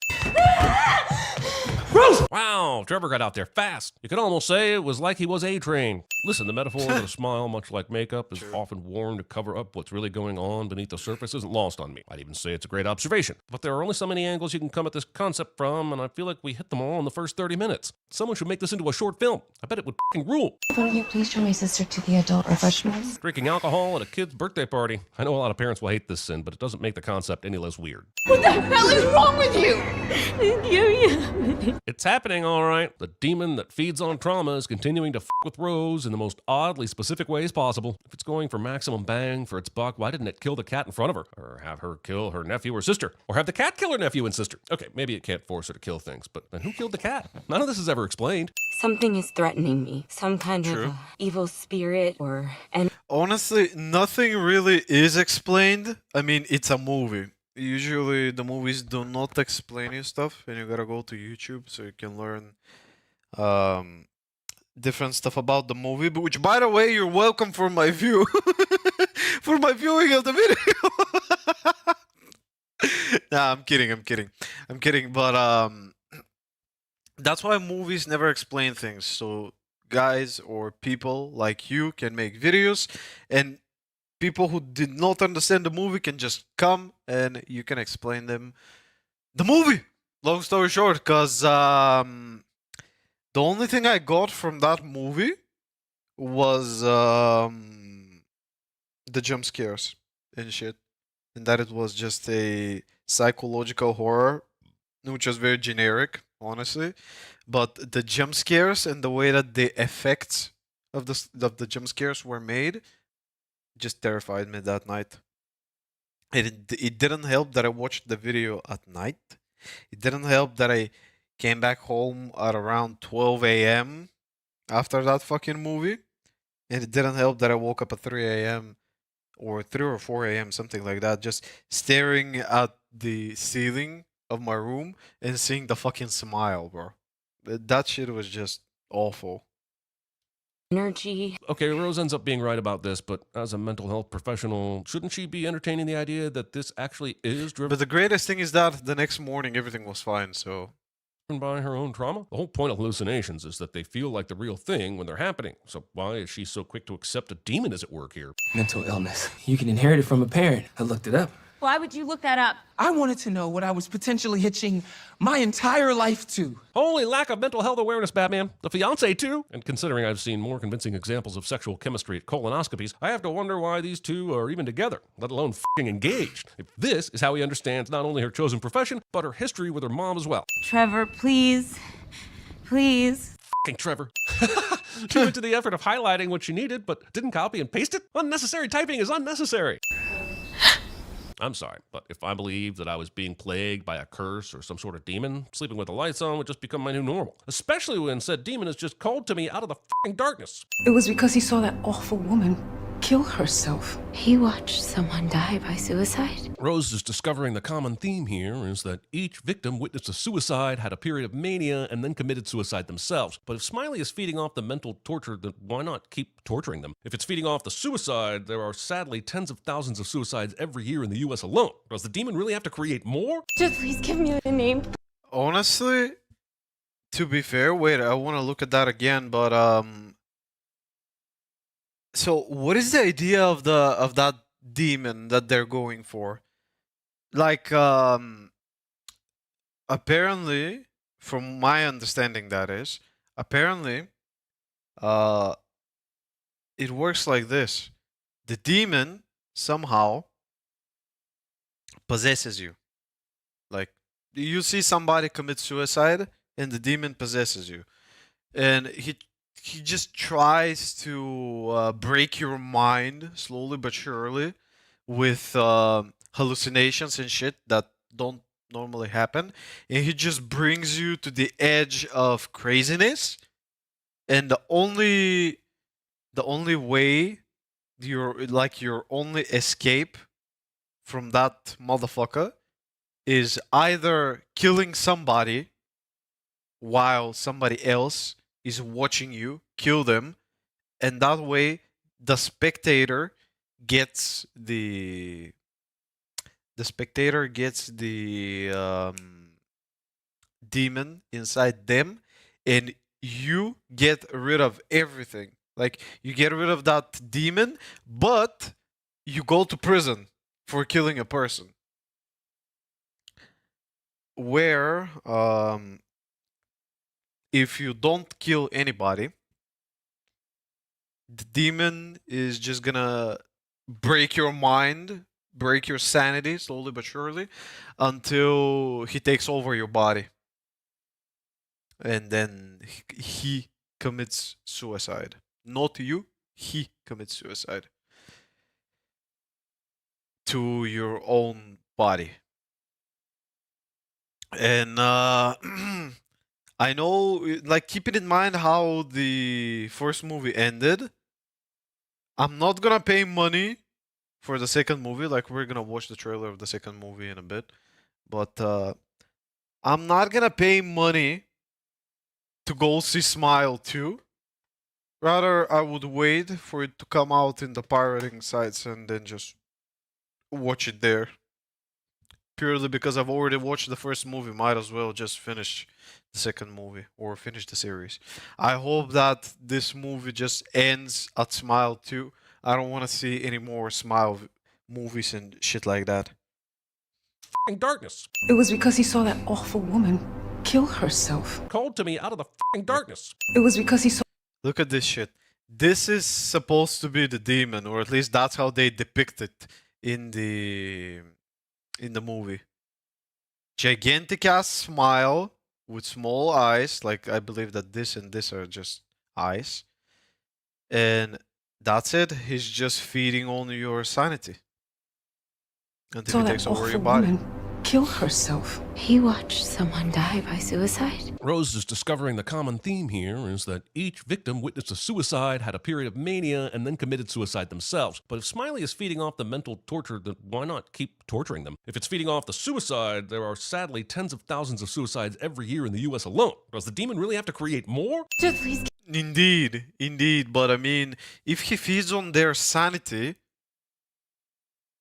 Rose! Wow, Trevor got out there fast. You could almost say it was like he was A-Train. Listen, the metaphor that a smile, much like makeup, is often worn to cover up what's really going on beneath the surface isn't lost on me. I'd even say it's a great observation. But there are only so many angles you can come at this concept from, and I feel like we hit them all in the first 30 minutes. Someone should make this into a short film. I bet it would fucking rule. Wouldn't you please show my sister to the adult professionals? Drinking alcohol at a kid's birthday party. I know a lot of parents will hate this sin, but it doesn't make the concept any less weird. What the hell is wrong with you? It's happening, all right. The demon that feeds on trauma is continuing to f*** with Rose in the most oddly specific ways possible. If it's going for maximum bang for its buck, why didn't it kill the cat in front of her? Or have her kill her nephew or sister? Or have the cat kill her nephew and sister? Okay, maybe it can't force her to kill things, but then who killed the cat? None of this is ever explained. Something is threatening me. Some kind True. of evil spirit or Honestly, nothing really is explained. I mean, it's a movie. Usually the movies do not explain you stuff, and you gotta go to YouTube so you can learn different stuff about the movie. But which, by the way, you're welcome for my view, for my viewing of the video. Nah, I'm kidding. But that's why movies never explain things. So guys or people like you can make videos, and people who did not understand the movie can just come and you can explain them the movie. Long story short, because the only thing I got from that movie was the jump scares and shit, and that it was just a psychological horror, which was very generic, honestly. But the jump scares and the way that the effects of the jump scares were made just terrified me that night. It didn't help that I watched the video at night. It didn't help that I came back home at around 12 a.m. after that fucking movie. And it didn't help that I woke up at 3 a.m. or 3 or 4 a.m., something like that, just staring at the ceiling of my room and seeing the fucking smile, bro. That shit was just awful. energy. Okay, Rose ends up being right about this, but as a mental health professional, shouldn't she be entertaining the idea that this actually is driven But the greatest thing is that the next morning everything was fine, so... by her own trauma? The whole point of hallucinations is that they feel like the real thing when they're happening. So why is she so quick to accept a demon is at work here? Mental illness. You can inherit it from a parent. I looked it up. Why would you look that up? I wanted to know what I was potentially hitching my entire life to. Holy lack of mental health awareness, Batman. The fiancé, too. And considering I've seen more convincing examples of sexual chemistry at colonoscopies, I have to wonder why these two are even together, let alone f***ing engaged. If this is how he understands not only her chosen profession, but her history with her mom as well. Trevor, please. Please. F***ing Trevor. She went to the effort of highlighting what she needed, but didn't copy and paste it? Unnecessary typing is unnecessary. I'm sorry, but if I believed that I was being plagued by a curse or some sort of demon, sleeping with the lights on would just become my new normal. Especially when said demon is just called to me out of the f***ing darkness. It was because he saw that awful woman kill herself. He watched someone die by suicide. Rose is discovering the common theme here is that each victim witnessed a suicide, had a period of mania, and then committed suicide themselves. But if Smiley is feeding off the mental torture, then why not keep torturing them? If it's feeding off the suicide, there are sadly tens of thousands of suicides every year in the US alone. Does the demon really have to create more? Just please give me a name. Honestly, to be fair, wait, I want to look at that again, but so what is the idea of that demon that they're going for? Like apparently, from my understanding, that is, apparently it works like this. The demon somehow possesses you. Like, you see somebody commit suicide and the demon possesses you, and he just tries to break your mind slowly but surely with hallucinations and shit that don't normally happen, and he just brings you to the edge of craziness, and the only way, your only escape from that motherfucker is either killing somebody while somebody else is watching you kill them, and that way the spectator gets the demon inside them, and you get rid of everything. Like, you get rid of that demon, but you go to prison for killing a person. Where if you don't kill anybody, the demon is just gonna break your mind, break your sanity slowly but surely until he takes over your body. And then he commits suicide. Not you, he commits suicide to your own body. And I know, like, keeping in mind how the first movie ended, I'm not gonna pay money for the second movie. Like, we're gonna watch the trailer of the second movie in a bit, but I'm not gonna pay money to go see Smile 2. Rather, I would wait for it to come out in the pirating sites and then just watch it there. Purely because I've already watched the first movie, might as well just finish the second movie or finish the series. I hope that this movie just ends at Smile 2. I don't want to see any more Smile movies and shit like that. F***ing darkness. It was because he saw that awful woman kill herself. Called to me out of the f***ing darkness. It was because he saw. Look at this shit. This is supposed to be the demon, or at least that's how they depict it in the movie. Gigantic ass smile with small eyes, like, I believe that this and this are just eyes. And that's it. He's just feeding on your sanity until he takes over your body. Woman kill herself. He watched someone die by suicide. Rose is discovering the common theme here is that each victim witnessed a suicide, had a period of mania, and then committed suicide themselves. But if Smiley is feeding off the mental torture, then why not keep torturing them? If it's feeding off the suicide, there are sadly tens of thousands of suicides every year in the US alone. Does the demon really have to create more? Just please. Indeed. But I mean, if he feeds on their sanity,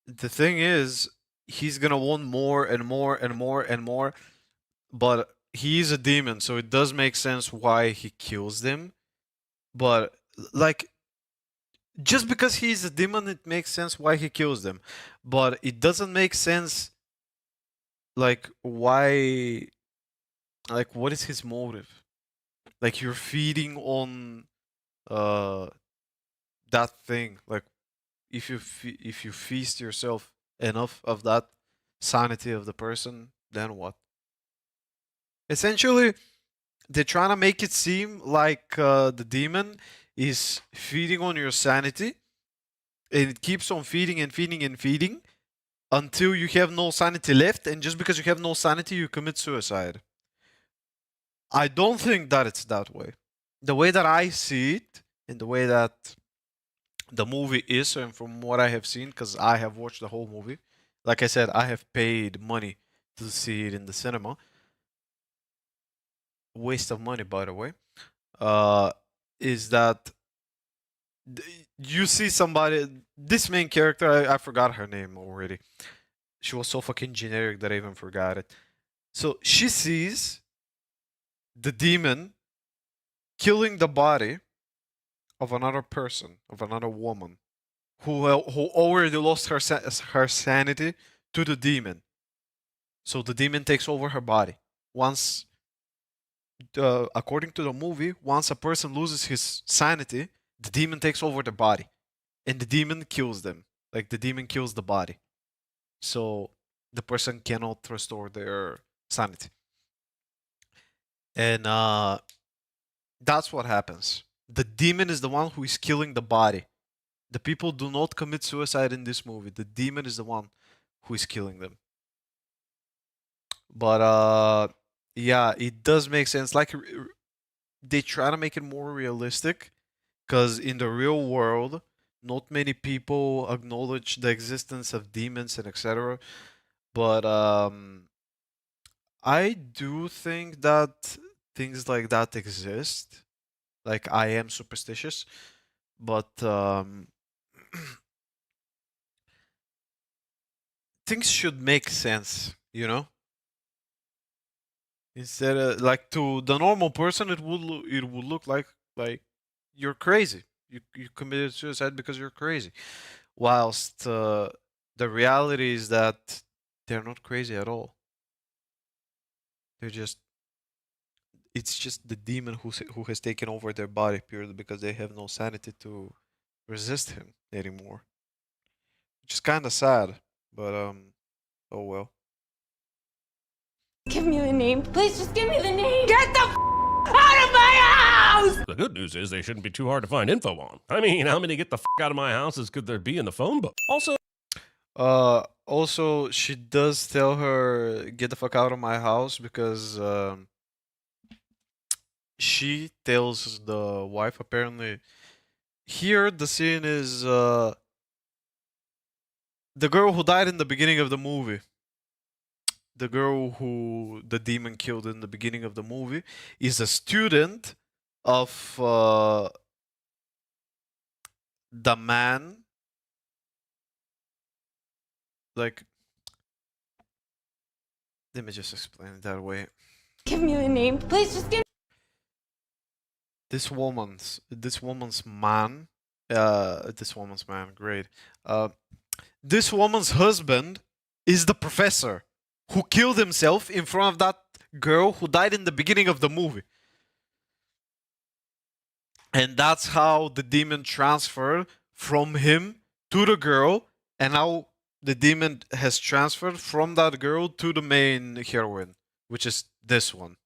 the thing is, he's gonna want more and more and more and more. But he's a demon, so it does make sense why he kills them. But, like, just because he's a demon, it makes sense why he kills them. But it doesn't make sense, like, why, like, what is his motive? Like, you're feeding on that thing. Like, if you feast yourself enough of that sanity of the person, then what? Essentially, they're trying to make it seem like the demon is feeding on your sanity, and it keeps on feeding and feeding and feeding until you have no sanity left, and just because you have no sanity, you commit suicide. I don't think that it's that way. The way that I see it, and the way that the movie is, and from what I have seen, because I have watched the whole movie, like I said, I have paid money to see it in the cinema. Waste of money, by the way. Is that you see somebody, this main character, I forgot her name already. She was so fucking generic that I even forgot it. So she sees the demon killing the body of another person, of another woman, who already lost her sanity to the demon. So the demon takes over her body. Once, according to the movie, once a person loses his sanity, the demon takes over the body, and the demon kills them. Like the demon kills the body, so the person cannot restore their sanity. And that's what happens. The demon is the one who is killing the body. The people do not commit suicide in this movie. The demon is the one who is killing them. But yeah, it does make sense. Like they try to make it more realistic, because in the real world, not many people acknowledge the existence of demons and etc. But I do think that things like that exist. Like, I am superstitious, but things should make sense, you know? Instead of, like, to the normal person, it would look like you're crazy. You committed suicide because you're crazy. Whilst the reality is that they're not crazy at all. They're just, it's just the demon who has taken over their body purely because they have no sanity to resist him anymore. Which is kind of sad, but oh well. Give me the name. Please just give me the name. Get the out of my house! The good news is they shouldn't be too hard to find info on. I mean, how many get the out of my houses could there be in the phone book? Also, she does tell her, get the fuck out of my house, because she tells the wife, apparently. Here, the scene is the girl who died in the beginning of the movie. The girl who the demon killed in the beginning of the movie is a student of the man. Like, let me just explain it that way. Give me the name. Please just give This woman's man, great. This woman's husband is the professor who killed himself in front of that girl who died in the beginning of the movie. And that's how the demon transferred from him to the girl, and now the demon has transferred from that girl to the main heroine, which is this one.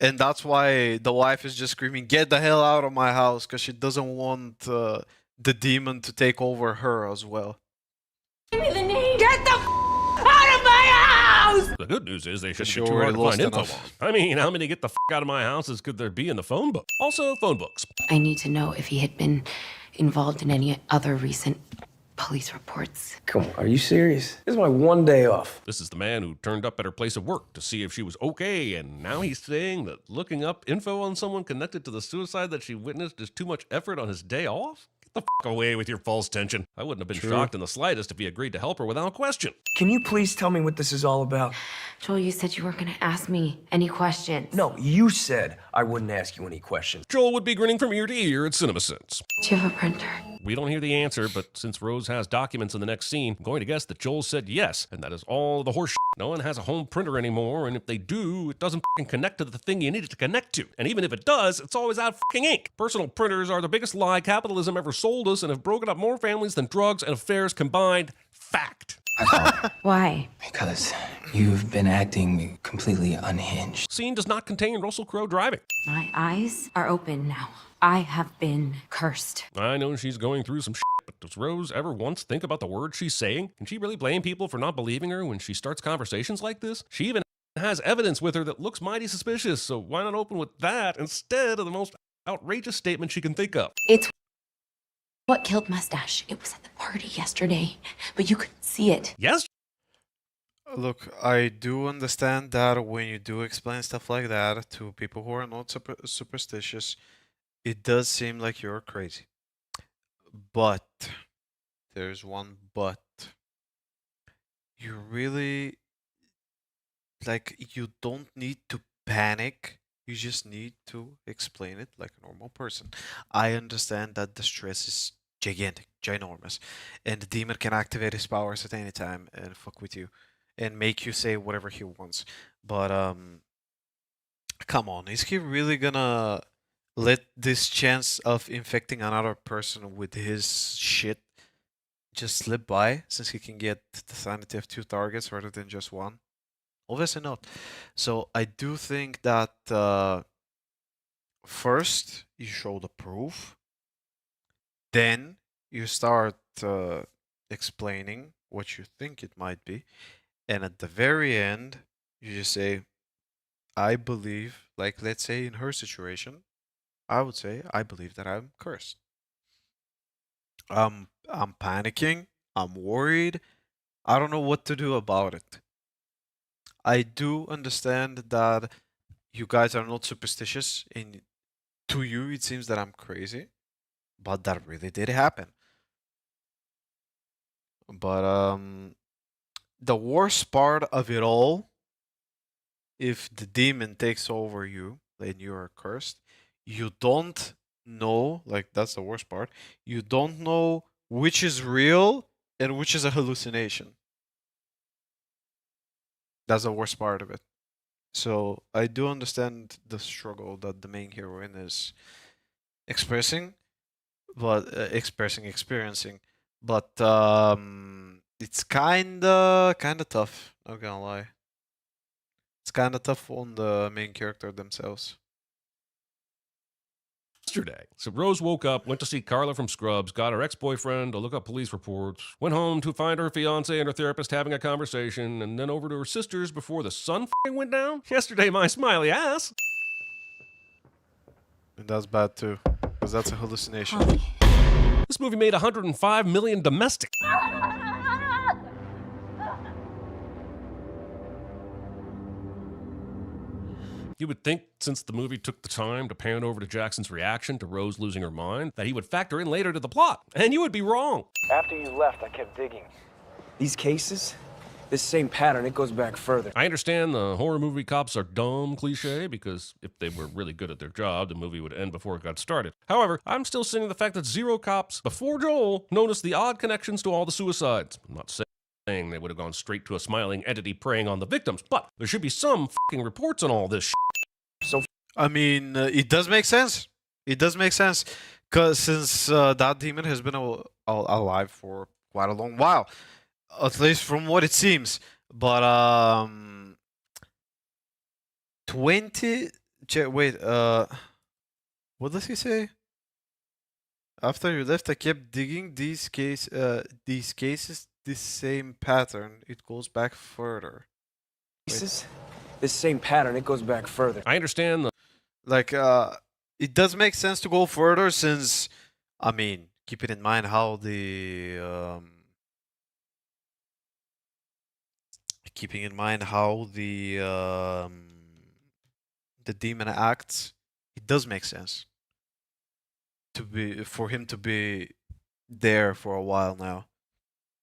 And that's why the wife is just screaming, get the hell out of my house, because she doesn't want the demon to take over her as well. me the name. Get the out of my house! The good news is they shouldn't She be too already hard to find lost info enough. on. I mean, how many get the out of my houses could there be in the phone book? Also, phone books. I need to know if he had been involved in any other recent police reports. Come on, are you serious? This is my one day off. This is the man who turned up at her place of work to see if she was okay, and now he's saying that looking up info on someone connected to the suicide that she witnessed is too much effort on his day off? Get the away with your false tension. I wouldn't have been shocked in the slightest if he agreed to help her without question. Can you please tell me what this is all about? Joel, you said you weren't going to ask me any questions. No, you said I wouldn't ask you any questions. Joel would be grinning from ear to ear at CinemaSins. Do you have a printer? We don't hear the answer, but since Rose has documents in the next scene, I'm going to guess that Joel said yes, and that is all the horse shit. No one has a home printer anymore, and if they do, it doesn't fucking connect to the thing you need it to connect to. And even if it does, it's always out of fucking ink. Personal printers are the biggest lie capitalism ever sold us and have broken up more families than drugs and affairs combined. Fact. Why? Because you've been acting completely unhinged. Scene does not contain Russell Crowe driving. My eyes are open now. I have been cursed. I know she's going through some shit, But does Rose ever once think about the words she's saying? Can she really blame people for not believing her when she starts conversations like this? She even has evidence with her that looks mighty suspicious, so why not open with that instead of the most outrageous statement she can think of? It's what killed Mustache. It was at the party yesterday, but you couldn't see it. Yes? Look, I do understand that when you do explain stuff like that to people who are not superstitious, it does seem like you're crazy. But there's one but. You really, like, you don't need to panic. You just need to explain it like a normal person. I understand that the stress is gigantic, ginormous, and the demon can activate his powers at any time and fuck with you and make you say whatever he wants. But come on, is he really gonna let this chance of infecting another person with his shit just slip by, since he can get the sanity of 2 targets rather than just 1? Obviously not. So I do think that first you show the proof, then you start explaining what you think it might be, and at the very end you just say, I believe, like let's say in her situation, I would say I believe that I'm cursed. I'm panicking, I'm worried, I don't know what to do about it. I do understand that you guys are not superstitious, and to you it seems that I'm crazy, but that really did happen. But the worst part of it all, if the demon takes over you and you are cursed, you don't know, like that's the worst part, you don't know which is real and which is a hallucination. That's the worst part of it. So I do understand the struggle that the main heroine is experiencing, but it's kinda tough, not gonna lie. It's kinda tough on the main character themselves. Yesterday. So Rose woke up, went to see Carla from Scrubs, got her ex-boyfriend to look up police reports, went home to find her fiance and her therapist having a conversation, and then over to her sister's before the sun went down. Yesterday, my smiley ass. And that's bad too, because that's a hallucination. This movie made $105 million domestic. You would think, since the movie took the time to pan over to Jackson's reaction to Rose losing her mind, that he would factor in later to the plot. And you would be wrong. After you left, I kept digging. These cases, this same pattern, it goes back further. I understand the horror movie cops are dumb cliche, because if they were really good at their job, the movie would end before it got started. However, I'm still seeing the fact that 0 cops before Joel noticed the odd connections to all the suicides. I'm not saying they would have gone straight to a smiling entity preying on the victims, but there should be some fucking reports on all this shit. I mean, it does make sense. It does make sense, because since that demon has been alive for quite a long while, at least from what it seems. But 20. Wait. What does he say? After you left, I kept digging these cases, this same pattern. It goes back further. Cases, this same pattern, it goes back further. I understand the Like, it does make sense to go further, since, I mean, keeping in mind how the demon acts, it does make sense for him to be there for a while now,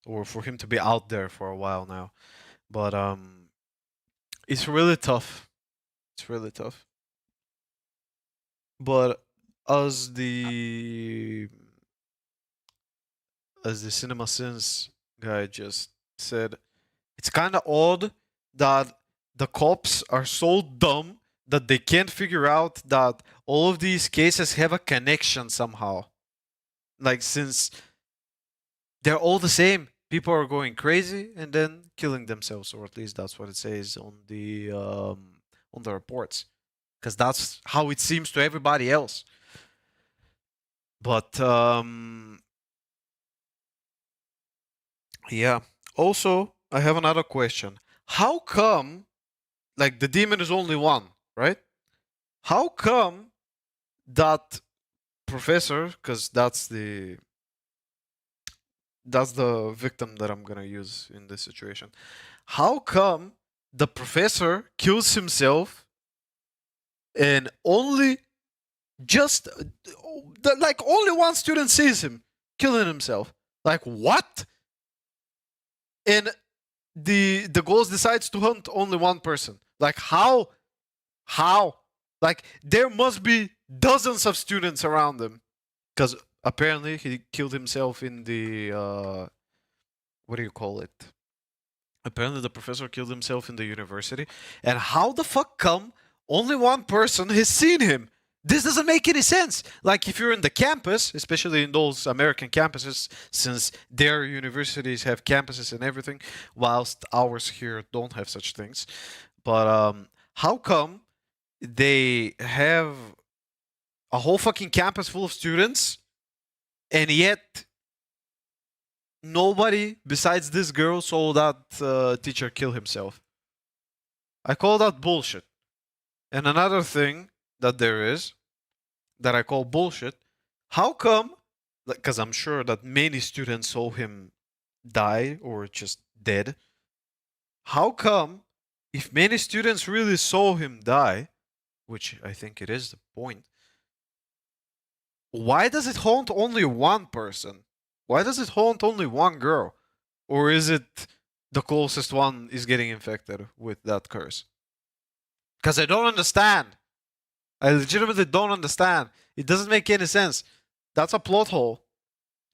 or for him to be out there for a while now. But it's really tough. It's really tough. But as the Cinema Sins guy just said, it's kind of odd that the cops are so dumb that they can't figure out that all of these cases have a connection somehow. Like, since they're all the same, people are going crazy and then killing themselves, or at least that's what it says on the reports, because that's how it seems to everybody else. But Yeah. Also, I have another question. How come, like, the demon is only one, right? How come that professor, because that's the victim that I'm gonna use in this situation. How come the professor kills himself and only just like only one student sees him killing himself? Like what? And the ghost decides to hunt only one person. Like how? How? Like there must be dozens of students around him, because apparently he killed himself in the what do you call it? Apparently the professor killed himself in the university. And how the fuck come only one person has seen him? This doesn't make any sense. Like if you're in the campus, especially in those American campuses, since their universities have campuses and everything, whilst ours here don't have such things. But how come they have a whole fucking campus full of students and yet nobody besides this girl saw that teacher kill himself? I call that bullshit. And another thing that there is that I call bullshit, how come, because I'm sure that many students saw him die or just dead, how come if many students really saw him die, which I think it is the point, why does it haunt only one person? Why does it haunt only one girl? Or is it the closest one is getting infected with that curse? Because I don't understand. I legitimately don't understand. It doesn't make any sense. That's a plot hole.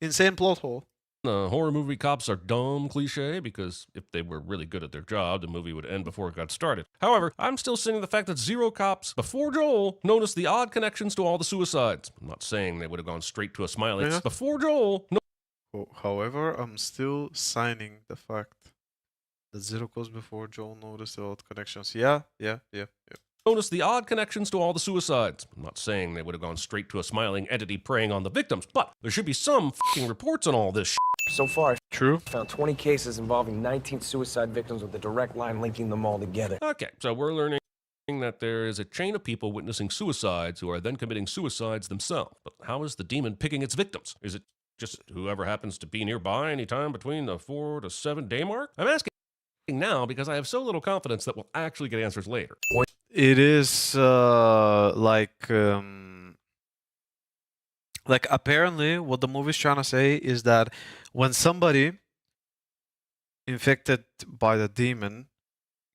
Insane plot hole. Horror movie cops are dumb cliche because if they were really good at their job, the movie would end before it got started. However, I'm still seeing the fact that zero cops before Joel noticed the odd connections to all the suicides. I'm not saying they would have gone straight to a smiley. Yeah. Before Joel, However, I'm still signing the fact that zero goes before Joel noticed the odd connections. Yeah. noticed the odd connections to all the suicides. I'm not saying they would have gone straight to a smiling entity preying on the victims, but there should be some f***ing reports on all this shit. So far, True. I found 20 cases involving 19 suicide victims with a direct line linking them all together. Okay, so we're learning that there is a chain of people witnessing suicides who are then committing suicides themselves. But how is the demon picking its victims? Is it just whoever happens to be nearby any time between the 4 to 7 day mark? I'm asking now because I have so little confidence that we'll actually get answers later. It is like apparently what the movie's trying to say is that when somebody infected by the demon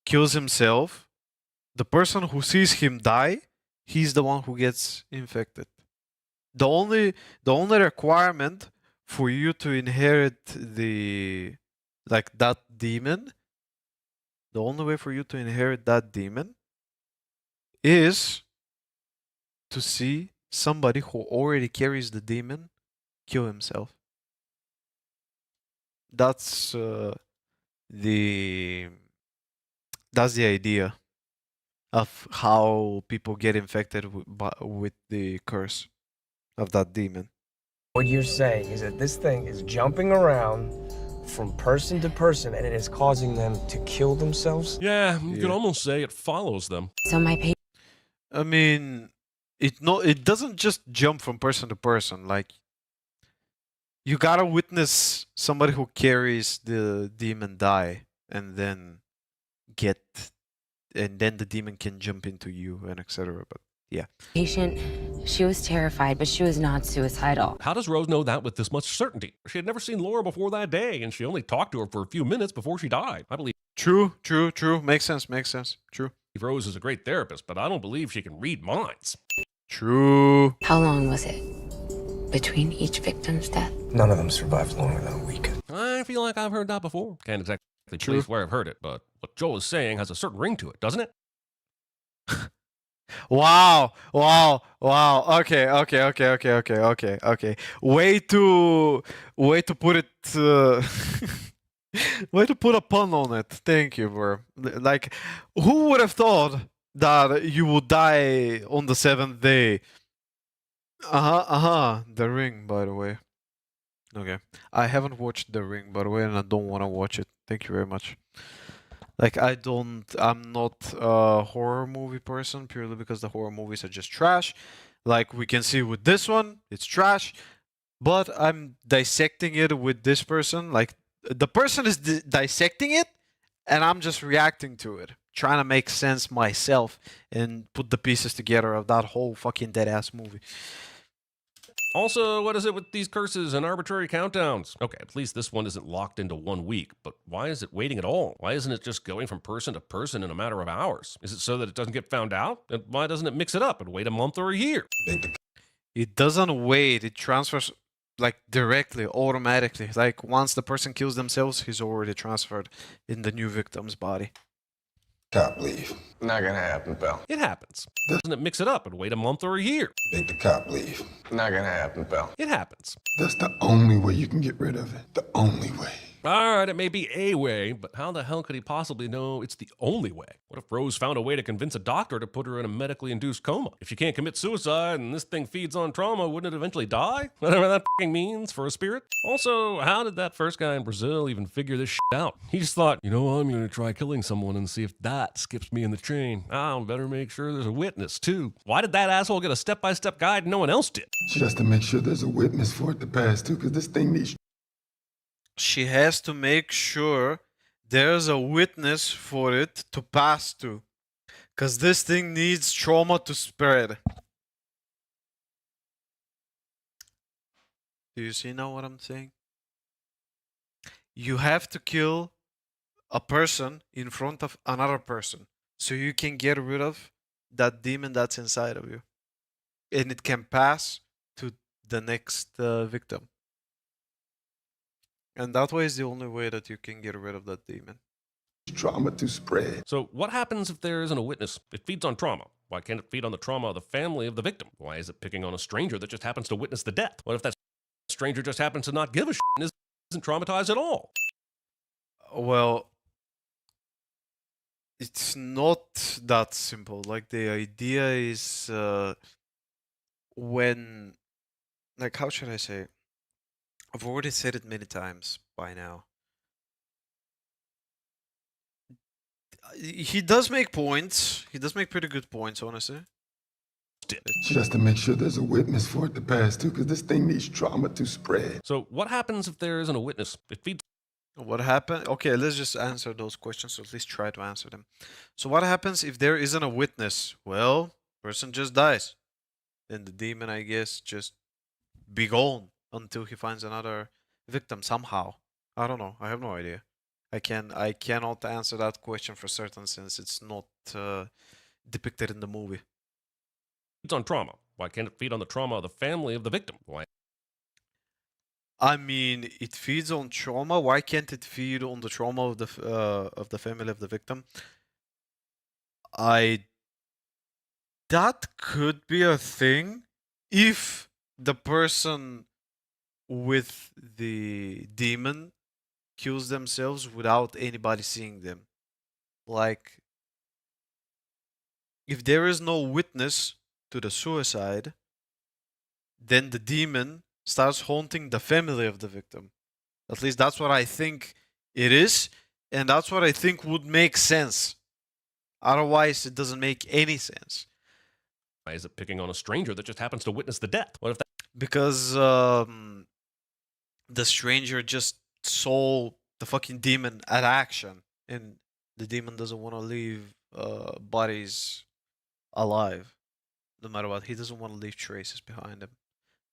kills himself, the person who sees him die, he's the one who gets infected. The only requirement for you to inherit that demon, the only way for you to inherit that demon is to see somebody who already carries the demon kill himself. That's the idea of how people get infected with the curse of that demon. What you're saying is that this thing is jumping around from person to person and it is causing them to kill themselves? Yeah, you could almost say it follows them. So my I mean, it doesn't just jump from person to person. Like, you gotta witness somebody who carries the demon die, and then the demon can jump into you and etc. But yeah. patient, she was terrified, but she was not suicidal. How does Rose know that with this much certainty? She had never seen Laura before that day, and she only talked to her for a few minutes before she died. I believe True. Makes sense. True. Rose is a great therapist, but I don't believe she can read minds. True. How long was it between each victim's death? None of them survived longer than a week. I feel like I've heard that before. Can't exactly place where I've heard it, but what Joel is saying has a certain ring to it, doesn't it? Wow. Okay. Way to put it. Way to put a pun on it. Thank you, bro. Like, who would have thought that you would die on the 7th day? The ring, by the way. Okay. I haven't watched The Ring, by the way, and I don't want to watch it. Thank you very much. Like, I'm not a horror movie person purely because the horror movies are just trash. Like, we can see with this one, it's trash. But I'm dissecting it with this person. Like, the person is dissecting it, and I'm just reacting to it. Trying to make sense myself and put the pieces together of that whole fucking dead-ass movie. Also, what is it with these curses and arbitrary countdowns? Okay, at least this one isn't locked into 1 week, but why is it waiting at all? Why isn't it just going from person to person in a matter of hours? Is it so that it doesn't get found out? And why doesn't it mix it up and wait a month or a year? It doesn't wait, it transfers like directly, automatically. Like once the person kills themselves, he's already transferred in the new victim's body. Cop leave. Not gonna happen, pal. It happens. Doesn't it mix it up and wait a month or a year? Make the cop leave. Not gonna happen, pal. It happens. That's the only way you can get rid of it. The only way. All right, it may be a way, but how the hell could he possibly know it's the only way? What if Rose found a way to convince a doctor to put her in a medically induced coma? If she can't commit suicide and this thing feeds on trauma, wouldn't it eventually die? Whatever that fucking means for a spirit. Also, how did that first guy in Brazil even figure this shit out? He just thought, you know, I'm gonna try killing someone and see if that skips me in the chain. I'll better make sure there's a witness, too. Why did that asshole get a step-by-step guide and no one else did? She has to make sure there's a witness for it to pass too, because this thing needs. She has to make sure there's a witness for it to pass to. Because this thing needs trauma to spread. Do you see now what I'm saying? You have to kill a person in front of another person so you can get rid of that demon that's inside of you. And it can pass to the next victim. And that way is the only way that you can get rid of that demon. Trauma to spread. So what happens if there isn't a witness? It feeds on trauma. Why can't it feed on the trauma of the family of the victim? Why is it picking on a stranger that just happens to witness the death? What if that stranger just happens to not give a shit and isn't traumatized at all? Well, it's not that simple. Like, the idea is when, like, how should I say? I've already said it many times by now. He does make points. He does make pretty good points, honestly. She has to make sure there's a witness for it to pass too, because this thing needs trauma to spread. So what happens if there isn't a witness? It feeds. What happened? Okay, let's just answer those questions, or at least try to answer them. So what happens if there isn't a witness? Well, person just dies. Then the demon, I guess, just be gone until he finds another victim somehow. I don't know. I have no idea. I cannot answer that question for certain since it's not depicted in the movie. Feeds on trauma. Why can't it feed on the trauma of the family of the victim? Why? I mean, it feeds on trauma. Why can't it feed on the trauma of the family of the victim? That could be a thing if the person with the demon kills themselves without anybody seeing them. Like, if there is no witness to the suicide, then the demon starts haunting the family of the victim. At least that's what I think it is, and that's what I think would make sense. Otherwise, it doesn't make any sense. Why is it picking on a stranger that just happens to witness the death? What if that? Because the stranger just saw the fucking demon at action, and the demon doesn't want to leave bodies alive, no matter what. He doesn't want to leave traces behind him.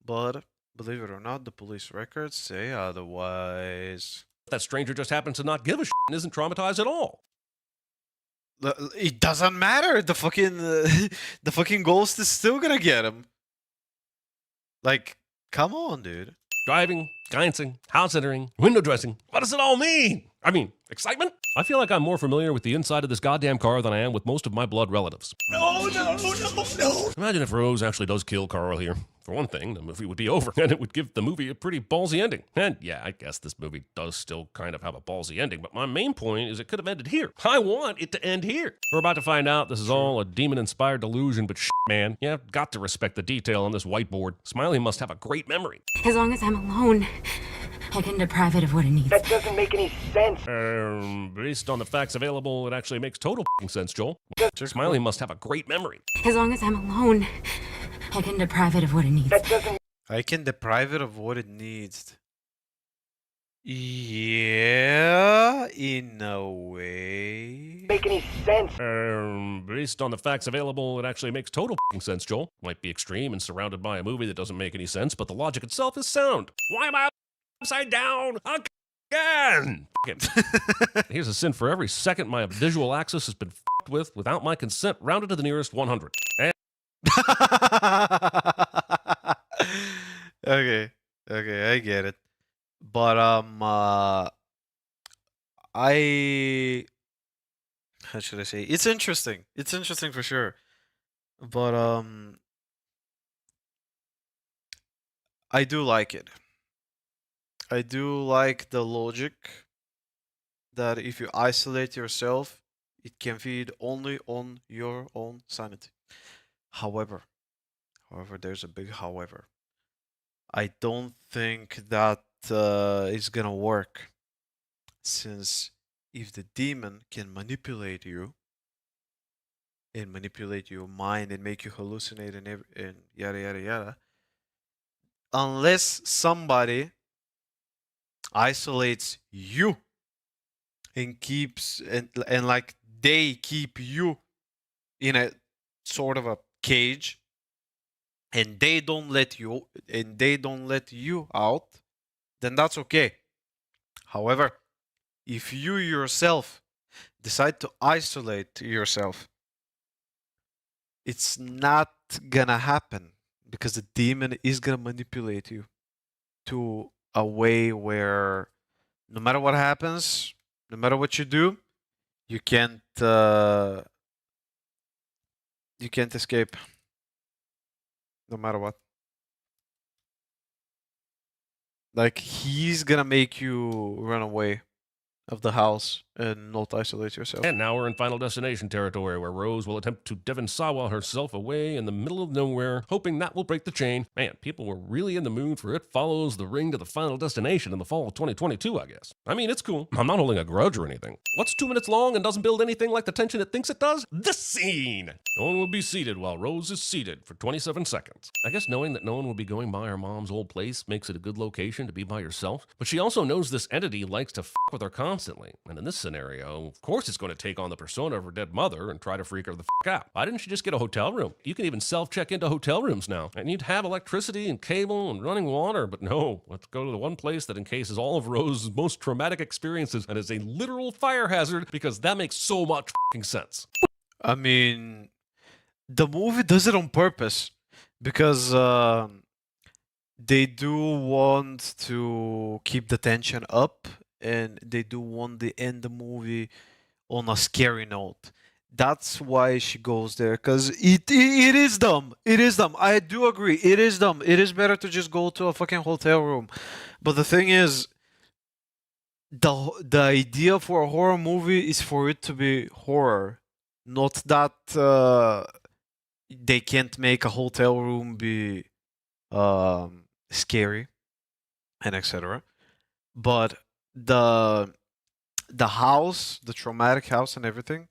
But believe it or not, the police records say otherwise. That stranger just happens to not give a shit and isn't traumatized at all. It doesn't matter. The fucking ghost is still gonna get him. Like, come on, dude. Driving, dancing, house entering, window dressing. What does it all mean? I mean, Excitement? I feel like I'm more familiar with the inside of this goddamn car than I am with most of my blood relatives. No. Imagine if Rose actually does kill Carl here. For one thing, the movie would be over, and it would give the movie a pretty ballsy ending. And yeah, I guess this movie does still kind of have a ballsy ending, but my main point is it could have ended here. I want it to end here. We're about to find out this is all a demon-inspired delusion, but shit, man, yeah, got to respect the detail on this whiteboard. Smiley must have a great memory. As long as I'm alone, I can deprive it of what it needs. That doesn't make any sense. Based on the facts available, it actually makes total sense, Joel. Smiley must have a great memory. As long as I'm alone, I can deprive it of what it needs. That doesn't I can deprive it of what it needs. Yeah, in a way. make any sense. Based on the facts available, it actually makes total sense, Joel. Might be extreme and surrounded by a movie that doesn't make any sense, but the logic itself is sound. Why am I upside down again? Here's a sin for every second my visual axis has been fucked with without my consent, rounded to the nearest 100. And Okay, I get it. But how should I say? It's interesting. It's interesting for sure. But I do like it. I do like the logic that if you isolate yourself, it can feed only on your own sanity. However, there's a big however. I don't think that is gonna work, since if the demon can manipulate you and manipulate your mind and make you hallucinate and yada yada yada, unless somebody isolates you and keeps and like they keep you in a sort of a cage and they don't let you out, then that's okay. However, if you yourself decide to isolate yourself, it's not gonna happen, because the demon is gonna manipulate you to a way where no matter what happens, no matter what you do, you can't escape, no matter what. Like, he's gonna make you run away of the house and not isolate yourself. And now we're in Final Destination territory, where Rose will attempt to Devon Sawa herself away in the middle of nowhere, hoping that will break the chain. Man, people were really in the mood for It Follows The Ring to the Final Destination in the fall of 2022, I guess. I mean, it's cool. I'm not holding a grudge or anything. What's 2 minutes long and doesn't build anything like the tension it thinks it does? The scene! No one will be seated while Rose is seated for 27 seconds. I guess knowing that no one will be going by her mom's old place makes it a good location to be by yourself, but she also knows this entity likes to f with her constantly. And in this scenario, of course it's going to take on the persona of her dead mother and try to freak her the f out. Why didn't she just get a hotel room? You can even self-check into hotel rooms now. And you'd have electricity and cable and running water, but no. Let's go to the one place that encases all of Rose's most traumatic experiences and is a literal fire hazard, because that makes so much f***ing sense. I mean, the movie does it on purpose, because they do want to keep the tension up, and they do want to end the movie on a scary note. That's why she goes there, because it is dumb. It is dumb. I do agree. It is dumb. It is better to just go to a fucking hotel room. But the thing is, the idea for a horror movie is for it to be horror, not that they can't make a hotel room be scary and etc. But the house, the traumatic house and everything,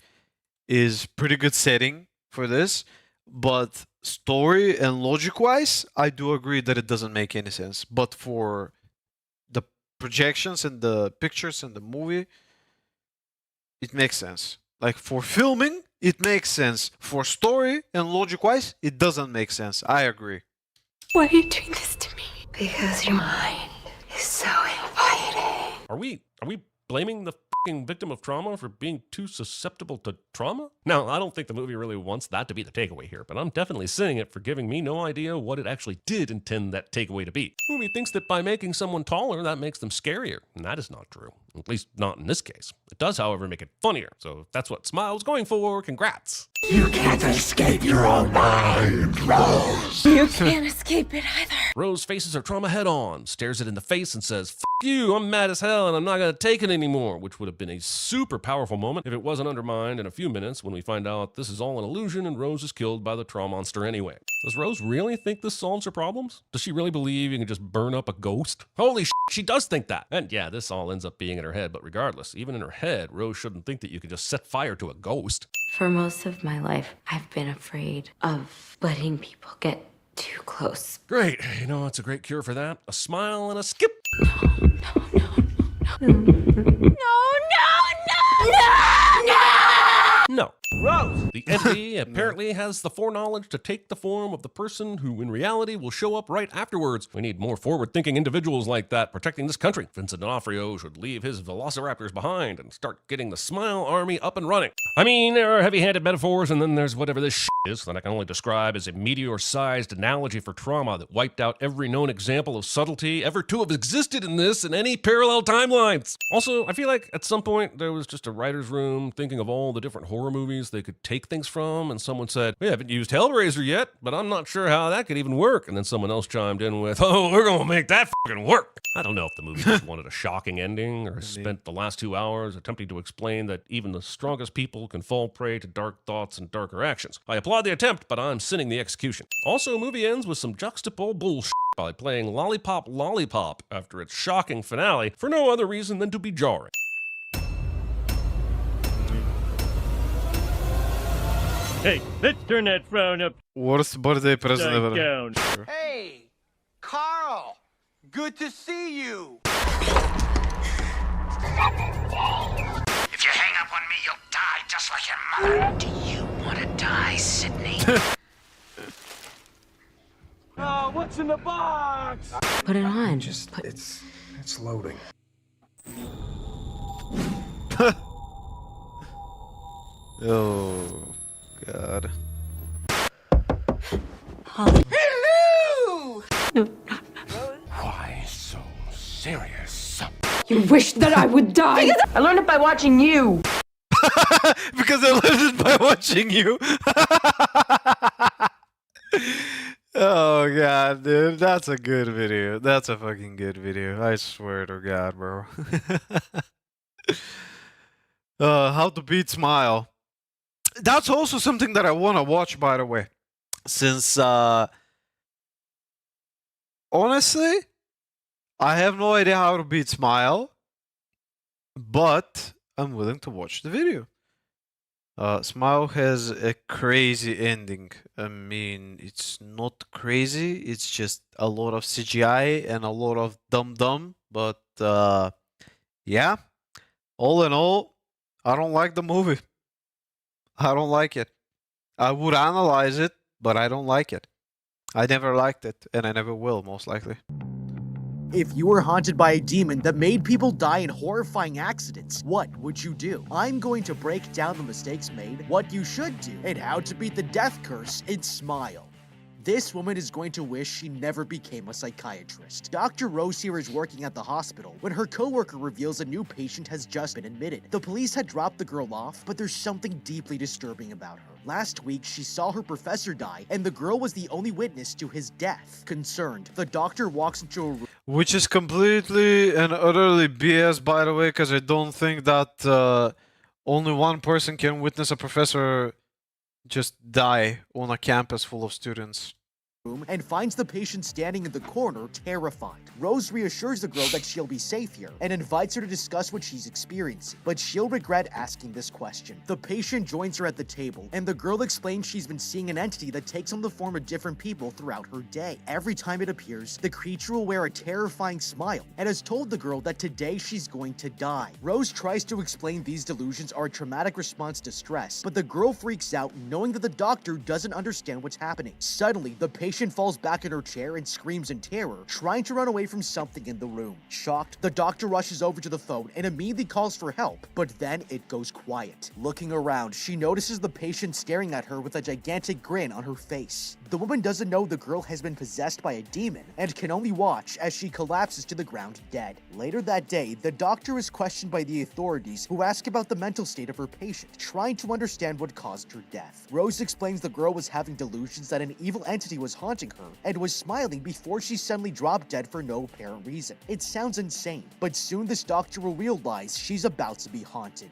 is pretty good setting for this. But story and logic wise, I do agree that it doesn't make any sense. But for the projections and the pictures and the movie, it makes sense. Like, for filming, it makes sense. For story and logic wise, it doesn't make sense. I agree. Why are you doing this to me? Because your mind is so inviting. Are we blaming the f***ing victim of trauma for being too susceptible to trauma? Now, I don't think the movie really wants that to be the takeaway here, but I'm definitely seeing it for giving me no idea what it actually did intend that takeaway to be. The movie thinks that by making someone taller, that makes them scarier, and that is not true. At least not in this case. It does, however, make it funnier. So if that's what Smile was going for, congrats. You can't escape your own mind, Rose. You can't escape it either. Rose faces her trauma head on, stares it in the face, and says, "F you, I'm mad as hell and I'm not gonna take it anymore," which would have been a super powerful moment if it wasn't undermined in a few minutes when we find out this is all an illusion and Rose is killed by the Traw monster anyway. Does Rose really think this solves her problems? Does she really believe you can just burn up a ghost? Holy shit, she does think that. And yeah, this all ends up being in her head, but regardless, even in her head, Rose shouldn't think that you can just set fire to a ghost. For most of my life, I've been afraid of letting people get too close. Great. You know what's a great cure for that? A smile and a skip. No. Rose! The entity apparently has the foreknowledge to take the form of the person who in reality will show up right afterwards. We need more forward-thinking individuals like that protecting this country. Vincent D'Onofrio should leave his velociraptors behind and start getting the Smile Army up and running. I mean, there are heavy-handed metaphors, and then there's whatever this shit is that I can only describe as a meteor-sized analogy for trauma that wiped out every known example of subtlety ever to have existed in this in any parallel timelines. Also, I feel like at some point there was just a writer's room thinking of all the different horror movies they could take things from, and someone said, "We haven't used Hellraiser yet, but I'm not sure how that could even work." And then someone else chimed in with, "Oh, we're gonna make that fucking work." I don't know if the movie just wanted a shocking ending or spent the last 2 hours attempting to explain that even the strongest people can fall prey to dark thoughts and darker actions. I applaud the attempt, but I'm sinning the execution. Also, the movie ends with some juxtapole bullshit by playing Lollipop Lollipop after its shocking finale for no other reason than to be jarring. Hey, let's turn that frown up. Worst birthday present ever. down. Hey, Carl! Good to see you! If you hang up on me, you'll die just like your mother. Do you want to die, Sydney? Oh, what's in the box? Put it on. It's loading. Oh, God. Hello! Why so serious? You wish that I would die. I learned it by watching you. Because I learned it by watching you. Oh God, dude, that's a good video. That's a fucking good video. I swear to God, bro. How to beat Smile. That's also something that I want to watch, by the way. Since, honestly, I have no idea how to beat Smile, but I'm willing to watch the video. Smile has a crazy ending. I mean, it's not crazy. It's just a lot of CGI and a lot of dumb. But yeah, all in all, I don't like the movie. I don't like it. I would analyze it, but I don't like it. I never liked it, and I never will, most likely. If you were haunted by a demon that made people die in horrifying accidents, what would you do? I'm going to break down the mistakes made, what you should do, and how to beat the death curse in Smile. This woman is going to wish she never became a psychiatrist. Dr. Rose here is working at the hospital when her coworker reveals a new patient has just been admitted. The police had dropped the girl off, but there's something deeply disturbing about her. Last week, she saw her professor die, and the girl was the only witness to his death. Concerned, the doctor walks into a room. Which is completely and utterly BS, by the way, because I don't think that only one person can witness a professor just die on a campus full of students. And finds the patient standing in the corner, terrified. Rose reassures the girl that she'll be safe here and invites her to discuss what she's experiencing, but she'll regret asking this question. The patient joins her at the table, and the girl explains she's been seeing an entity that takes on the form of different people throughout her day. Every time it appears, the creature will wear a terrifying smile and has told the girl that today she's going to die. Rose tries to explain these delusions are a traumatic response to stress, but the girl freaks out knowing that the doctor doesn't understand what's happening. Suddenly, the patient falls back in her chair and screams in terror, trying to run away from something in the room. Shocked, the doctor rushes over to the phone and immediately calls for help, but then it goes quiet. Looking around, she notices the patient staring at her with a gigantic grin on her face. The woman doesn't know the girl has been possessed by a demon and can only watch as she collapses to the ground dead. Later that day, the doctor is questioned by the authorities, who ask about the mental state of her patient, trying to understand what caused her death. Rose explains the girl was having delusions that an evil entity was haunting her and was smiling before she suddenly dropped dead for no apparent reason. It sounds insane, but soon this doctor will realize she's about to be haunted.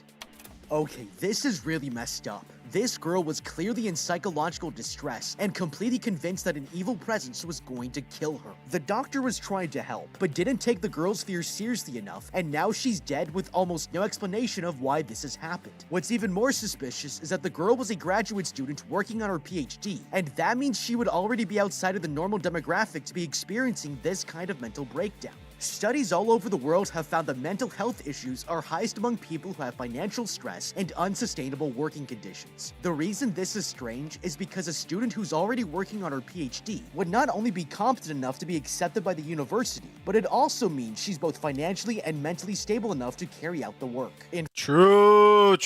Okay, this is really messed up. This girl was clearly in psychological distress and completely convinced that an evil presence was going to kill her. The doctor was trying to help, but didn't take the girl's fears seriously enough, and now she's dead with almost no explanation of why this has happened. What's even more suspicious is that the girl was a graduate student working on her PhD, and that means she would already be outside of the normal demographic to be experiencing this kind of mental breakdown. Studies all over the world have found that mental health issues are highest among people who have financial stress and unsustainable working conditions. The reason this is strange is because a student who's already working on her PhD would not only be competent enough to be accepted by the university, but it also means she's both financially and mentally stable enough to carry out the work. In True.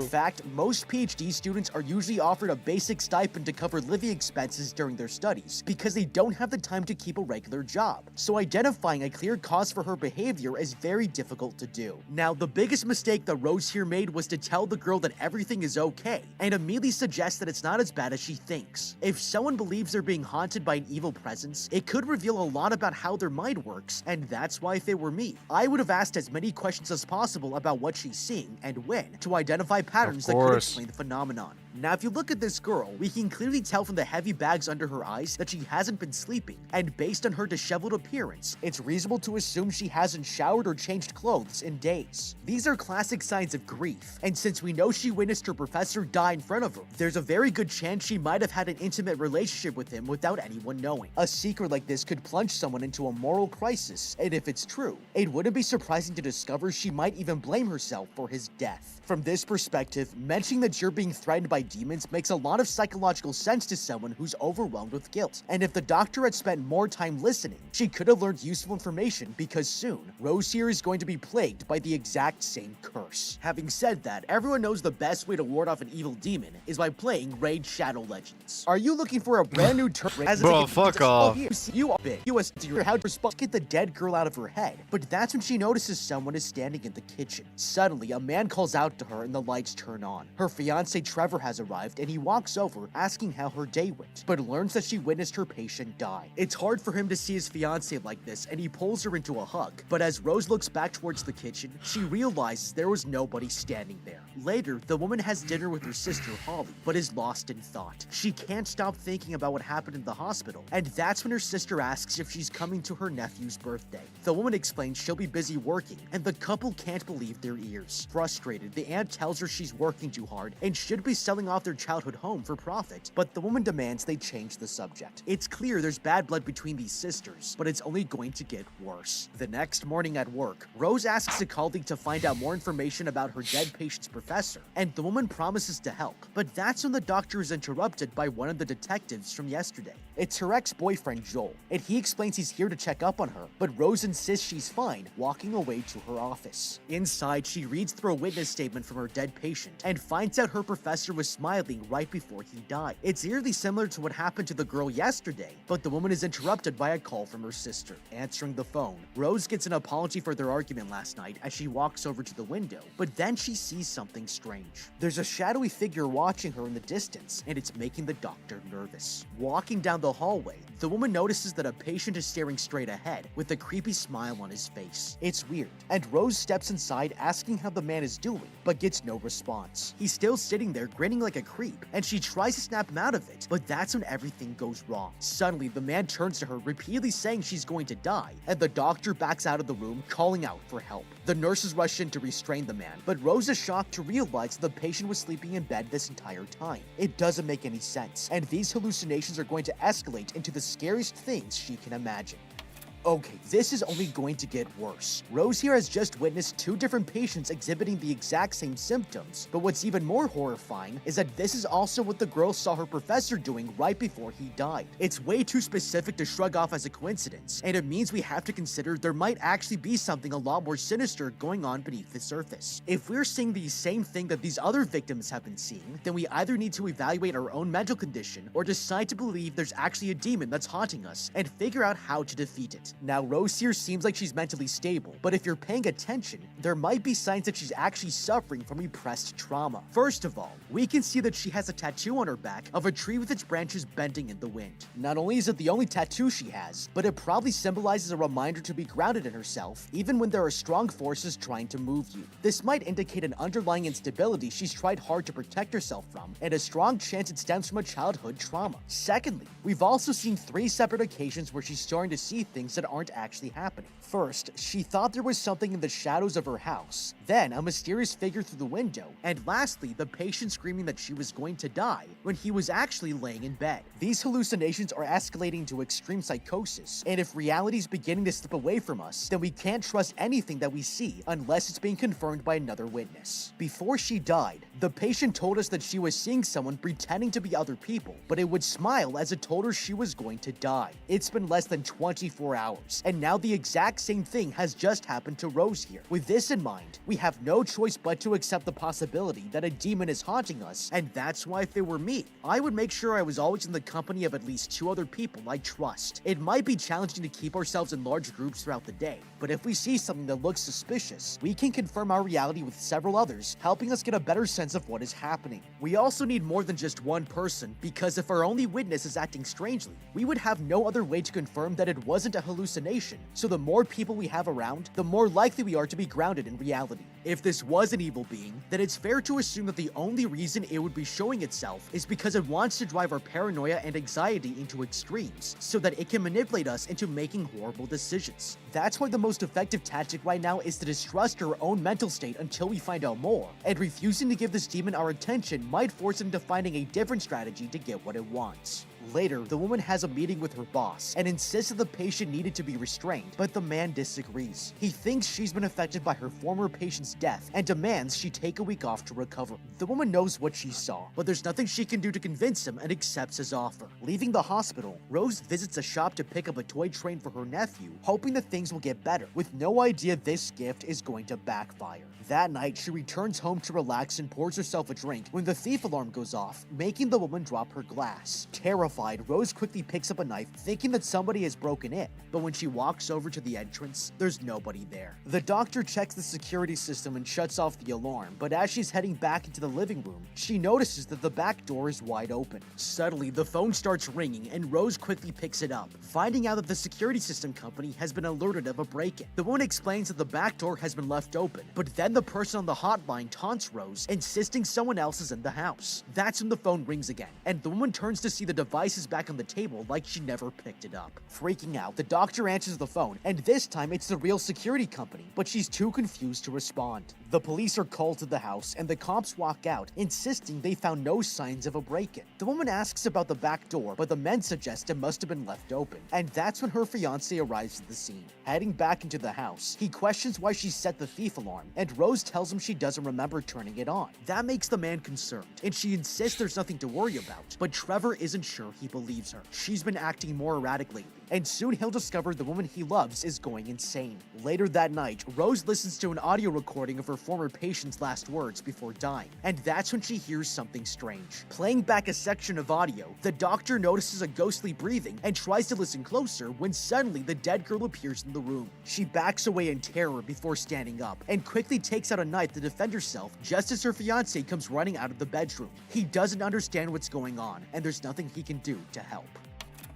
fact, most PhD students are usually offered a basic stipend to cover living expenses during their studies because they don't have the time to keep a regular job. So identifying a clear cause for her behavior is very difficult to do. Now, the biggest mistake that Rose here made was to tell the girl that everything is okay, and immediately suggest that it's not as bad as she thinks. If someone believes they're being haunted by an evil presence, it could reveal a lot about how their mind works, and that's why if it were me, I would have asked as many questions as possible about what she's seeing and when, to identify patterns that could explain the phenomenon. Now, if you look at this girl, we can clearly tell from the heavy bags under her eyes that she hasn't been sleeping, and based on her disheveled appearance, it's reasonable to assume she hasn't showered or changed clothes in days. These are classic signs of grief, and since we know she witnessed her professor die in front of her, there's a very good chance she might have had an intimate relationship with him without anyone knowing. A secret like this could plunge someone into a moral crisis, and if it's true, it wouldn't be surprising to discover she might even blame herself for his death. From this perspective, mentioning that you're being threatened by demons makes a lot of psychological sense to someone who's overwhelmed with guilt. And if the doctor had spent more time listening, she could have learned useful information, because soon, Rose here is going to be plagued by the exact same curse. Having said that, everyone knows the best way to ward off an evil demon is by playing Raid Shadow Legends. Are you looking for a brand new turn? Bro, fuck off. You are big. How to respond? Get the dead girl out of her head. But that's when she notices someone is standing in the kitchen. Suddenly, a man calls out to her and the lights turn on. Her fiance Trevor has arrived and he walks over asking how her day went, but learns that she witnessed her patient die. It's hard for him to see his fiance like this and he pulls her into a hug, but as Rose looks back towards the kitchen, she realizes there was nobody standing there. Later, the woman has dinner with her sister Holly, but is lost in thought. She can't stop thinking about what happened in the hospital, and that's when her sister asks if she's coming to her nephew's birthday. The woman explains she'll be busy working, and the couple can't believe their ears. Frustrated, the aunt tells her she's working too hard and should be selling off their childhood home for profit, but the woman demands they change the subject. It's clear there's bad blood between these sisters, but it's only going to get worse. The next morning at work, Rose asks a colleague to find out more information about her dead patient's professor, and the woman promises to help, but that's when the doctor is interrupted by one of the detectives from yesterday. It's her ex-boyfriend Joel, and he explains he's here to check up on her, but Rose insists she's fine, walking away to her office. Inside, she reads through a witness statement from her dead patient and finds out her professor was smiling right before he died. It's eerily similar to what happened to the girl yesterday, but the woman is interrupted by a call from her sister. Answering the phone, Rose gets an apology for their argument last night as she walks over to the window, but then she sees something strange. There's a shadowy figure watching her in the distance, and it's making the doctor nervous. Walking down the hallway, the woman notices that a patient is staring straight ahead with a creepy smile on his face. It's weird, and Rose steps inside asking how the man is doing, but gets no response. He's still sitting there grinning like a creep, and she tries to snap him out of it, but that's when everything goes wrong. Suddenly, the man turns to her, repeatedly saying she's going to die, and the doctor backs out of the room, calling out for help. The nurses rush in to restrain the man, but Rose is shocked to realize the patient was sleeping in bed this entire time. It doesn't make any sense, and these hallucinations are going to escalate into the scariest things she can imagine. Okay, this is only going to get worse. Rose here has just witnessed 2 different patients exhibiting the exact same symptoms, but what's even more horrifying is that this is also what the girl saw her professor doing right before he died. It's way too specific to shrug off as a coincidence, and it means we have to consider there might actually be something a lot more sinister going on beneath the surface. If we're seeing the same thing that these other victims have been seeing, then we either need to evaluate our own mental condition or decide to believe there's actually a demon that's haunting us and figure out how to defeat it. Now, Rose here seems like she's mentally stable, but if you're paying attention, there might be signs that she's actually suffering from repressed trauma. First of all, we can see that she has a tattoo on her back of a tree with its branches bending in the wind. Not only is it the only tattoo she has, but it probably symbolizes a reminder to be grounded in herself, even when there are strong forces trying to move you. This might indicate an underlying instability she's tried hard to protect herself from, and a strong chance it stems from a childhood trauma. Secondly, we've also seen 3 separate occasions where she's starting to see things that aren't actually happening. First, she thought there was something in the shadows of her house, then a mysterious figure through the window, and lastly, the patient screaming that she was going to die when he was actually laying in bed. These hallucinations are escalating to extreme psychosis, and if reality's beginning to slip away from us, then we can't trust anything that we see unless it's being confirmed by another witness. Before she died, the patient told us that she was seeing someone pretending to be other people, but it would smile as it told her she was going to die. It's been less than 24 hours, and now the exact same thing has just happened to Rose here. With this in mind, we have no choice but to accept the possibility that a demon is haunting us, and that's why if it were me, I would make sure I was always in the company of at least 2 other people I trust. It might be challenging to keep ourselves in large groups throughout the day, but if we see something that looks suspicious, we can confirm our reality with several others, helping us get a better sense of what is happening. We also need more than just one person, because if our only witness is acting strangely, we would have no other way to confirm that it wasn't a hallucination, so the more people we have around, the more likely we are to be grounded in reality. If this was an evil being, then it's fair to assume that the only reason it would be showing itself is because it wants to drive our paranoia and anxiety into extremes, so that it can manipulate us into making horrible decisions. That's why the most effective tactic right now is to distrust our own mental state until we find out more, and refusing to give this demon our attention might force it into finding a different strategy to get what it wants. Later, the woman has a meeting with her boss and insists that the patient needed to be restrained, but the man disagrees. He thinks she's been affected by her former patient's death and demands she take a week off to recover. The woman knows what she saw, but there's nothing she can do to convince him and accepts his offer. Leaving the hospital, Rose visits a shop to pick up a toy train for her nephew, hoping that things will get better, with no idea this gift is going to backfire. That night, she returns home to relax and pours herself a drink when the thief alarm goes off, making the woman drop her glass. Terrified, Rose quickly picks up a knife, thinking that somebody has broken in, but when she walks over to the entrance, there's nobody there. The doctor checks the security system and shuts off the alarm, but as she's heading back into the living room, she notices that the back door is wide open. Suddenly, the phone starts ringing and Rose quickly picks it up, finding out that the security system company has been alerted of a break-in. The woman explains that the back door has been left open, but then the person on the hotline taunts Rose, insisting someone else is in the house. That's when the phone rings again, and the woman turns to see the device is back on the table like she never picked it up. Freaking out, the doctor answers the phone, and this time it's the real security company, but she's too confused to respond. The police are called to the house, and the cops walk out, insisting they found no signs of a break-in. The woman asks about the back door, but the men suggest it must have been left open, and that's when her fiancé arrives at the scene. Heading back into the house, he questions why she set the thief alarm, and Rose tells him she doesn't remember turning it on. That makes the man concerned, and she insists there's nothing to worry about, but Trevor isn't sure he believes her. She's been acting more erratic lately, and soon he'll discover the woman he loves is going insane. Later that night, Rose listens to an audio recording of her former patient's last words before dying, and that's when she hears something strange. Playing back a section of audio, the doctor notices a ghostly breathing and tries to listen closer when suddenly the dead girl appears in the room. She backs away in terror before standing up, and quickly takes out a knife to defend herself just as her fiancé comes running out of the bedroom. He doesn't understand what's going on, and there's nothing he can do to help.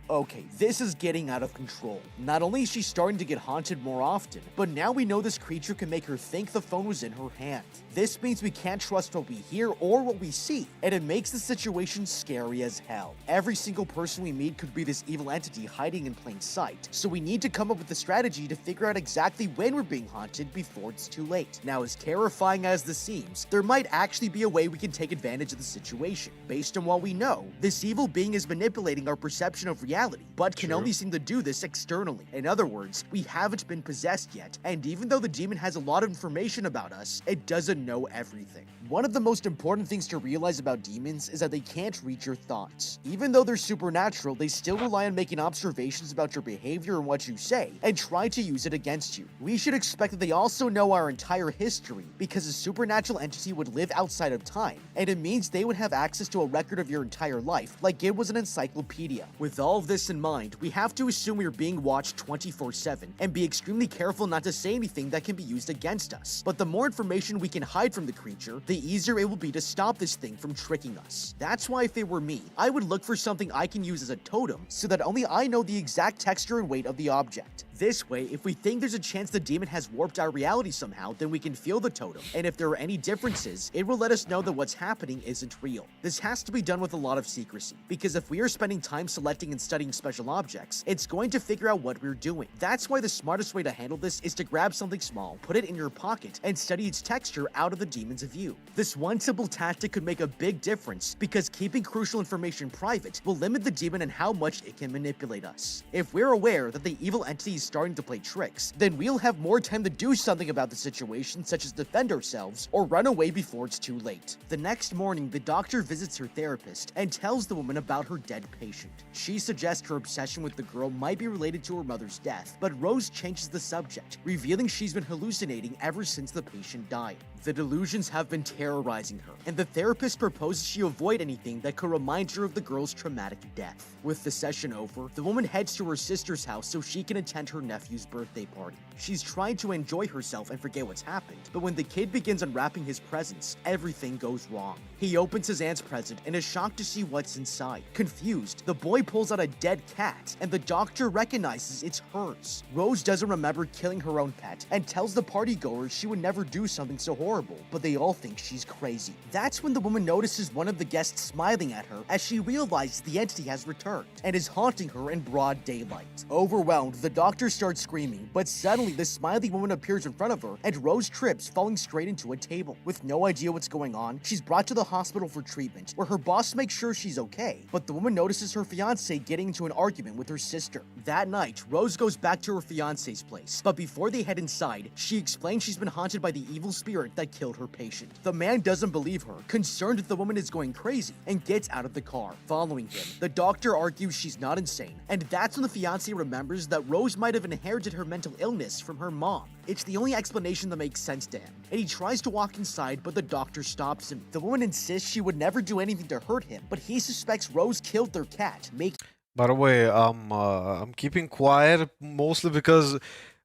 Okay, this is getting out of control. Not only is she starting to get haunted more often, but now we know this creature can make her think the phone was in her hand. This means we can't trust what we hear or what we see, and it makes the situation scary as hell. Every single person we meet could be this evil entity hiding in plain sight, so we need to come up with a strategy to figure out exactly when we're being haunted before it's too late. Now, as terrifying as this seems, there might actually be a way we can take advantage of the situation. Based on what we know, this evil being is manipulating our perception of reality reality, but can only seem to do this externally. In other words, we haven't been possessed yet, and even though the demon has a lot of information about us, it doesn't know everything. One of the most important things to realize about demons is that they can't read your thoughts. Even though they're supernatural, they still rely on making observations about your behavior and what you say, and try to use it against you. We should expect that they also know our entire history, because a supernatural entity would live outside of time, and it means they would have access to a record of your entire life, like it was an encyclopedia. With all of this in mind, we have to assume we are being watched 24/7, and be extremely careful not to say anything that can be used against us. But the more information we can hide from the creature, the easier it will be to stop this thing from tricking us. That's why if it were me, I would look for something I can use as a totem, so that only I know the exact texture and weight of the object. This way, if we think there's a chance the demon has warped our reality somehow, then we can feel the totem, and if there are any differences, it will let us know that what's happening isn't real. This has to be done with a lot of secrecy, because if we are spending time selecting and studying special objects, it's going to figure out what we're doing. That's why the smartest way to handle this is to grab something small, put it in your pocket, and study its texture out of the demon's view. This one simple tactic could make a big difference, because keeping crucial information private will limit the demon and how much it can manipulate us. If we're aware that the evil entity is starting to play tricks, then we'll have more time to do something about the situation, such as defend ourselves or run away before it's too late. The next morning, the doctor visits her therapist and tells the woman about her dead patient. She suggests her obsession with the girl might be related to her mother's death, but Rose changes the subject, revealing she's been hallucinating ever since the patient died. The delusions have been terrorizing her, and the therapist proposes she avoid anything that could remind her of the girl's traumatic death. With the session over, the woman heads to her sister's house so she can attend her nephew's birthday party. She's trying to enjoy herself and forget what's happened, but when the kid begins unwrapping his presents, everything goes wrong. He opens his aunt's present and is shocked to see what's inside. Confused, the boy pulls out a dead cat, and the doctor recognizes it's hers. Rose doesn't remember killing her own pet and tells the partygoers she would never do something so horrible, but they all think she's crazy. That's when the woman notices one of the guests smiling at her as she realizes the entity has returned and is haunting her in broad daylight. Overwhelmed, the doctor starts screaming, but suddenly the smiley woman appears in front of her and Rose trips, falling straight into a table. With no idea what's going on, she's brought to the hospital for treatment, where her boss makes sure she's okay, but the woman notices her fiance getting into an argument with her sister. That night, Rose goes back to her fiance's place, but before they head inside, she explains she's been haunted by the evil spirit that killed her patient. The man doesn't believe her, concerned that the woman is going crazy, and gets out of the car. Following him, the doctor argues she's not insane, and that's when the fiance remembers that Rose might have inherited her mental illness from her mom. It's the only explanation that makes sense to him, and he tries to walk inside, but the doctor stops him. The woman insists she would never do anything to hurt him, but he suspects Rose killed their cat, making... By the way, I'm keeping quiet mostly because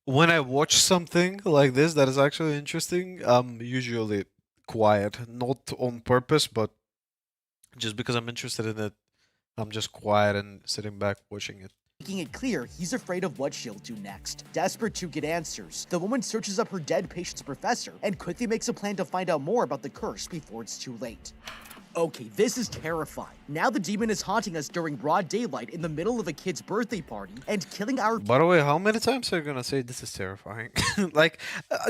when I watch something like this that is actually interesting, I'm usually quiet, not on purpose, but just because I'm interested in it, I'm just quiet and sitting back watching it. Making it clear he's afraid of what she'll do next. Desperate to get answers, the woman searches up her dead patient's professor and quickly makes a plan to find out more about the curse before it's too late. Okay, this is terrifying. Now the demon is haunting us during broad daylight in the middle of a kid's birthday party and killing our... By the way, how many times are you gonna say this is terrifying? Like,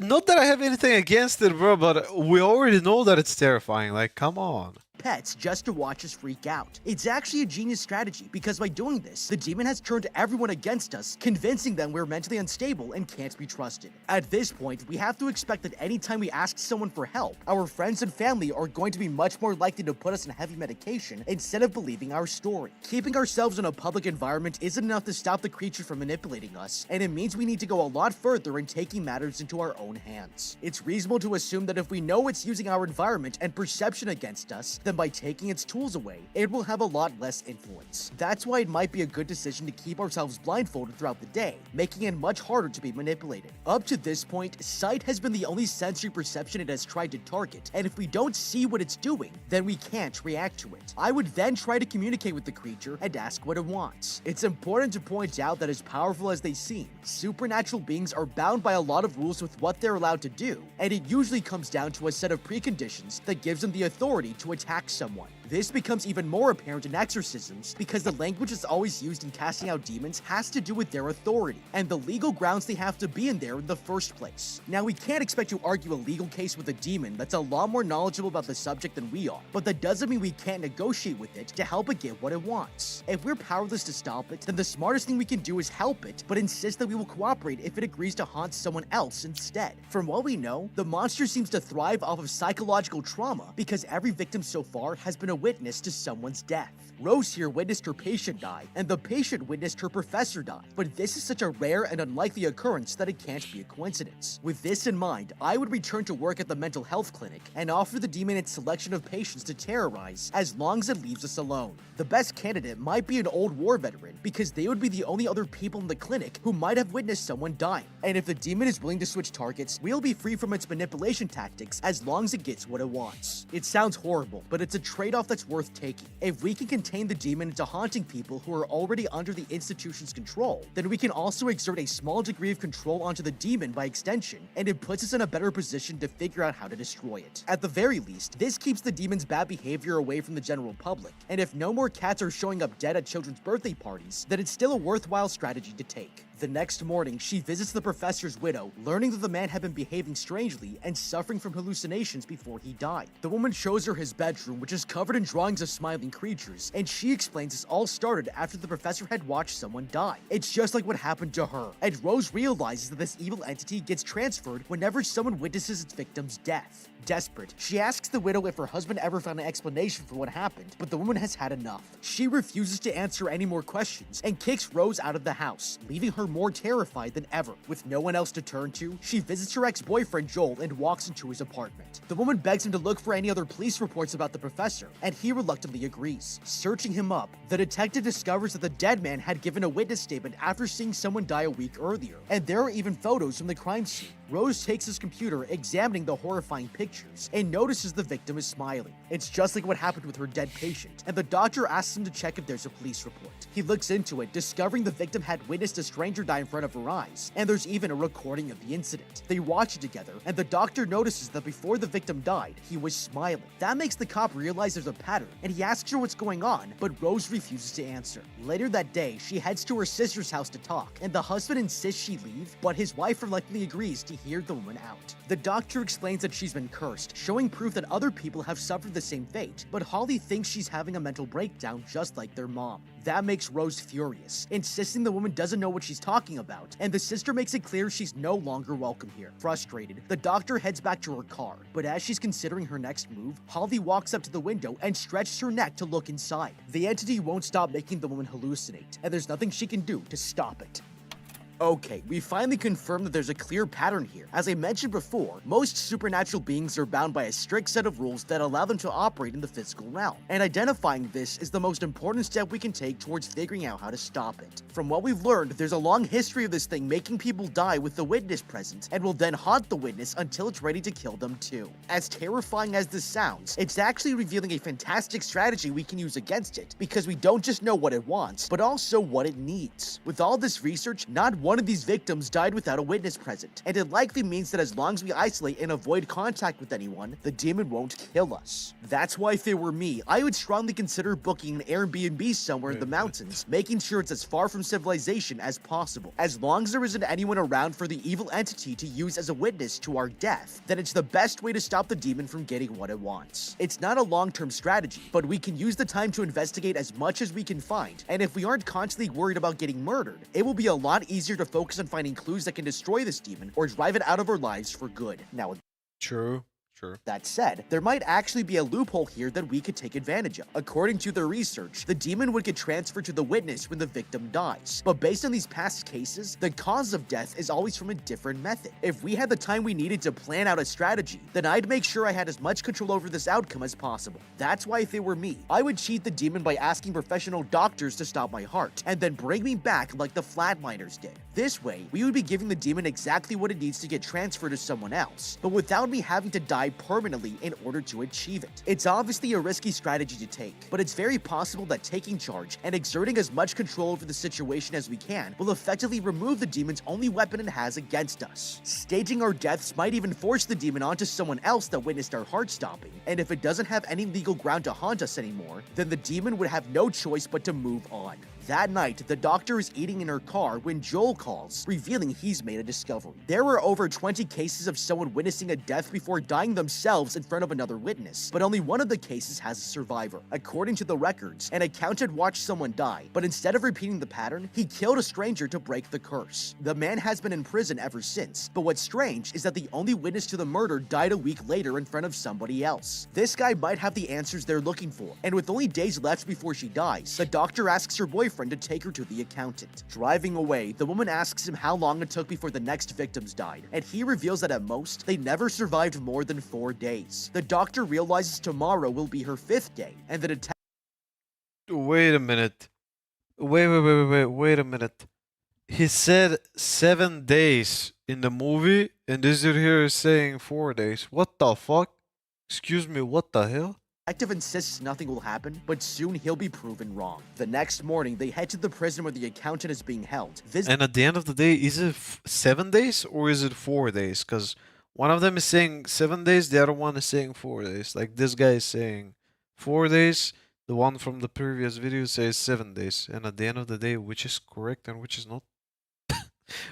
not that I have anything against it, bro, but we already know that it's terrifying. Like, come on. Pets just to watch us freak out. It's actually a genius strategy, because by doing this, the demon has turned everyone against us, convincing them we're mentally unstable and can't be trusted. At this point, we have to expect that anytime we ask someone for help, our friends and family are going to be much more likely to put us on heavy medication instead of believing our story. Keeping ourselves in a public environment isn't enough to stop the creature from manipulating us, and it means we need to go a lot further in taking matters into our own hands. It's reasonable to assume that if we know it's using our environment and perception against us, then by taking its tools away, it will have a lot less influence. That's why it might be a good decision to keep ourselves blindfolded throughout the day, making it much harder to be manipulated. Up to this point, sight has been the only sensory perception it has tried to target, and if we don't see what it's doing, then we can't react to it. I would then try to communicate with the creature and ask what it wants. It's important to point out that as powerful as they seem, supernatural beings are bound by a lot of rules with what they're allowed to do, and it usually comes down to a set of preconditions that gives them the authority to attack someone. This becomes even more apparent in exorcisms because the language that's always used in casting out demons has to do with their authority and the legal grounds they have to be in there in the first place. Now, we can't expect to argue a legal case with a demon that's a lot more knowledgeable about the subject than we are, but that doesn't mean we can't negotiate with it to help it get what it wants. If we're powerless to stop it, then the smartest thing we can do is help it, but insist that we will cooperate if it agrees to haunt someone else instead. From what we know, the monster seems to thrive off of psychological trauma because every victim so far has been a witness to someone's death. Rose here witnessed her patient die, and the patient witnessed her professor die, but this is such a rare and unlikely occurrence that it can't be a coincidence. With this in mind, I would return to work at the mental health clinic and offer the demon its selection of patients to terrorize as long as it leaves us alone. The best candidate might be an old war veteran because they would be the only other people in the clinic who might have witnessed someone dying, and if the demon is willing to switch targets, we'll be free from its manipulation tactics as long as it gets what it wants. It sounds horrible, but it's a trade-off that's worth taking. If we can contain the demon into haunting people who are already under the institution's control, then we can also exert a small degree of control onto the demon by extension, and it puts us in a better position to figure out how to destroy it. At the very least, this keeps the demon's bad behavior away from the general public, and if no more cats are showing up dead at children's birthday parties, then it's still a worthwhile strategy to take. The next morning, she visits the professor's widow, learning that the man had been behaving strangely and suffering from hallucinations before he died. The woman shows her his bedroom, which is covered in drawings of smiling creatures, and she explains this all started after the professor had watched someone die. It's just like what happened to her, and Rose realizes that this evil entity gets transferred whenever someone witnesses its victim's death. Desperate, she asks the widow if her husband ever found an explanation for what happened, but the woman has had enough. She refuses to answer any more questions and kicks Rose out of the house, leaving her more terrified than ever. With no one else to turn to, she visits her ex-boyfriend Joel and walks into his apartment. The woman begs him to look for any other police reports about the professor, and he reluctantly agrees. Searching him up, the detective discovers that the dead man had given a witness statement after seeing someone die a week earlier, and there are even photos from the crime scene. Rose takes his computer, examining the horrifying pictures, and notices the victim is smiling. It's just like what happened with her dead patient, and the doctor asks him to check if there's a police report. He looks into it, discovering the victim had witnessed a stranger die in front of her eyes, and there's even a recording of the incident. They watch it together, and the doctor notices that before the victim died, he was smiling. That makes the cop realize there's a pattern, and he asks her what's going on, but Rose refuses to answer. Later that day, she heads to her sister's house to talk, and the husband insists she leave, but his wife reluctantly agrees to hear the woman out. The doctor explains that she's been cursed, showing proof that other people have suffered the same fate, but Holly thinks she's having a mental breakdown just like their mom. That makes Rose furious, insisting the woman doesn't know what she's talking about, and the sister makes it clear she's no longer welcome here. Frustrated, the doctor heads back to her car, but as she's considering her next move, Holly walks up to the window and stretches her neck to look inside. The entity won't stop making the woman hallucinate, and there's nothing she can do to stop it. Okay, we finally confirmed that there's a clear pattern here. As I mentioned before, most supernatural beings are bound by a strict set of rules that allow them to operate in the physical realm, and identifying this is the most important step we can take towards figuring out how to stop it. From what we've learned, there's a long history of this thing making people die with the witness present, and will then haunt the witness until it's ready to kill them too. As terrifying as this sounds, it's actually revealing a fantastic strategy we can use against it, because we don't just know what it wants, but also what it needs. With all this research, not one of these victims died without a witness present, and it likely means that as long as we isolate and avoid contact with anyone, the demon won't kill us. That's why if it were me, I would strongly consider booking an Airbnb somewhere in the mountains, making sure it's as far from civilization as possible. As long as there isn't anyone around for the evil entity to use as a witness to our death, then it's the best way to stop the demon from getting what it wants. It's not a long-term strategy, but we can use the time to investigate as much as we can find, and if we aren't constantly worried about getting murdered, it will be a lot easier to focus on finding clues that can destroy this demon or drive it out of our lives for good. Now, True. that said, there might actually be a loophole here that we could take advantage of. According to their research, the demon would get transferred to the witness when the victim dies. But based on these past cases, the cause of death is always from a different method. If we had the time we needed to plan out a strategy, then I'd make sure I had as much control over this outcome as possible. That's why if it were me, I would cheat the demon by asking professional doctors to stop my heart, and then bring me back like the Flatliners did. This way, we would be giving the demon exactly what it needs to get transferred to someone else, but without me having to die die permanently in order to achieve it. It's obviously a risky strategy to take, but it's very possible that taking charge and exerting as much control over the situation as we can will effectively remove the demon's only weapon it has against us. Staging our deaths might even force the demon onto someone else that witnessed our heart stopping, and if it doesn't have any legal ground to haunt us anymore, then the demon would have no choice but to move on. That night, the doctor is eating in her car when Joel calls, revealing he's made a discovery. There were over 20 cases of someone witnessing a death before dying themselves in front of another witness, but only one of the cases has a survivor. According to the records, an accountant watched someone die, but instead of repeating the pattern, he killed a stranger to break the curse. The man has been in prison ever since, but what's strange is that the only witness to the murder died a week later in front of somebody else. This guy might have the answers they're looking for, and with only days left before she dies, the doctor asks her boyfriend to take her to the accountant. Driving away, the woman asks him how long it took before the next victims died, and he reveals that at most, they never survived more than 4 days. The doctor realizes tomorrow will be her 5th day, and the detective— Wait a minute. Wait a minute. He said 7 days in the movie, and this dude here is saying 4 days. What the fuck? Excuse me, what the hell? detective insists nothing will happen, but soon he'll be proven wrong. The next morning, they head to the prison where the accountant is being held. And at the end of the day, is it 7 days or is it 4 days? Because one of them is saying 7 days, the other one is saying 4 days. Like this guy is saying 4 days, the one from the previous video says 7 days. And at the end of the day, which is correct and which is not?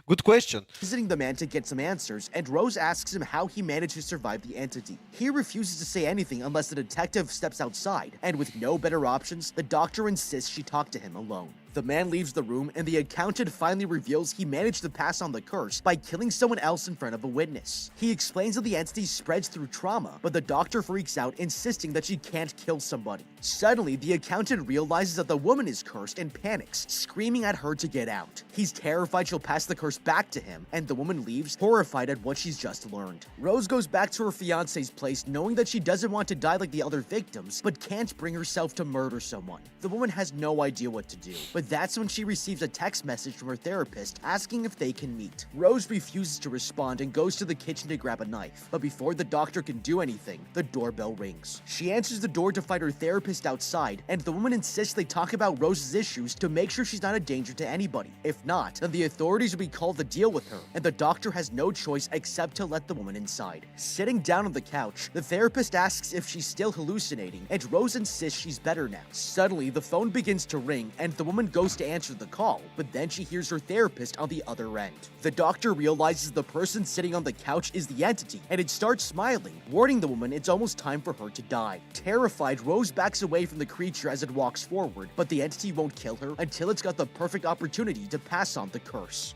Good question. Visiting the man to get some answers, and Rose asks him how he managed to survive the entity. He refuses to say anything unless the detective steps outside, and with no better options, the doctor insists she talk to him alone. The man leaves the room, and the accountant finally reveals he managed to pass on the curse by killing someone else in front of a witness. He explains that the entity spreads through trauma, but the doctor freaks out, insisting that she can't kill somebody. Suddenly, the accountant realizes that the woman is cursed and panics, screaming at her to get out. He's terrified she'll pass the curse back to him, and the woman leaves, horrified at what she's just learned. Rose goes back to her fiance's place, knowing that she doesn't want to die like the other victims, but can't bring herself to murder someone. The woman has no idea what to do, but that's when she receives a text message from her therapist asking if they can meet. Rose refuses to respond and goes to the kitchen to grab a knife, but before the doctor can do anything, the doorbell rings. She answers the door to find her therapist outside, and the woman insists they talk about Rose's issues to make sure she's not a danger to anybody. If not, then the authorities will be called to deal with her, and the doctor has no choice except to let the woman inside. Sitting down on the couch, the therapist asks if she's still hallucinating, and Rose insists she's better now. Suddenly, the phone begins to ring, and the woman goes to answer the call, but then she hears her therapist on the other end. The doctor realizes the person sitting on the couch is the entity, and it starts smiling, warning the woman it's almost time for her to die. Terrified, Rose backs away from the creature as it walks forward, but the entity won't kill her until it's got the perfect opportunity to pass on the curse.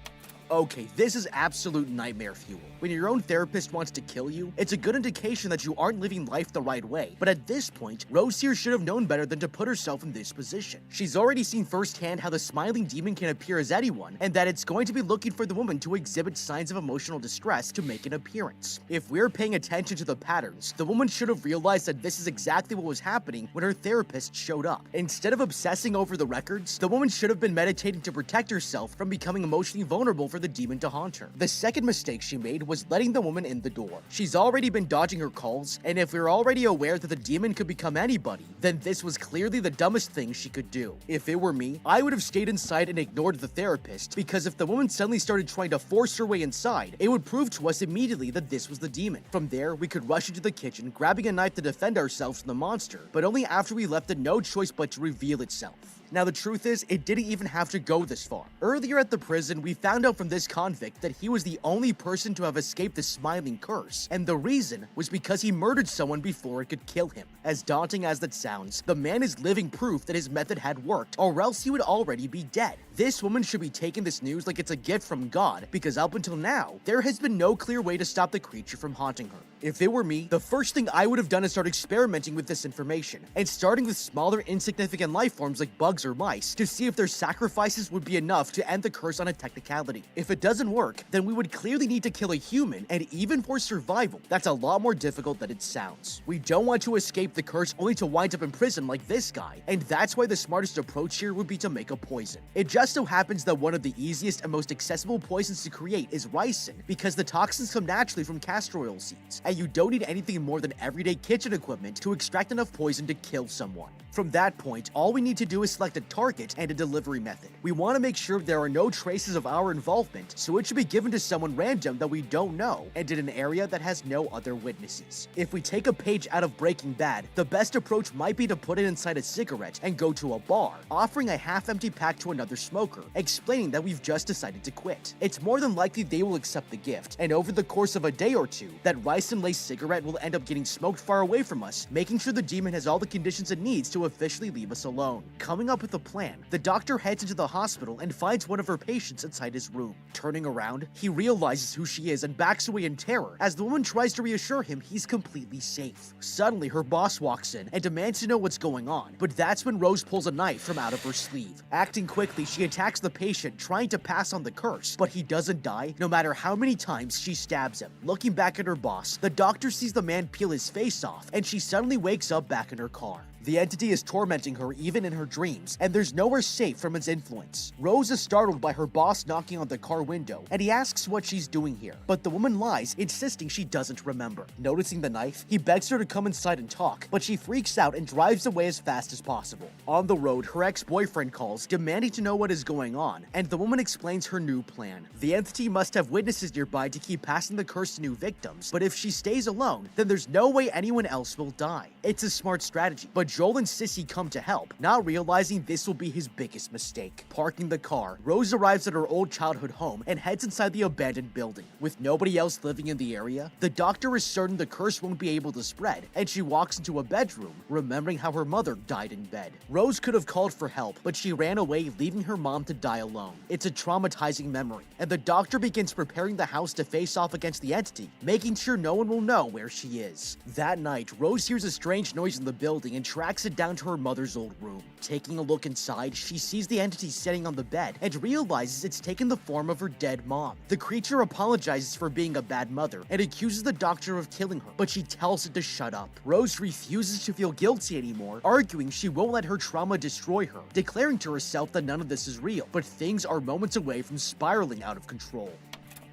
Okay, this is absolute nightmare fuel. When your own therapist wants to kill you, it's a good indication that you aren't living life the right way. But at this point, Rose here should have known better than to put herself in this position. She's already seen firsthand how the smiling demon can appear as anyone, and that it's going to be looking for the woman to exhibit signs of emotional distress to make an appearance. If we're paying attention to the patterns, the woman should have realized that this is exactly what was happening when her therapist showed up. Instead of obsessing over the records, the woman should have been meditating to protect herself from becoming emotionally vulnerable for the demon to haunt her. The second mistake she made was letting the woman in the door. She's already been dodging her calls, and if we're already aware that the demon could become anybody, then this was clearly the dumbest thing she could do. If it were me, I would have stayed inside and ignored the therapist, because if the woman suddenly started trying to force her way inside, it would prove to us immediately that this was the demon. From there, we could rush into the kitchen, grabbing a knife to defend ourselves from the monster, but only after we left it no choice but to reveal itself. Now, the truth is, it didn't even have to go this far. Earlier at the prison, we found out from this convict that he was the only person to have escaped the smiling curse, and the reason was because he murdered someone before it could kill him. As daunting as that sounds, the man is living proof that his method had worked, or else he would already be dead. This woman should be taking this news like it's a gift from God, because up until now, there has been no clear way to stop the creature from haunting her. If it were me, the first thing I would have done is start experimenting with this information, and starting with smaller, insignificant life forms like bugs or mice to see if their sacrifices would be enough to end the curse on a technicality. If it doesn't work, then we would clearly need to kill a human, and even for survival, that's a lot more difficult than it sounds. We don't want to escape the curse only to wind up in prison like this guy, and that's why the smartest approach here would be to make a poison. It just so happens that one of the easiest and most accessible poisons to create is ricin, because the toxins come naturally from castor oil seeds, and you don't need anything more than everyday kitchen equipment to extract enough poison to kill someone. From that point, all we need to do is select a target and a delivery method. We want to make sure there are no traces of our involvement, so it should be given to someone random that we don't know and in an area that has no other witnesses. If we take a page out of Breaking Bad, the best approach might be to put it inside a cigarette and go to a bar, offering a half-empty pack to another smoker, explaining that we've just decided to quit. It's more than likely they will accept the gift, and over the course of a day or two, that rice and lace cigarette will end up getting smoked far away from us, making sure the demon has all the conditions it needs to officially leave us alone. Coming up with a plan, the doctor heads into the hospital and finds one of her patients inside his room. Turning around, he realizes who she is and backs away in terror as the woman tries to reassure him he's completely safe. Suddenly, her boss walks in and demands to know what's going on, but that's when Rose pulls a knife from out of her sleeve. Acting quickly, she attacks the patient, trying to pass on the curse, but he doesn't die no matter how many times she stabs him. Looking back at her boss, the doctor sees the man peel his face off, and she suddenly wakes up back in her car. The entity is tormenting her even in her dreams, and there's nowhere safe from its influence. Rose is startled by her boss knocking on the car window, and he asks what she's doing here, but the woman lies, insisting she doesn't remember. Noticing the knife, he begs her to come inside and talk, but she freaks out and drives away as fast as possible. On the road, her ex-boyfriend calls, demanding to know what is going on, and the woman explains her new plan. The entity must have witnesses nearby to keep passing the curse to new victims, but if she stays alone, then there's no way anyone else will die. It's a smart strategy, but Joel and Sissy come to help, not realizing this will be his biggest mistake. Parking the car, Rose arrives at her old childhood home and heads inside the abandoned building. With nobody else living in the area, the doctor is certain the curse won't be able to spread, and she walks into a bedroom, remembering how her mother died in bed. Rose could have called for help, but she ran away, leaving her mom to die alone. It's a traumatizing memory, and the doctor begins preparing the house to face off against the entity, making sure no one will know where she is. That night, Rose hears a strange noise in the building and tracks it down to her mother's old room. Taking a look inside, she sees the entity sitting on the bed and realizes it's taken the form of her dead mom. The creature apologizes for being a bad mother and accuses the doctor of killing her, but she tells it to shut up. Rose refuses to feel guilty anymore, arguing she won't let her trauma destroy her, declaring to herself that none of this is real, but things are moments away from spiraling out of control.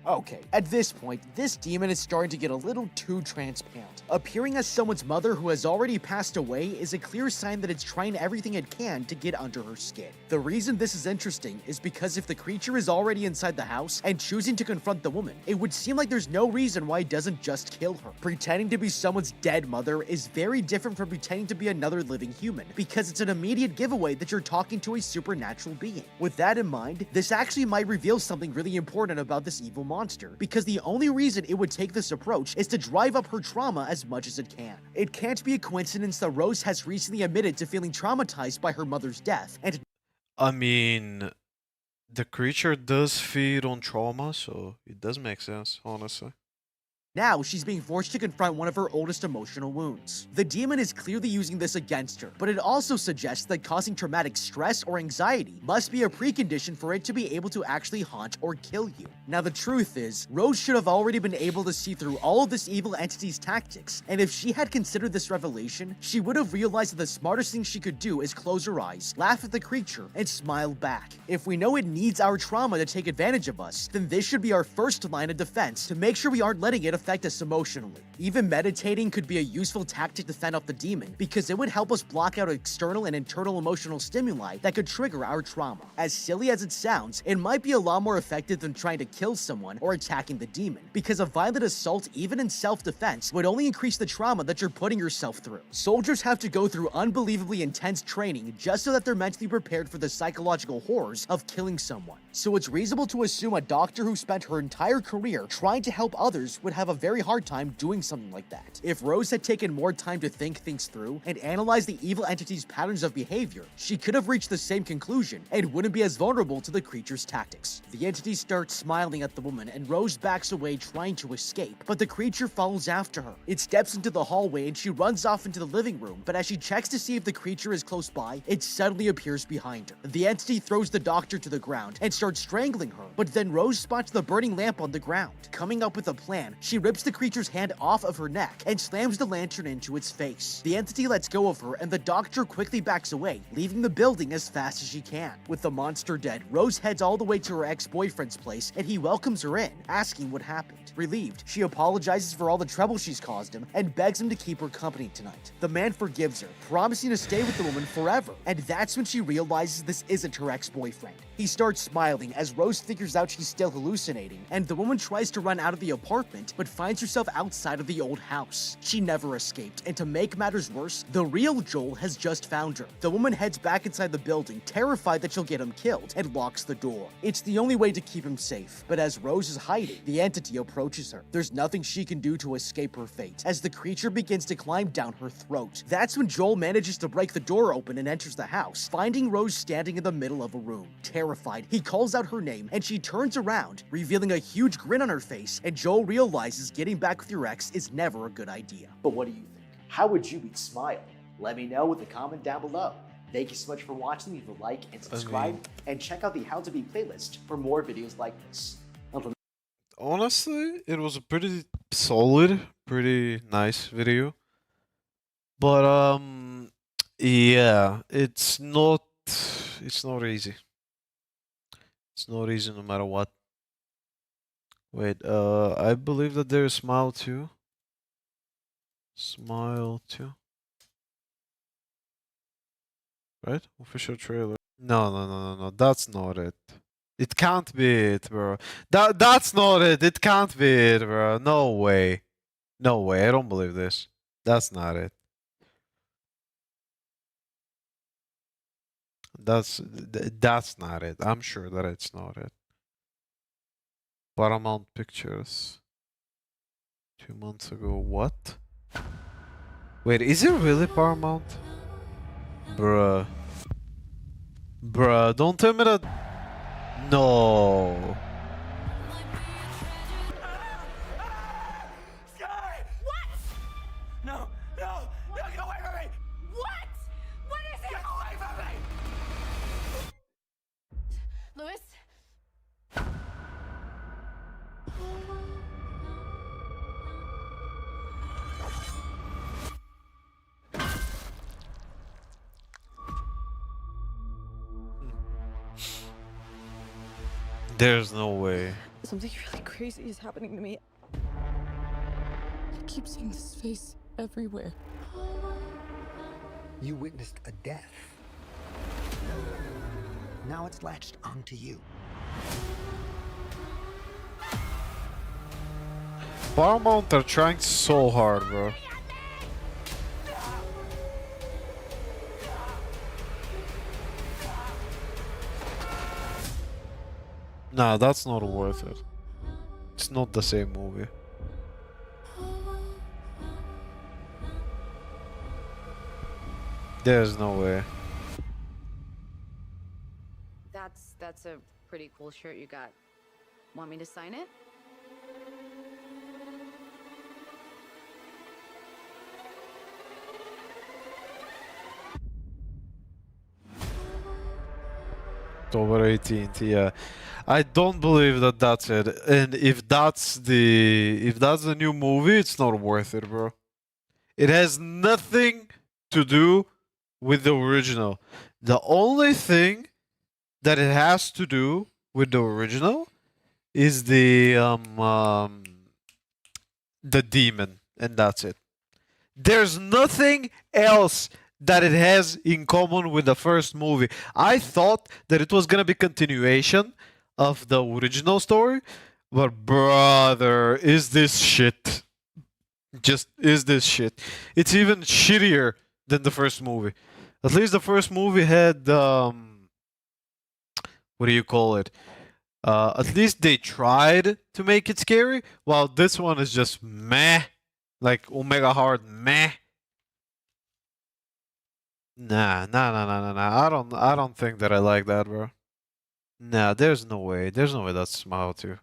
Okay, at this point, this demon is starting to get a little too transparent. Appearing as someone's mother who has already passed away is a clear sign that it's trying everything it can to get under her skin. The reason this is interesting is because if the creature is already inside the house and choosing to confront the woman, it would seem like there's no reason why it doesn't just kill her. Pretending to be someone's dead mother is very different from pretending to be another living human, because it's an immediate giveaway that you're talking to a supernatural being. With that in mind, this actually might reveal something really important about this evil monster, because the only reason it would take this approach is to drive up her trauma as much as it can. It can't be a coincidence that Rose has recently admitted to feeling traumatized by her mother's death, and I mean, the creature does feed on trauma, so it does make sense, honestly. now she's being forced to confront one of her oldest emotional wounds. The demon is clearly using this against her, but it also suggests that causing traumatic stress or anxiety must be a precondition for it to be able to actually haunt or kill you. Now the truth is, Rose should have already been able to see through all of this evil entity's tactics, and if she had considered this revelation, she would have realized that the smartest thing she could do is close her eyes, laugh at the creature, and smile back. If we know it needs our trauma to take advantage of us, then this should be our first line of defense to make sure we aren't letting it affect us emotionally. Even meditating could be a useful tactic to fend off the demon, because it would help us block out external and internal emotional stimuli that could trigger our trauma. As silly as it sounds, it might be a lot more effective than trying to kill someone or attacking the demon, because a violent assault, even in self-defense, would only increase the trauma that you're putting yourself through. Soldiers have to go through unbelievably intense training just so that they're mentally prepared for the psychological horrors of killing someone. So it's reasonable to assume a doctor who spent her entire career trying to help others would have a very hard time doing something like that. If Rose had taken more time to think things through and analyze the evil entity's patterns of behavior, she could have reached the same conclusion and wouldn't be as vulnerable to the creature's tactics. The entity starts smiling at the woman and Rose backs away trying to escape, but the creature follows after her. It steps into the hallway and she runs off into the living room, but as she checks to see if the creature is close by, it suddenly appears behind her. The entity throws the doctor to the ground and starts strangling her, but then Rose spots the burning lamp on the ground. Coming up with a plan, she rips the creature's hand off off of her neck and slams the lantern into its face. The entity lets go of her, and the doctor quickly backs away, leaving the building as fast as she can. With the monster dead, Rose heads all the way to her ex-boyfriend's place, and he welcomes her in, asking what happened. Relieved, she apologizes for all the trouble she's caused him and begs him to keep her company tonight. The man forgives her, promising to stay with the woman forever, and that's when she realizes this isn't her ex-boyfriend. He starts smiling as Rose figures out she's still hallucinating, and the woman tries to run out of the apartment but finds herself outside of the old house. She never escaped, and to make matters worse, the real Joel has just found her. The woman heads back inside the building, terrified that she'll get him killed, and locks the door. It's the only way to keep him safe, but as Rose is hiding, the entity approaches her. There's nothing she can do to escape her fate, as the creature begins to climb down her throat. That's when Joel manages to break the door open and enters the house, finding Rose standing in the middle of a room. Terrified, he calls out her name, and she turns around, revealing a huge grin on her face, and Joel realizes getting back with your ex is never a good idea. But what do you think? How would you beat Smile? Let me know with a comment down below. Thank you so much for watching. Leave a like and subscribe, and check out the How to Beat playlist for more videos like this. Honestly, it was a pretty solid, pretty nice video. But yeah, it's not easy. It's not easy no matter what. Wait, I believe that there is Smile 2. Smile 2. Right? Official trailer. No, that's not it. It can't be it, bro. That's not it. It can't be it, bro. No way. No way. I don't believe this. That's not it. That's not it. I'm sure that it's not it. Paramount Pictures. 2 months ago. What? Wait, is it really Paramount? Bruh. Bruh, don't tell me that. No. No, get away from me! What? What is it? Get away from me! Louis? There's no way. Something really crazy is happening to me. I keep seeing this face everywhere. You witnessed a death. Now it's latched onto you. Paramount are trying so hard, bro. Nah, that's not worth it. It's not the same movie. There's no way. That's a pretty cool shirt you got. Want me to sign it? Over 18th, yeah. I don't believe that that's it. And if that's the new movie, it's not worth it, bro. It has nothing to do with the original. The only thing that it has to do with the original is the demon, and that's it. There's nothing else that it has in common with the first movie. I thought that it was gonna be continuation of the original story, but brother, is this shit. Just is this shit. It's even shittier than the first movie. At least the first movie had what do you call it? At least they tried to make it scary, while this one is just meh. Like Omega Hard meh. Nah. I don't think that I like that, bro. Nah, there's no way. There's no way that's Smile 2.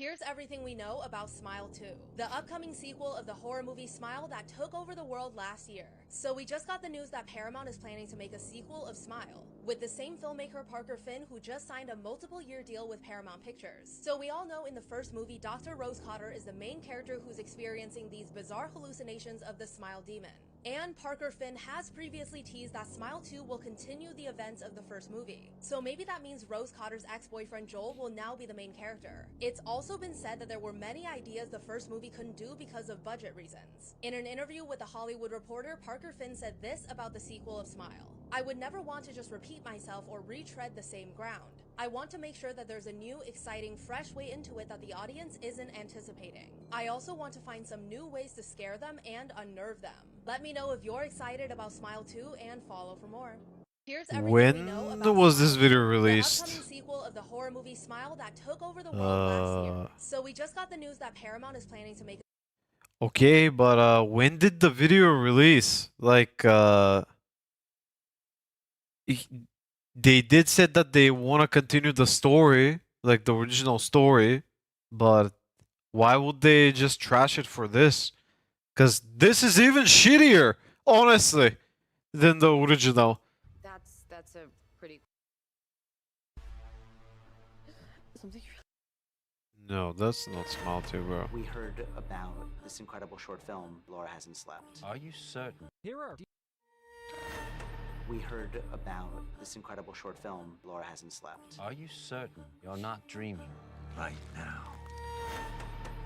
Here's everything we know about Smile 2, the upcoming sequel of the horror movie Smile that took over the world last year. So we just got the news that Paramount is planning to make a sequel of Smile, with the same filmmaker Parker Finn who just signed a multiple-year deal with Paramount Pictures. So we all know in the first movie, Dr. Rose Cotter is the main character who's experiencing these bizarre hallucinations of the Smile Demon. And Parker Finn has previously teased that Smile 2 will continue the events of the first movie. So maybe that means Rose Cotter's ex-boyfriend Joel will now be the main character. It's also been said that there were many ideas the first movie couldn't do because of budget reasons. In an interview with The Hollywood Reporter, Parker Finn said this about the sequel of Smile. I would never want to just repeat myself or retread the same ground. I want to make sure that there's a new, exciting, fresh way into it that the audience isn't anticipating. I also want to find some new ways to scare them and unnerve them. Let me know if you're excited about Smile 2 and follow for more. Here's everything we know When about was this Smile, video the released? upcoming sequel of the horror movie Smile that took over the world last year. Uh, So we just got the news that Paramount is planning to make okay, but when did the video release? Like, they did said that they want to continue the story, like the original story, but why would they just trash it for this? Because this is even shittier, honestly, than the original. That's a pretty Something No, that's not Smile 2, bro. We heard about this incredible short film, Laura Hasn't Slept. Are you certain? Here are. We heard about this incredible short film, Laura Hasn't Slept. Are you certain you're not dreaming right now?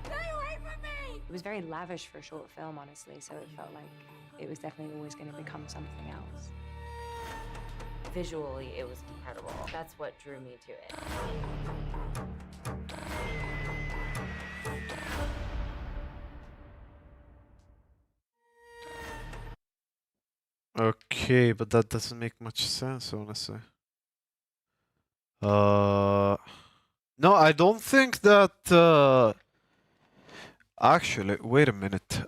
Stay away from me! It was very lavish for a short film, honestly, so it felt like it was definitely always going to become something else. visually, it was incredible. That's what drew me to it. Okay, but that doesn't make much sense, honestly. No, I don't think that, actually, wait a minute.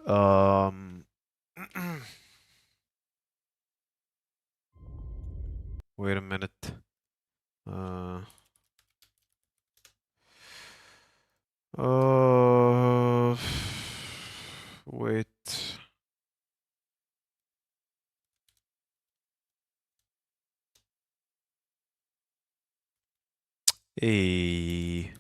Wait a minute. Wait. Hey.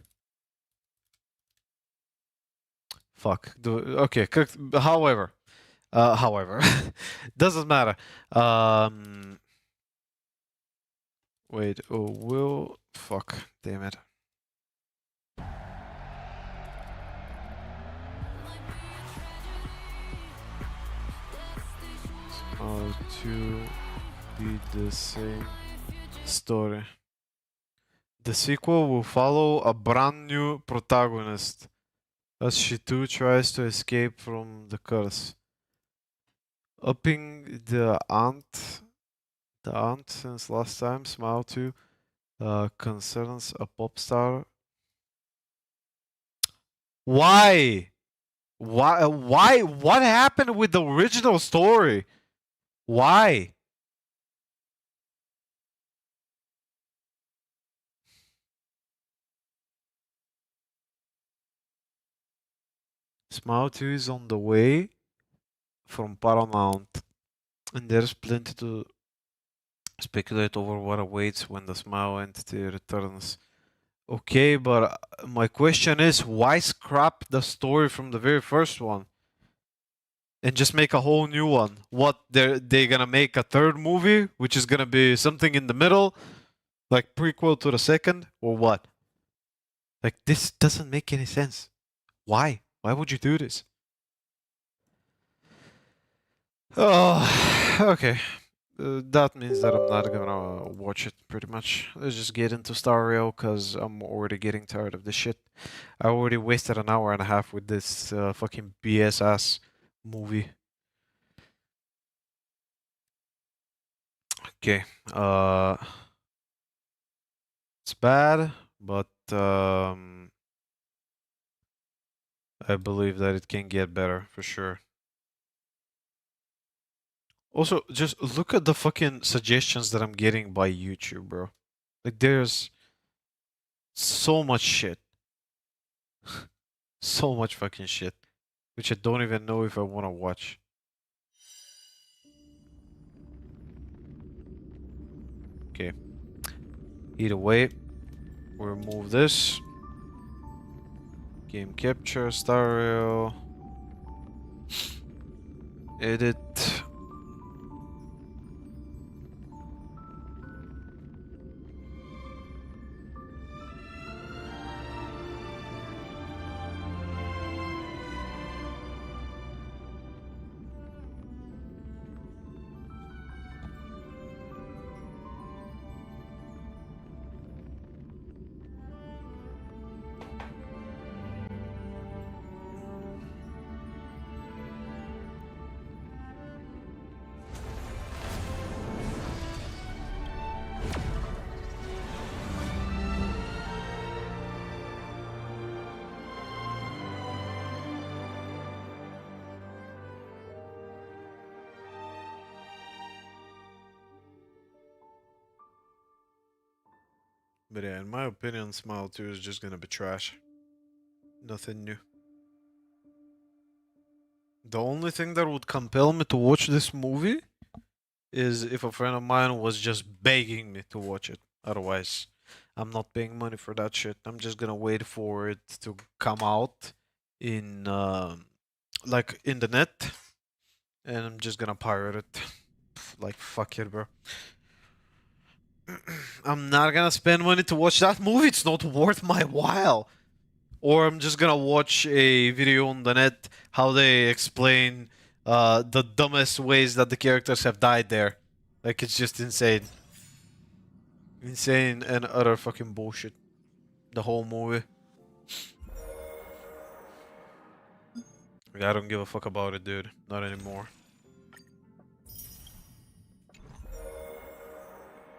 Fuck. Okay. However, doesn't matter. Wait. Oh, fuck. Damn it. How to be the same story. The sequel will follow a brand new protagonist as she too tries to escape from the curse. Upping the ante since last time, Smile 2 concerns a pop star. Why? What happened with the original story? Why? Smile 2 is on the way from Paramount, and there's plenty to speculate over what awaits when the Smile entity returns. Okay, but my question is, why scrap the story from the very first one and just make a whole new one? What, they gonna make a third movie, which is gonna be something in the middle, like prequel to the second, or what? Like, this doesn't make any sense. Why? Why would you do this? Oh, okay. That means that I'm not gonna watch it, pretty much. Let's just get into Star Rail, because I'm already getting tired of this shit. I already wasted an hour and a half with this fucking BS-ass movie. Okay. It's bad, but I believe that it can get better, for sure. Also, just look at the fucking suggestions that I'm getting by YouTube, bro. Like, there's so much shit. So much fucking shit, which I don't even know if I want to watch. Okay. Either way, we'll remove this. Game capture, stereo. Edit. But yeah, in my opinion, Smile 2 is just gonna be trash. Nothing new. The only thing that would compel me to watch this movie is if a friend of mine was just begging me to watch it. Otherwise, I'm not paying money for that shit. I'm just gonna wait for it to come out in like in the net, and I'm just gonna pirate it. Like fuck it, bro. I'm not gonna spend money to watch that movie. It's not worth my while. Or I'm just gonna watch a video on the net how they explain the dumbest ways that the characters have died there. Like, it's just insane. Insane and utter fucking bullshit. The whole movie. Like, I don't give a fuck about it, dude. Not anymore.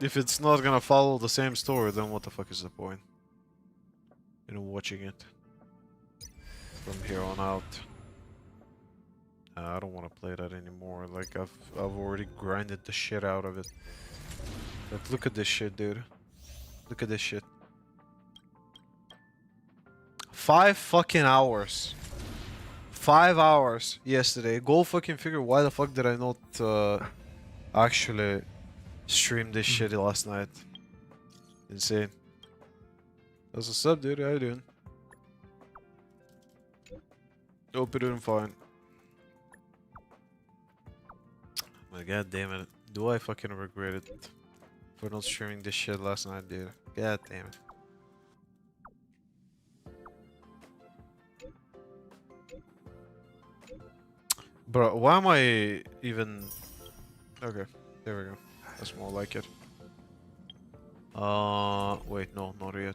If it's not gonna follow the same story, then what the fuck is the point in watching it from here on out? I don't want to play that anymore. Like, I've already grinded the shit out of it. Like, look at this shit, dude. Look at this shit. 5 fucking hours. 5 hours yesterday. Go fucking figure why the fuck did I not actually stream this shit last night. Insane. That's what's up, dude. How you doing? Hope you're doing fine. But god damn it. Do I fucking regret it for not streaming this shit last night, dude? God damn it. Bro, why am I even... Okay, there we go. That's more like it. Wait, no, not yet.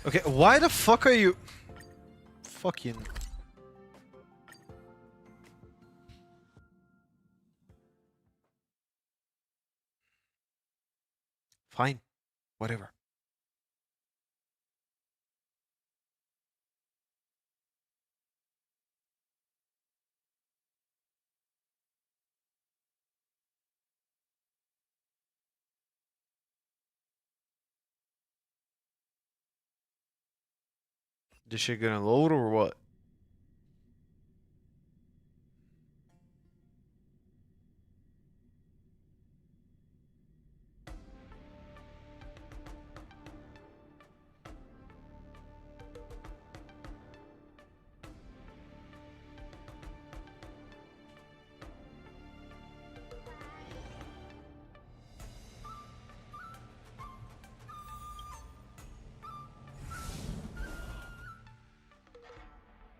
Okay, why the fuck are you... Fucking... Fine. Whatever. This shit gonna load or what?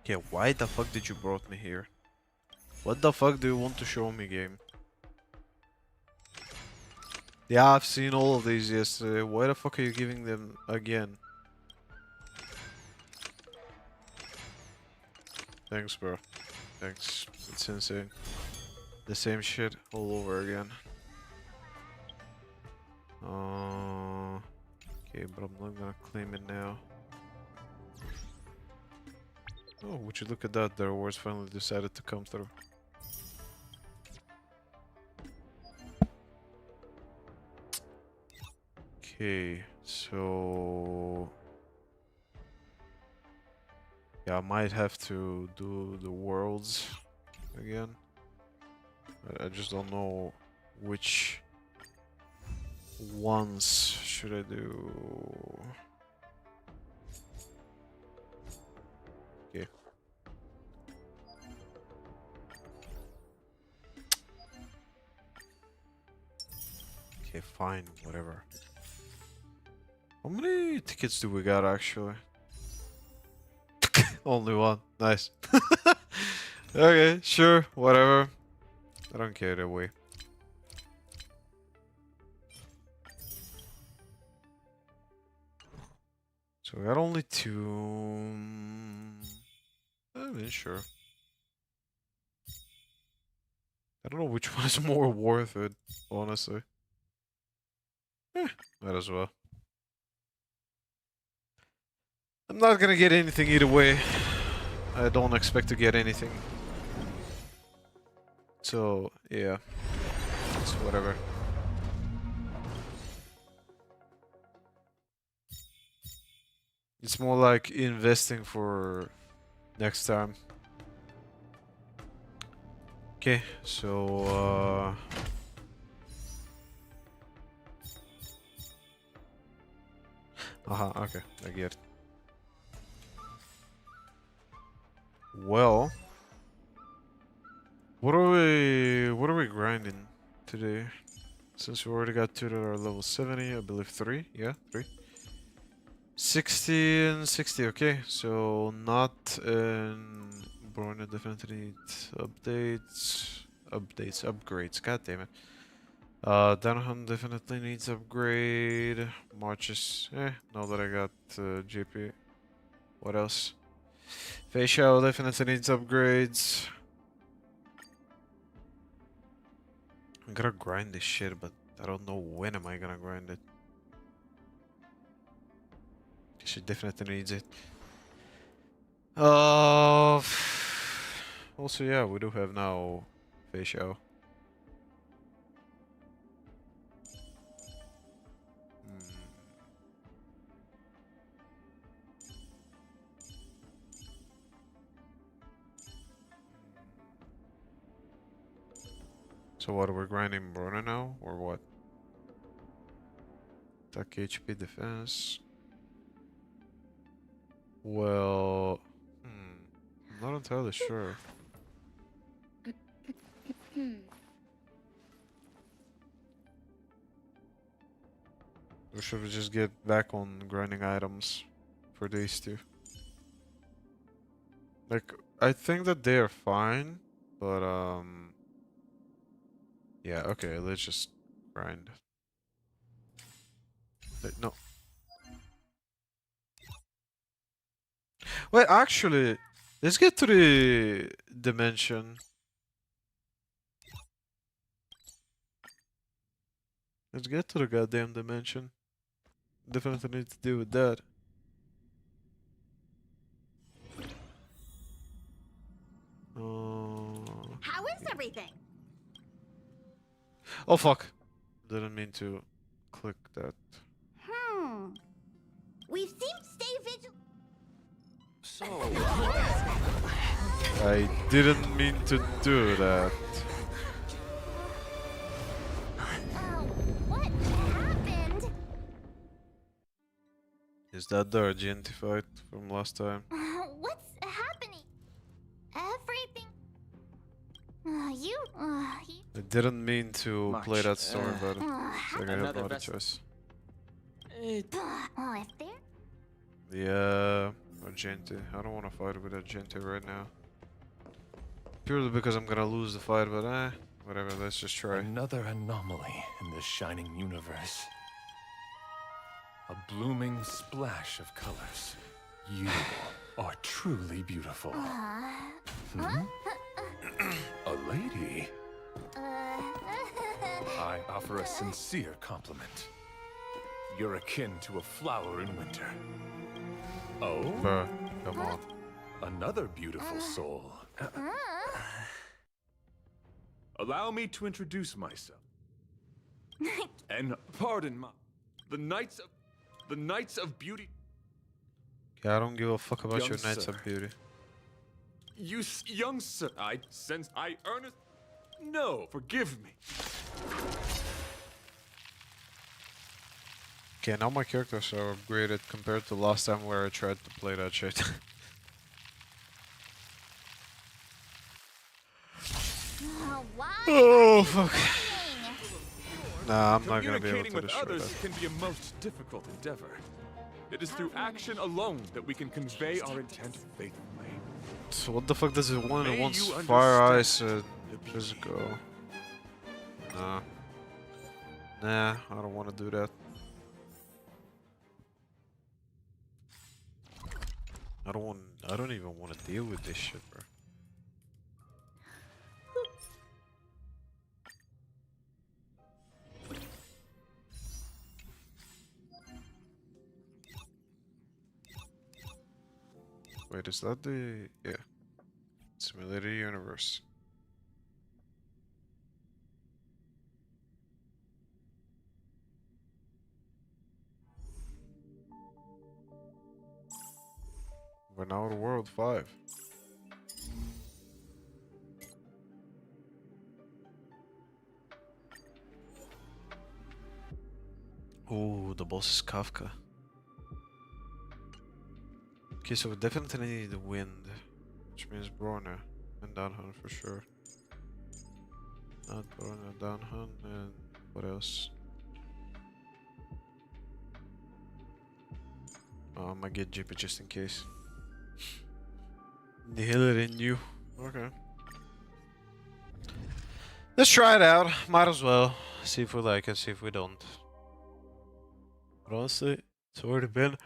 Okay, why the fuck did you brought me here? What the fuck do you want to show me, game? Yeah, I've seen all of these yesterday. Why the fuck are you giving them again? Thanks, bro. Thanks. It's insane. The same shit all over again. Okay, but I'm not gonna claim it now. Oh, would you look at that? The rewards finally decided to come through. Okay, so Yeah, I might have to do the worlds again. I just don't know which ones should I do. Okay. Okay, fine, whatever. How many tickets do we got actually? Only one. Nice. Okay, sure, whatever. I don't care that way. So we got only two. I mean, sure. I don't know which one is more worth it, honestly. Might as well. I'm not gonna get anything either way. I don't expect to get anything. So, yeah. It's whatever. It's more like investing for next time. Okay, so okay, I get it. Well, what are we grinding today? Since we already got two that are level 70, I believe 3. Yeah, 3. 60 and 60, okay. So not in Borna definitely needs upgrades. God damn it. Danahan definitely needs upgrade. Marches, now that I got JP. What else? Facial definitely needs upgrades. I'm gonna grind this shit, but I don't know when am I gonna grind it. She definitely needs it. Also, yeah, we do have now facial. So what, we're grinding Brona now, or what? Attack HP defense. Well, I'm not entirely sure. Or should we just get back on grinding items for these two? Like, I think that they are fine, but yeah, okay, let's just grind. Wait, no. Wait, actually, let's get to the dimension. Let's get to the goddamn dimension. Definitely need to deal with that. How is everything? Oh fuck! Didn't mean to click that. We've seemed stay vigilant. So. I didn't mean to do that. What happened? Is that the Argenti fight from last time? What's happening? Everything. I didn't mean to play that story, but it's like I have Another no other vessel. choice. If there. Yeah, Argenti. I don't want to fight with Argenti right now. Purely because I'm gonna lose the fight, but whatever, let's just try. Another anomaly in this shining universe. A blooming splash of colors. You are truly beautiful. Hmm? A lady? I offer a sincere compliment. You're akin to a flower in winter. Oh? Bruh, come on. Another beautiful soul. Allow me to introduce myself. And pardon my... The Knights of Beauty... Yeah, I don't give a fuck about Young your Knights sir. of Beauty. Young sir, I earnest. No, forgive me. Okay, now my characters are upgraded compared to last time where I tried to play that shit. Oh, fuck. Nah, I'm not gonna be able Communicating to with destroy others that. can be a most difficult endeavor. It is through action alone that we can convey our intent faithfully. So what the fuck does it want? It May wants you fire, ice, understand physical. Nah. Nah, I don't want to do that. I don't even want to deal with this shit, bro. Wait, is that the... yeah. Simulator universe. We're now at World 5. Oh, the boss is Kafka. Okay, so we definitely need the wind, which means Brorna and Downhunt for sure. Not Brorna, Downhunt, and what else? Oh, I might get Jeepy just in case. Nihil it in you. Okay. Let's try it out. Might as well. See if we like it, see if we don't. But honestly, it's already been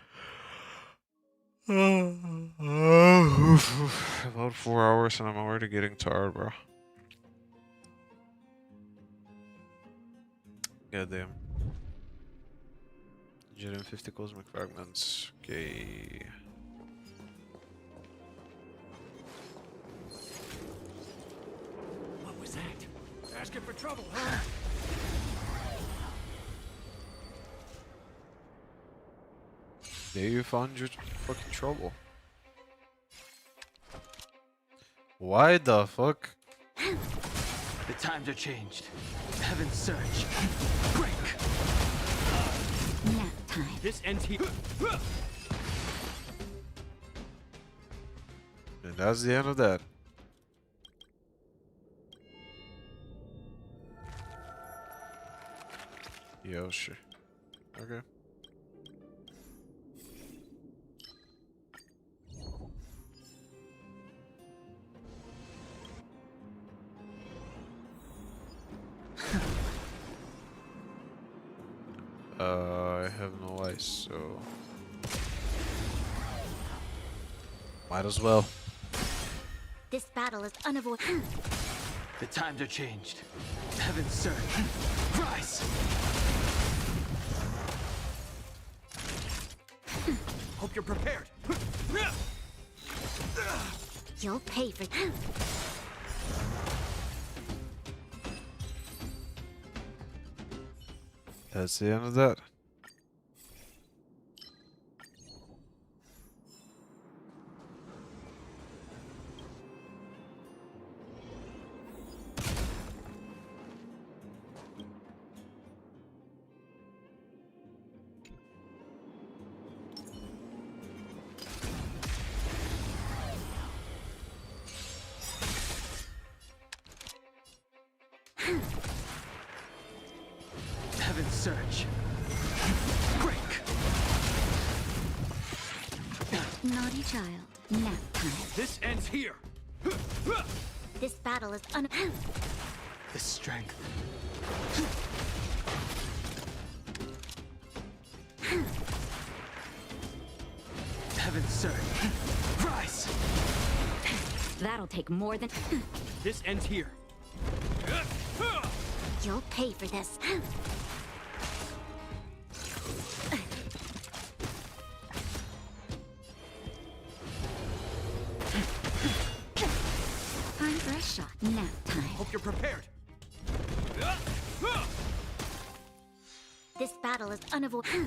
about 4 hours and I'm already getting tired, bro. Goddamn. 150 cosmic fragments. Okay. What was that? Asking for trouble, huh? There you found your fucking trouble. Why the fuck? The times are changed. Heaven's surge. Break. Nap time. This ends here. And that's the end of that. Yo, sure. Okay. I have no ice, so might as well. This battle is unavoidable. The times are changed. Heaven's surge. Rise. Hope you're prepared. You'll pay for that. That's the end of that. Heaven's surge. Break. Naughty child. Nap time. This ends here. This battle is The strength. Heaven's surge. Rise. That'll take more than. This ends here. You'll pay for this. Time for a shot. Nap time. Hope you're prepared. This battle is unavoidable.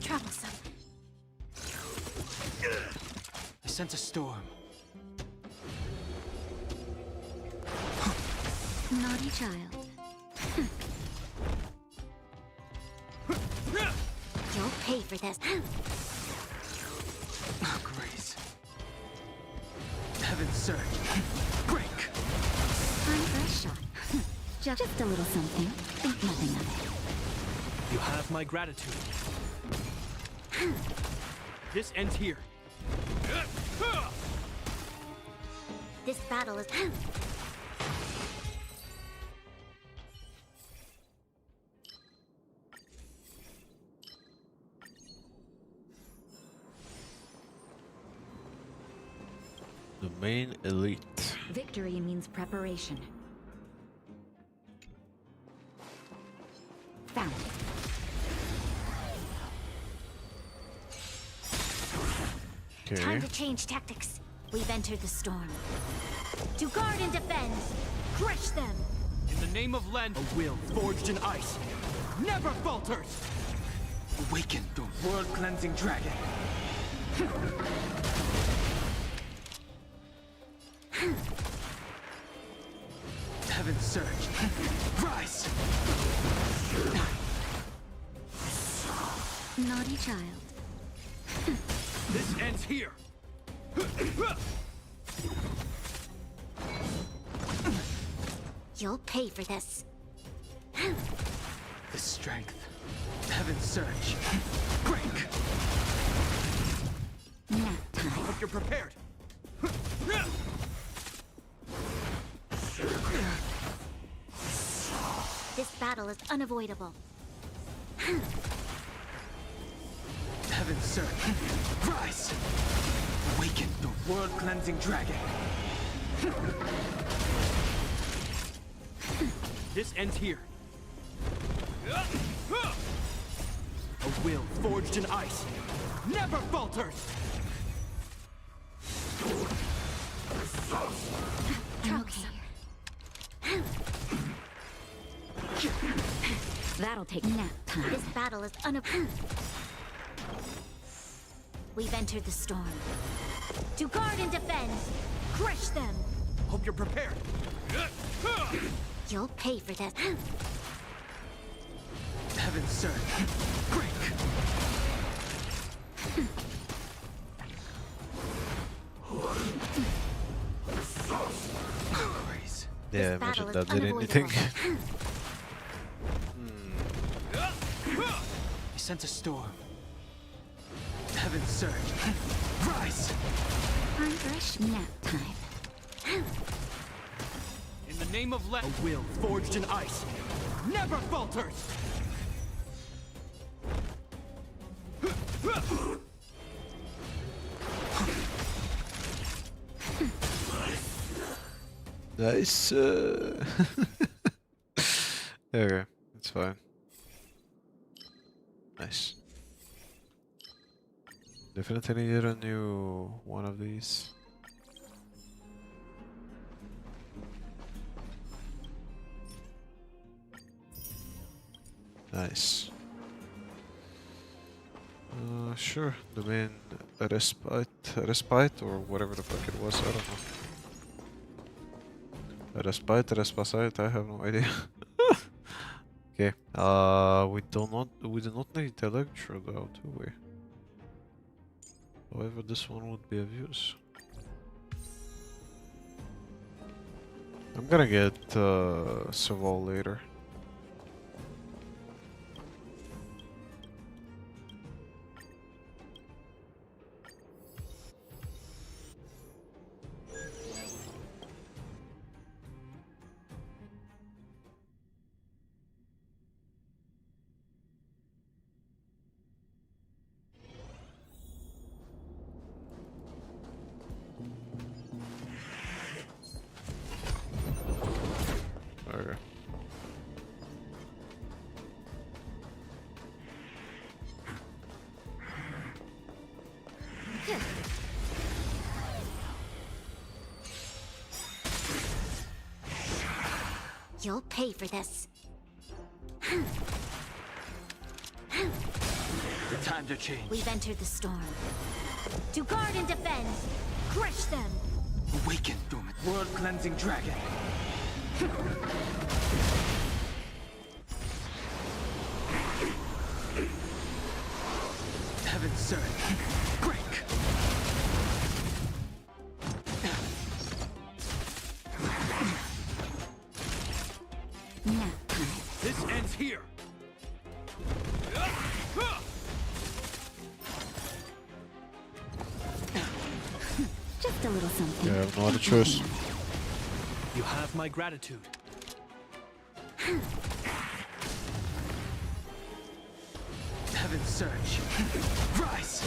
Troublesome. I sense a storm. Naughty child. You'll pay for this. Oh, Grace. Heaven's surge. Break! Time for a shot. Just a little something. Think nothing of it. You have my gratitude. This ends here. This battle is... The main elite. Victory means preparation. Found it. Okay. Time to change tactics. We've entered the storm. To guard and defend. Crush them. In the name of Len, a will forged in ice never falters. Awaken the world-cleansing dragon. Heaven's surge. Rise! Naughty child. This ends here. You'll pay for this. The strength. Heaven's surge. Break! Nap time. Hope you're prepared. This battle is unavoidable. Heaven's surge. Rise! Awaken the world-cleansing dragon. This ends here. A will forged in ice never falters. I'm okay. That'll take nap time. This battle is unavoidable. We've entered the storm. To guard and defend. Crush them. Hope you're prepared. You'll pay for this. Heaven's surge. Break! Grace. Yeah, imagine that did anything. I sense a storm. Heaven's surge. Rise! Time for a nap time. In the name of Len, a will forged in ice never falters. Nice. Okay, it's fine. Nice. Definitely need a new one of these. Nice. Sure. The main respite or whatever the fuck it was. I don't know. Respite, I have no idea. Okay. We do not need the lecture though, do we? However, this one would be of use. I'm gonna get Saval later. Okay. You'll pay for this. The times are changed. We've entered the storm. To guard and defend. Crush them. Awaken, Doom. World-cleansing dragon. Heaven's surge. Break. Nap time. This ends here. Just a little something. Yeah, I have no other choice. You have my gratitude. Heaven's surge. Rise.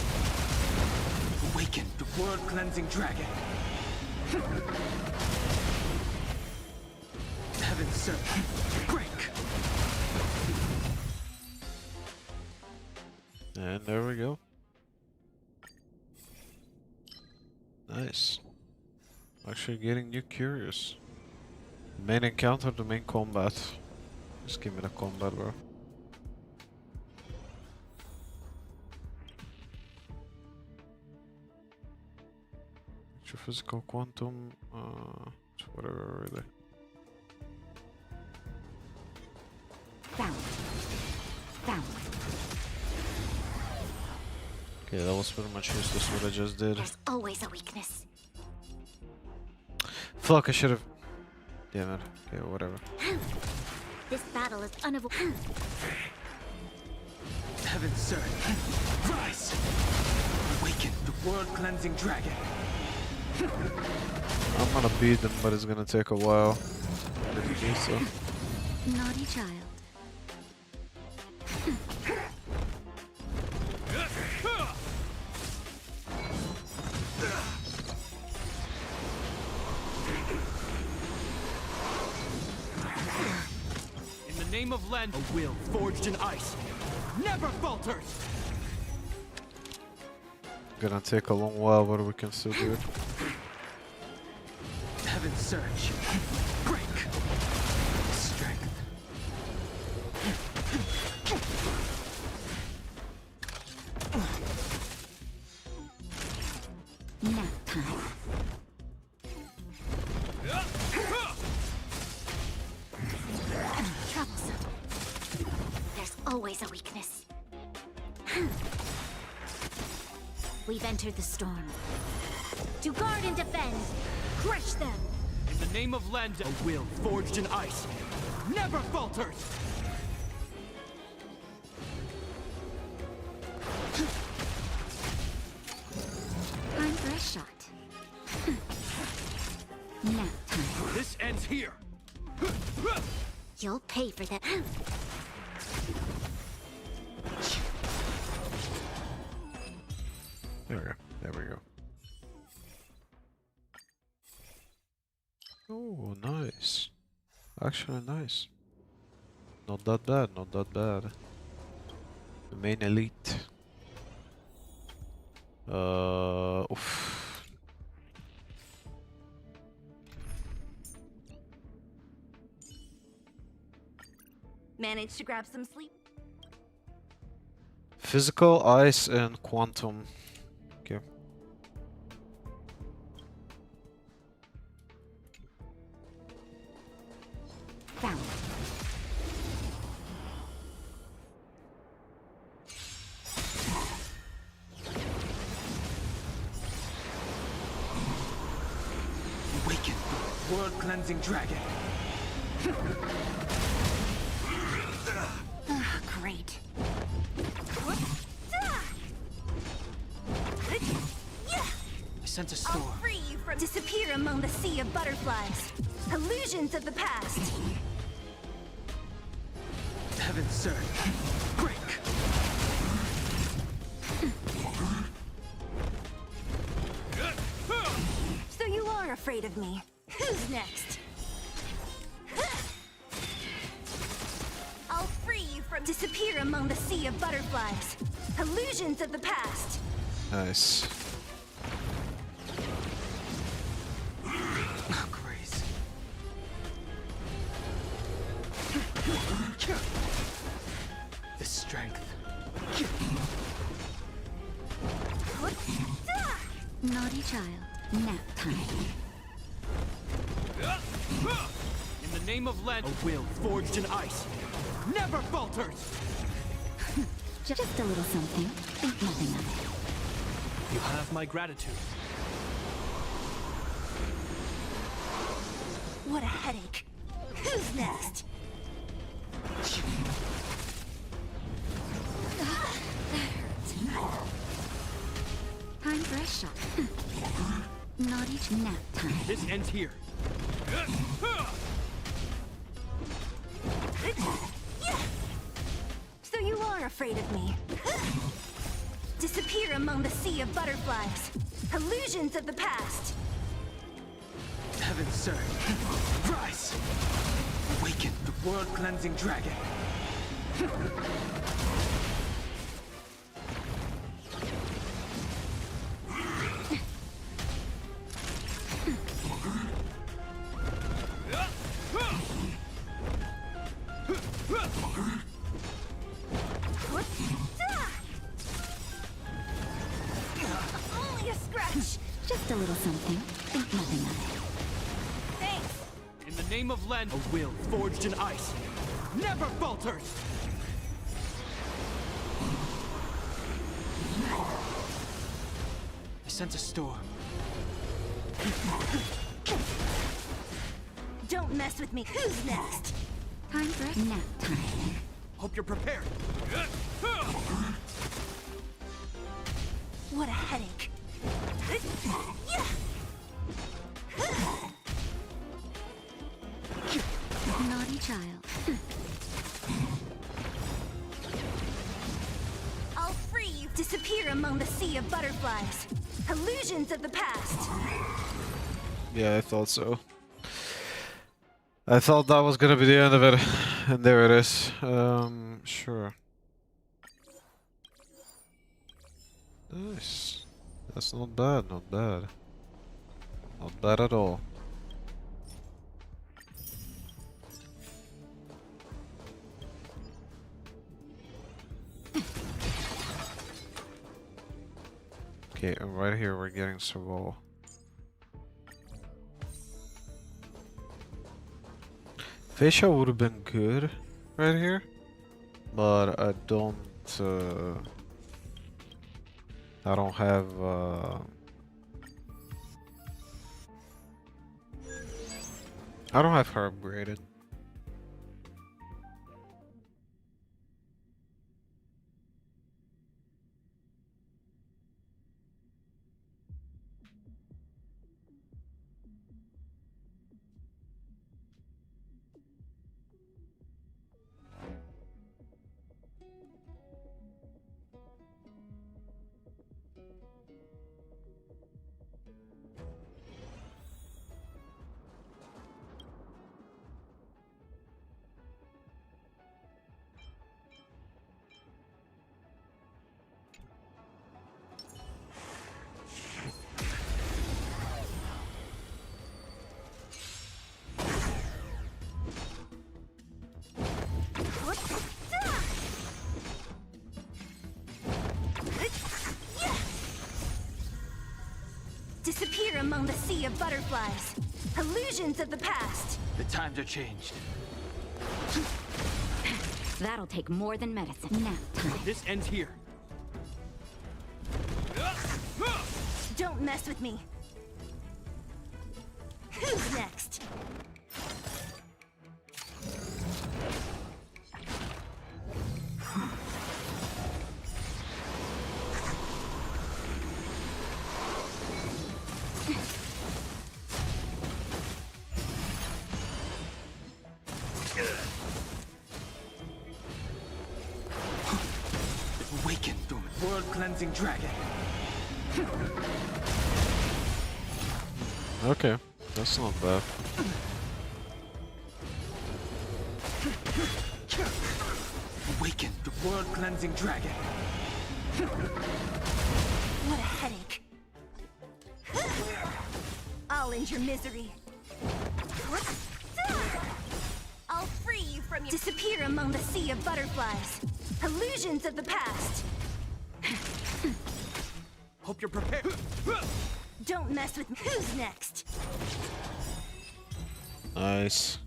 Awaken the world-cleansing dragon. Heaven's surge. Break. And there we go. Nice. Actually getting you curious. Main encounter, the main combat. Just give me the combat, bro. Physical quantum, whatever really. Found. Okay, that was pretty much useless what I just did. There's always a weakness. Fuck, I should have. Damn it. Okay, whatever. This battle is unavoidable. Heaven's surge. Rise. Awaken the world-cleansing dragon. I'm gonna beat them, but it's gonna take a while. So. Naughty child. In the name of Len, a will forged in ice never falters. Gonna take a long while, but we can still do it. Heaven's surge. Break. Strength. Nap time. Troublesome. There's always a weakness. We've entered the storm. To guard and defend. Crush them. In the name of Len, a will forged in ice never falters. Time for a shot. Nap time. This ends here. You'll pay for that. There we go. There we go. Oh, nice. Actually nice. Not that bad, not that bad. The main elite. Oof. Managed to grab some sleep? Physical, ice, and quantum. Okay. Found. Awaken the world-cleansing dragon. Great. I sense a storm. I'll free you from disappear among the sea of butterflies. Illusions of the past. Heaven's surge. Break. So you are afraid of me. Who's next? I'll free you from disappear among the sea of butterflies. Illusions of the past. Nice. Grace. The strength. Naughty child. Nap time. In the name of Len, a will forged in ice never falters! Just a little something. Think nothing of it. You have my gratitude. What a headache. Who's next? Time for a shot. Naughty nap time. This ends here. So you are afraid of me. Disappear among the sea of butterflies. Illusions of the past. Heaven, sir. Rise! Awaken the world-cleansing dragon. Only a scratch. Just a little something. Think nothing of it. Thanks. In the name of Len, a will forged in ice never falters! I sense a storm. Don't mess with me. Who's next? Time for a nap time. Hope you're prepared. What a headache. Naughty child. I'll free you. Disappear among the sea of butterflies. Illusions of the past. Yeah, I thought so. I thought that was gonna be the end of it, and there it is. Sure. Nice. That's not bad, not bad. Not bad at all. Okay, and right here we're getting Serval. Fascia would have been good right here, but I don't have I don't have her upgraded. Disappear among the sea of butterflies. Illusions of the past. The times are changed. That'll take more than medicine. Nap time. This ends here. Don't mess with me. Who's next? Awaken the world-cleansing dragon. Okay, that's not bad. Awaken the world-cleansing dragon. What a headache. I'll end your misery. I'll free you from your... Disappear among the sea of butterflies. Illusions of the past. Hope you're prepared. Don't mess with me. Who's next? Nice.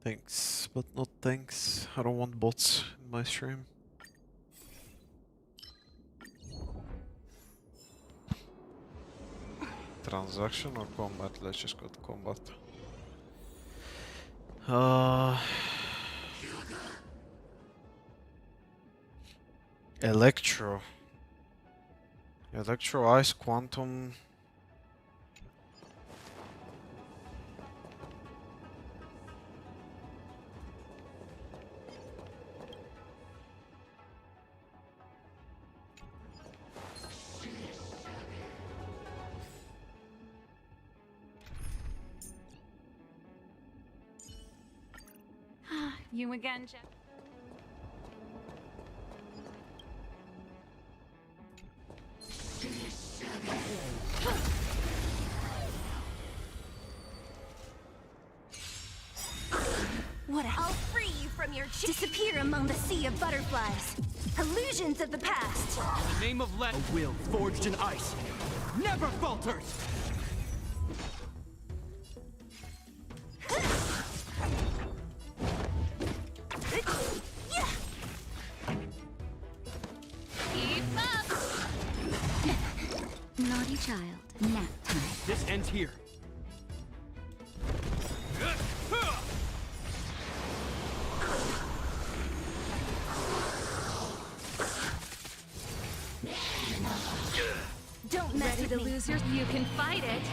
Thanks, but not thanks. I don't want bots in my stream. Transaction or combat? Let's just go to combat. Electro. Electro Ice Quantum. You again, Jeff. What? I'll free you from your disappear among the sea of butterflies. Illusions of the past. In the name of a will forged in ice never falters. Keep up. Naughty child. Nap time. This ends here. Don't mess with me. Ready to lose yours? You can fight it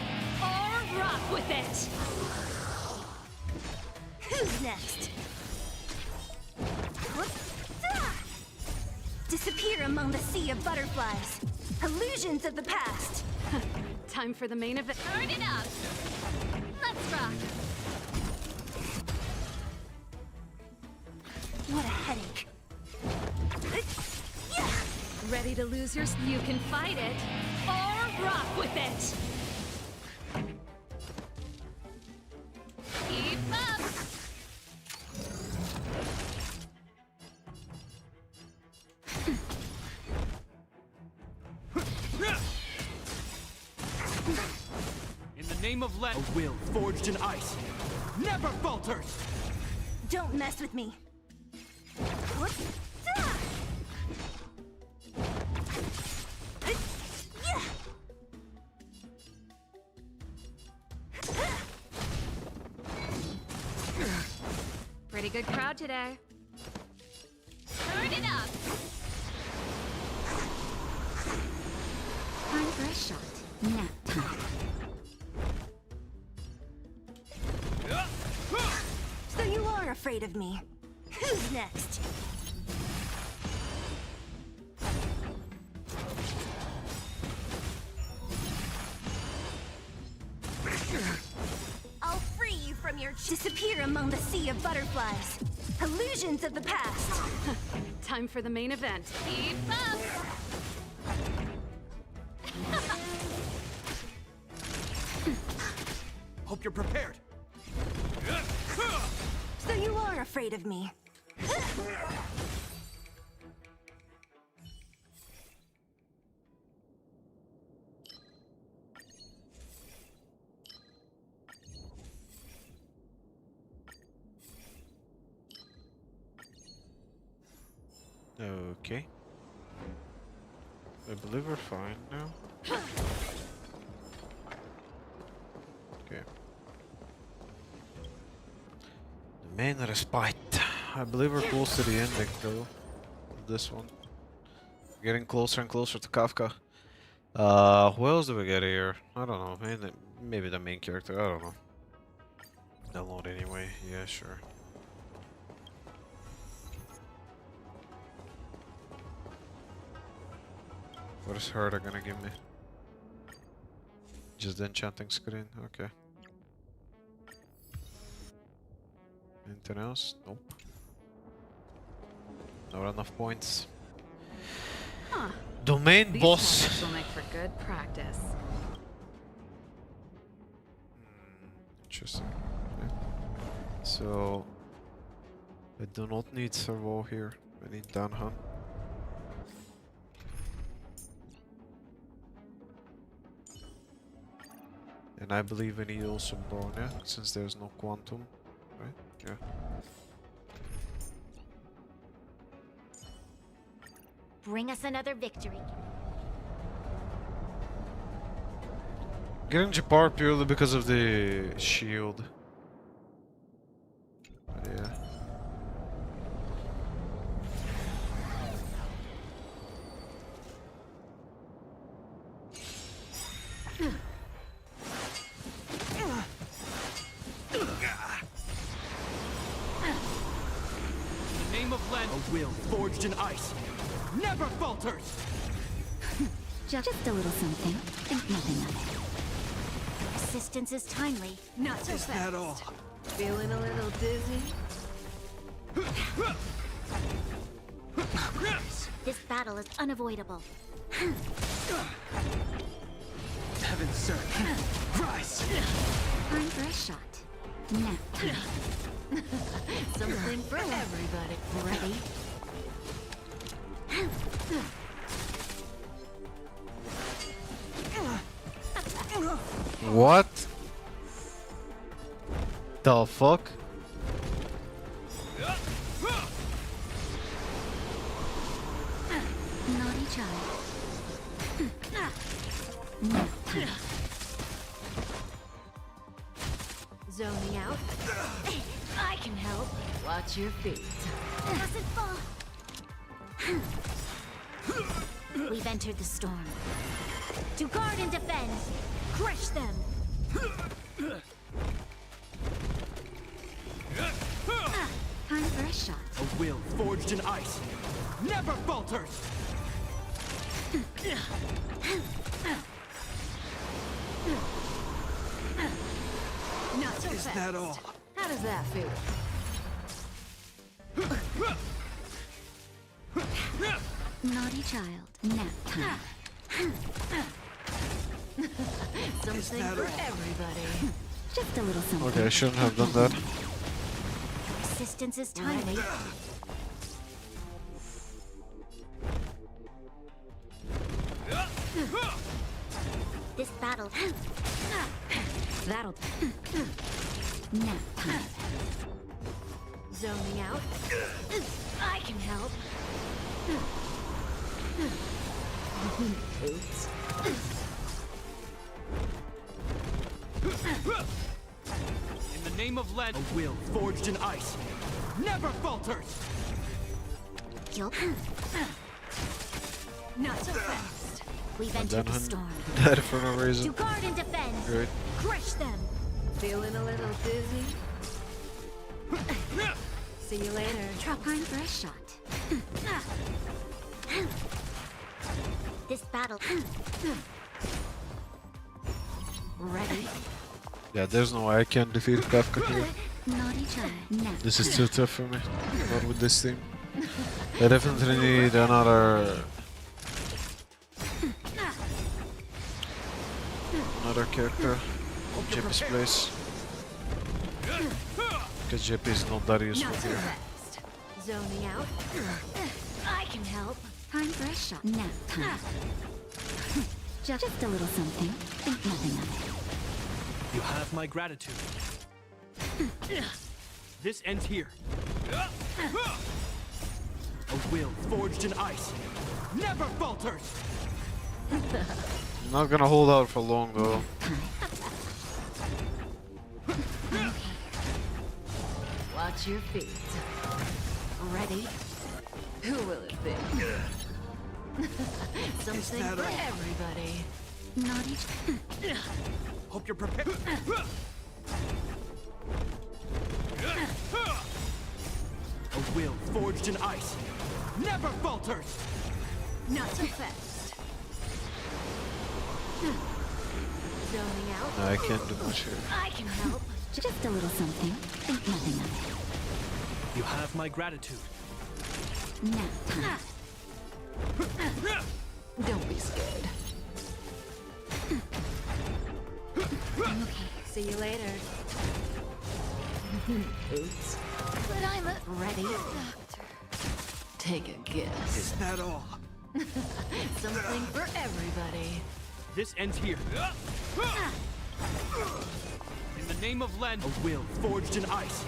or rock with it. Who's next? Disappear among the sea of butterflies. Illusions of the past. Time for the main event. Turn it up. Let's rock. What a headache. Ready to lose yours? You can fight it or rock with it. Keep up. In the name of a will forged in ice never falters. Don't mess with me. Pretty good crowd today. Turn it up. Time for a shot. Nap time. So you are afraid of me. Who's next? I'll free you from your disappear among the sea of butterflies. Illusions of the past. Time for the main event. Keep up. Hope you're prepared. So you are afraid of me. Okay. I believe we're fine now. Okay. The main respite. I believe we're close to the ending though. This one. Getting closer and closer to Kafka. Who else do we get here? I don't know. Maybe the main character. I don't know. Download anyway. Yeah, sure. What is Herta gonna give me? Just the enchanting screen? Okay. Anything else? Nope. Not enough points. Huh. Domain These boss. methods will make for good practice. Interesting. Okay. So I do not need Servo here. I need Danhan. And I believe I need also Bronya, since there's no Quantum, right? Yeah. Bring us another victory. Getting Japar purely because of the shield. But yeah. In the name of Len, a will forged in ice never falters. Just a little something. Think nothing of it. Assistance is timely. Not so fast. That all? Feeling a little dizzy? This battle is unavoidable. Heaven, sir. Rise. Time for a shot. Nap time. Something for everybody. Ready? What? The fuck? Naughty child. Nap time. Zoning out. I can help. Watch your feet. Doesn't fall. We've entered the storm. To guard and defend. Crush them. Time for a shot. A will forged in ice never falters. Not so Is fast. that all? How does that feel? Naughty child. Nap time. Something that for all? everybody. Just a little something. Okay, I shouldn't have done that. Assistance is timely. This battle. That'll Nap time. zoning out. I can help. Oops. In the name of Len, a will forged in ice never falters. Guilt. Not so fast. We've And entered the then storm. died for no To reason. guard and defend. Great. Crush them. Feeling a little dizzy? See you later. Drop time for a shot. This battle. Ready? Yeah, there's no way I can defeat Kafka here. Naughty child. Nap. This is too tough for me. Not with this team. I definitely need another character. JP's place. Because JP is not that useful Not so here. fast. Zoning out. I can help. Time for a shot. Nap time. Just a little something. Think nothing of it. You have my gratitude. This ends here. A will forged in ice never falters. I'm not gonna hold out for long though. Watch your feet. Ready? Who will it be? Something that for all? everybody. Naughty. Hope you're prepared. A will forged in ice never falters. Not so fast. Zoning out. No, I can't do much here. I can help. Just a little something. Think nothing of You have my gratitude. it. Nap time. Don't be scared. Okay. See you later. Oops. But I'm ready. Doctor. Take a guess. Is that all? Something for everybody. This ends here. In the name of Len, a will forged in ice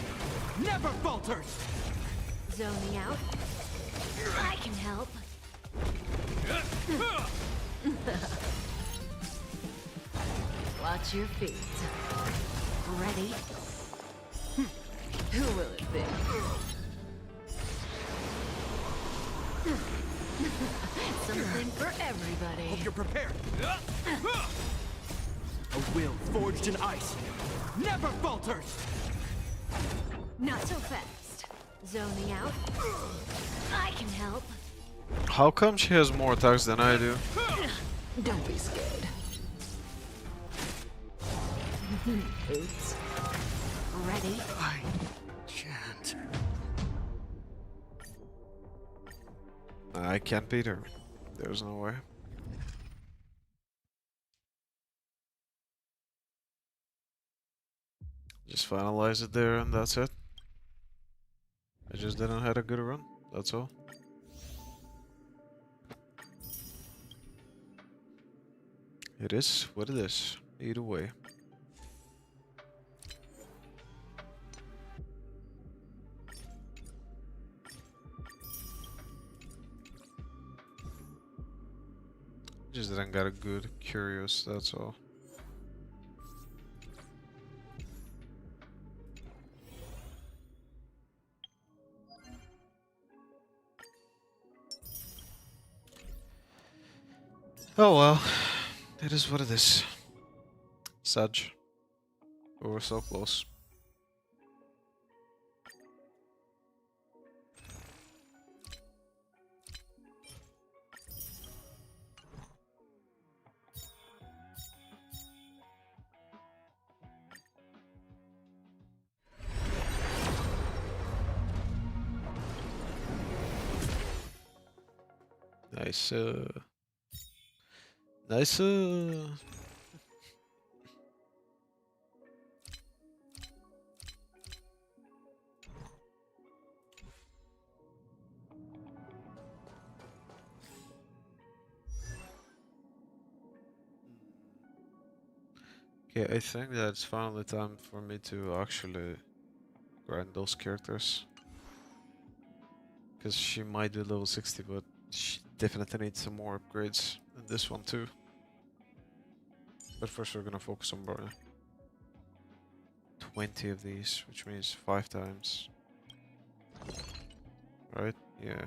never falters. Zoning out. I can help. Watch your feet. Ready? Who will it be? Something for everybody. Hope you're prepared. A will forged in ice never falters. Not so fast. Zoning out. I can help. How come she has more attacks than I do? Don't be scared. Oops. Ready? I can't. I can't beat her. There's no way. Just finalize it there and that's it. I just didn't have a good run, that's all. It is what it is, either way. Just didn't got a good curious, that's all. Oh well, it is what it is. Sudge. We were so close. Nice, nice, Okay, I think that it's finally time for me to actually grind those characters. Because she might be level 60, but she definitely needs some more upgrades. And this one too. But first we're gonna focus on Barney. 20 of these, which means 5 times. Right? Yeah.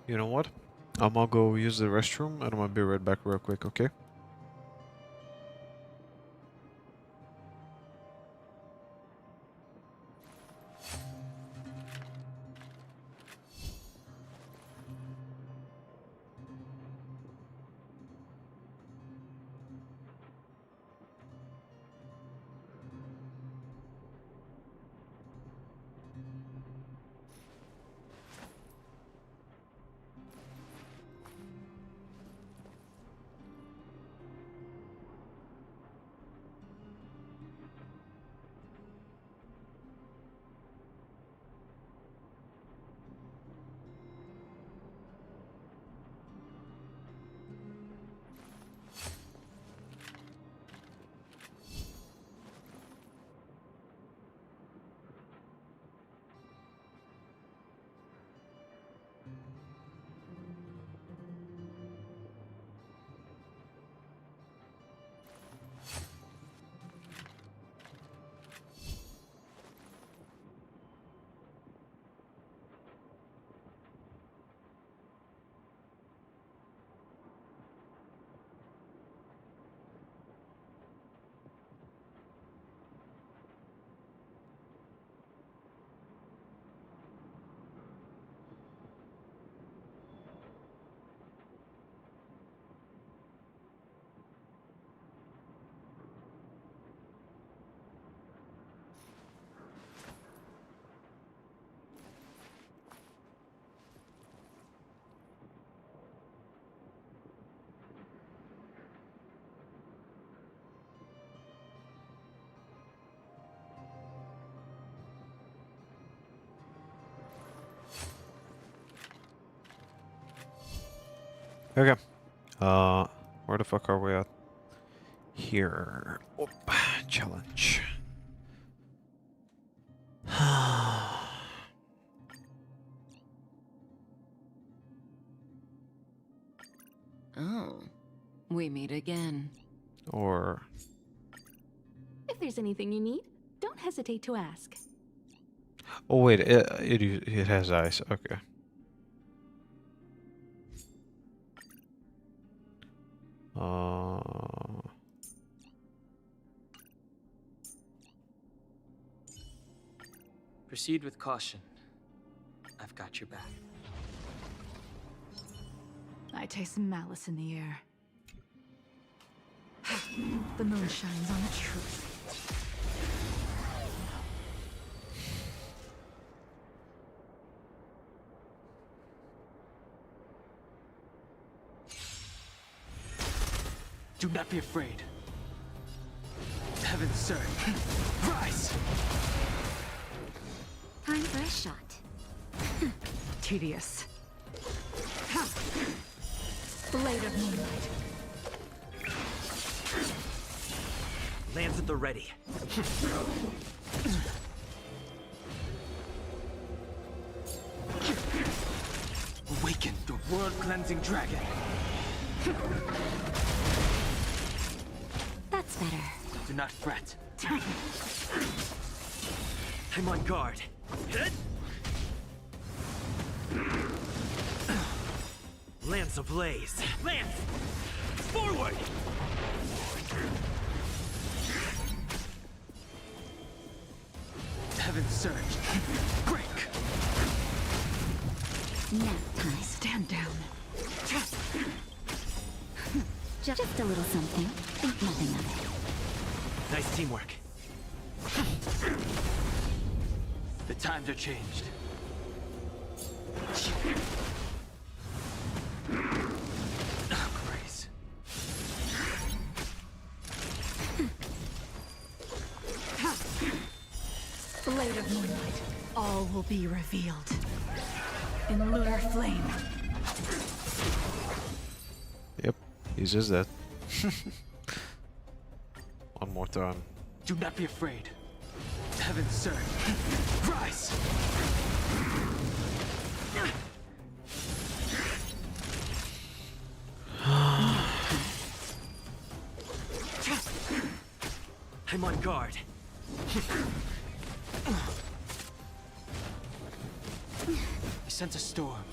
You know what? I'm gonna go use the restroom and I'm gonna be right back real quick, okay? Okay. Where the fuck are we at? Here. Oop. Challenge. Oh, we meet again. Or If there's anything you need, don't hesitate to ask. oh wait, it has eyes. Okay. Proceed with caution. I've got your back. I taste malice in the air. The moon shines on the truth. Do not be afraid. Heaven, sir. Rise! Time for a shot. Tedious. Blade of moonlight. Lands at the ready. Awaken the world-cleansing dragon. That's better. Do not fret. I'm on guard. Lance ablaze. Lance! Forward! Heaven surge. Break! Nap time. Stand down. Just a little something. Think nothing of it. Nice teamwork. The times are changed. Oh, Grace. Blade of moonlight. All will be revealed. In lunar flame. Yep, he's just that. One more time. Do not be afraid. Heaven surge. Rise! I'm on guard. I sense a storm.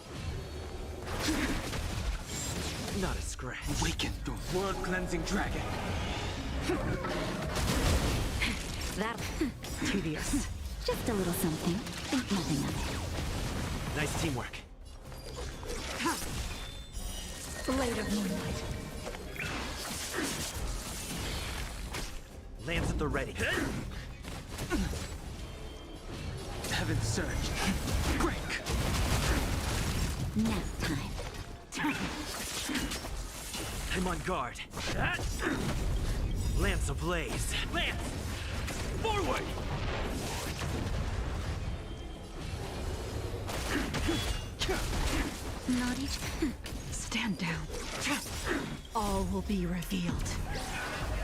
Not a scratch. Awaken the world-cleansing dragon. That Tedious. just a little something. Think nothing of it. Nice teamwork. Blade of moonlight. Lands at the ready. Heaven surge. Break! Nap time. I'm on guard. Lance ablaze. Lance! Forward! Not each. Stand down. All will be revealed.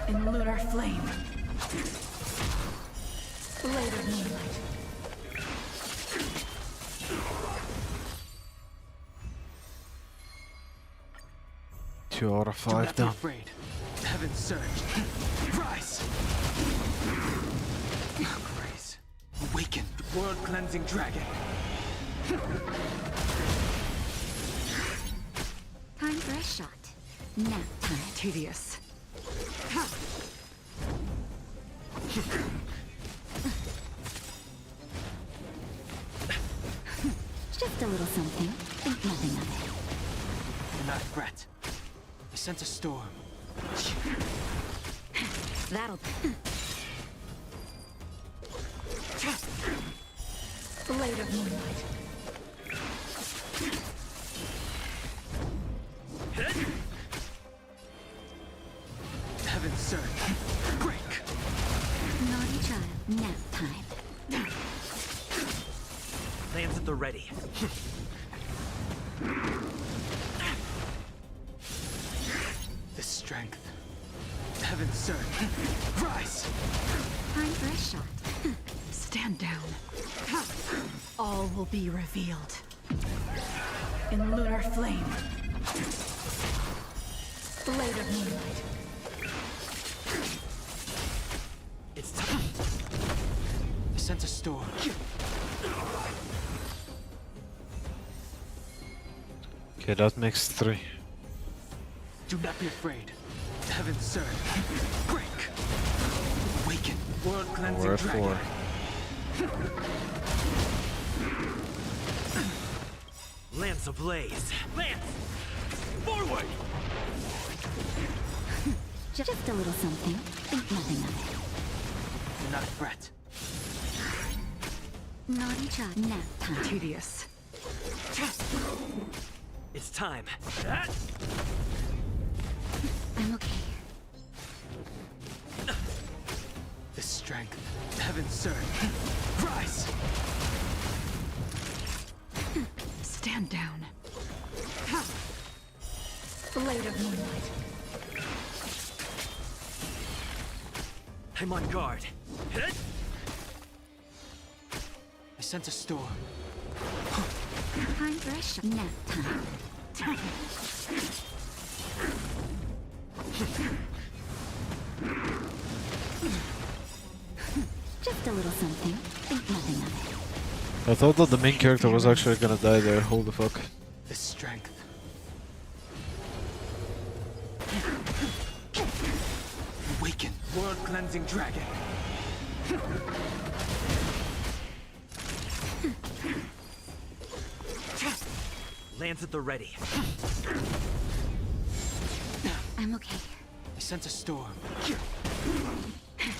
In lunar flame. Blade of moonlight. 2 out of Do 5 not be done. afraid. Heaven surge. Rise! Grace. Awaken the world-cleansing dragon. Time for a shot. Nap time. Tedious. Just a little something. Think nothing of it. Do not fret. I sense a storm. That'll. Blade of moonlight. Heaven surge. Break! Naughty child. Nap time. Lands at the ready. strength. Heaven surge. Rise! Time for a shot. Stand down. All will be revealed. In lunar flame. Blade of moonlight. It's time. I sense a storm. Okay, that makes 3. Do not be afraid. Heaven surge. Break. Awaken. World cleansing We're at dragon. 4. Lance ablaze. Lance! Forward! Just a little something. Think nothing of it. Do not fret. Naughty child. Nap time. Tedious. It's time. I'm okay. The strength. Heaven surge. Rise! Stand down. Blade of moonlight. I'm on guard. Hit! I sense a storm. Time for a shot. Nap time. Just a little something. Think nothing of it. I thought that the main character was actually gonna die there. Holy fuck. The strength. Awaken. World cleansing dragon. Lance at the ready. I'm okay. I sense a storm.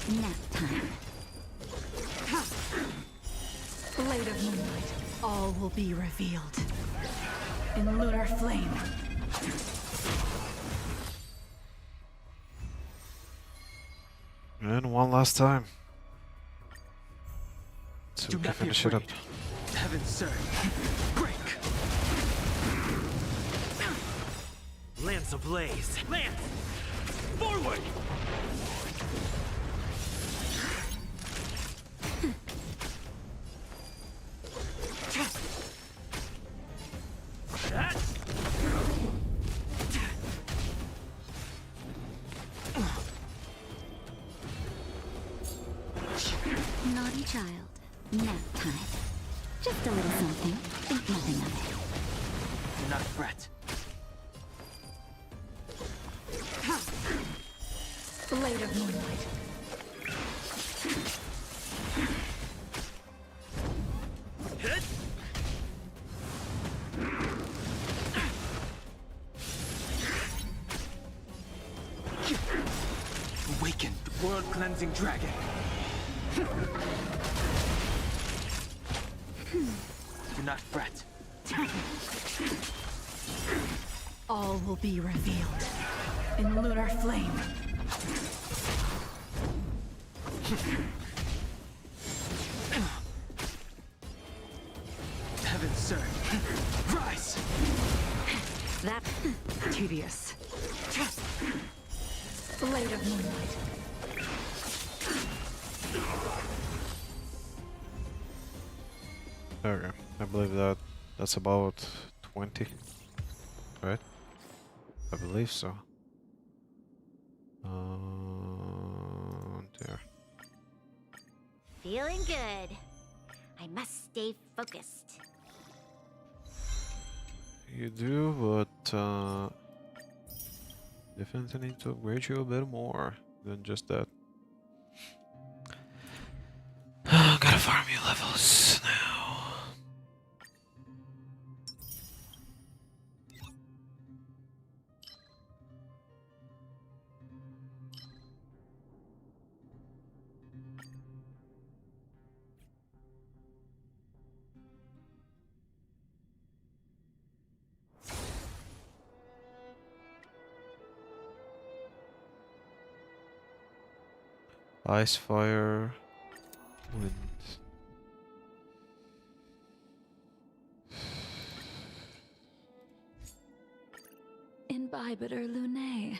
Nap time. Blade of moonlight. All will be revealed. In lunar flame. And one last time. So Do we can not be finish it up. afraid. Heaven surge. Break. Lance ablaze. Lance! Forward! Naughty child. Nap time. Just a little something. Think nothing of it. Do not fret. Blade of moonlight. Hit! Awaken. World cleansing dragon. Do not fret. All will be revealed. In lunar flame. Heaven surge. Rise! That tedious. Blade of moonlight. Okay, I believe that's about 20, right? I believe so. There. Feeling good. I must stay focused. You do, but definitely need to upgrade you a bit more than just that. Gotta farm you levels now. Ice, fire, wind. Imbibiter Lunae.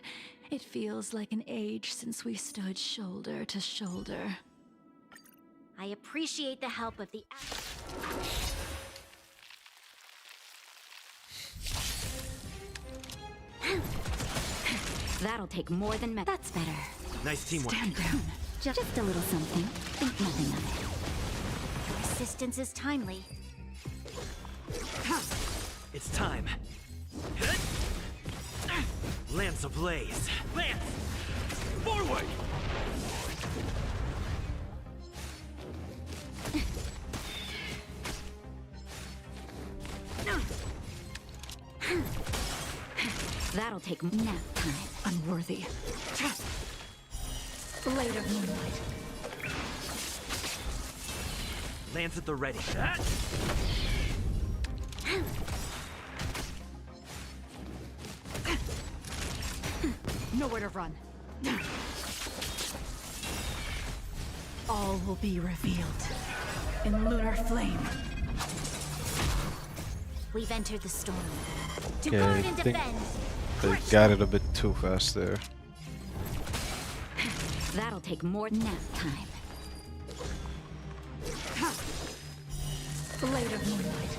It feels like an age since we stood shoulder to shoulder. I appreciate the help of the... That'll take more than... That's better. Nice teamwork. Stand down. Just a little something. Think nothing of it. Persistence is timely. It's time. Lance ablaze. Lance! Forward! That'll take nap time. Unworthy. Blade of moonlight. Lance at the ready. Nowhere to run. All will be revealed in lunar flame. We've entered the storm. To Yeah, guard I and think defend. they got it a bit too fast there. That'll take more nap time. Blade of moonlight.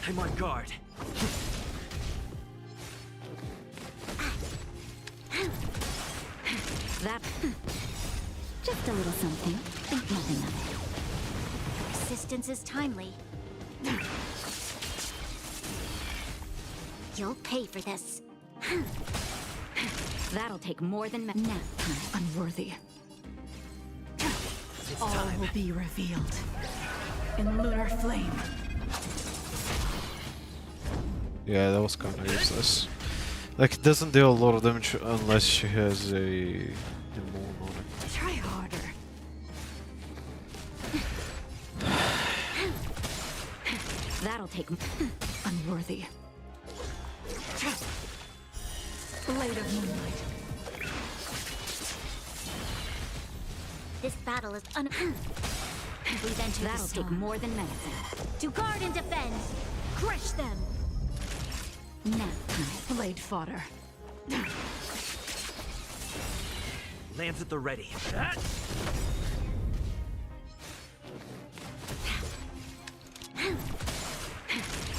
I'm on guard. That... Just a little something. Think nothing of it. Persistence is timely. You'll pay for this. That'll take more than nap time. Unworthy. All will be revealed in lunar flame. Yeah, that was kind of useless. Like, it doesn't deal a lot of damage unless she has a immune on it. Try harder. That'll take unworthy. Blade of moonlight. This battle is We've entered That'll take more than medicine. To guard and defend. Crush them. Now, blade fodder. Lance at the ready.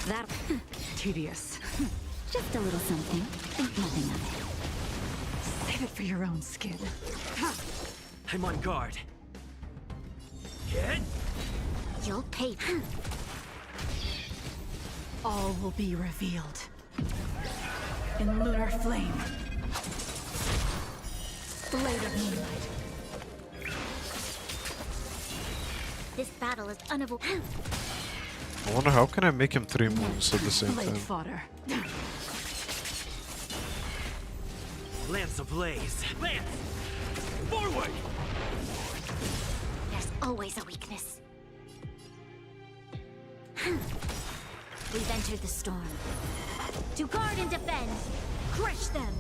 That tedious. Just a little something. Think nothing of it. Save it for your own skin. I'm on guard. You'll pay. All will be revealed in lunar flame. Blade of moonlight. This battle is unavoidable. I wonder how can I make him 3 moons at the same Blade time. fodder. Lance ablaze. Lance! Forward! There's always a weakness. We've entered the storm. To guard and defend. Crush them.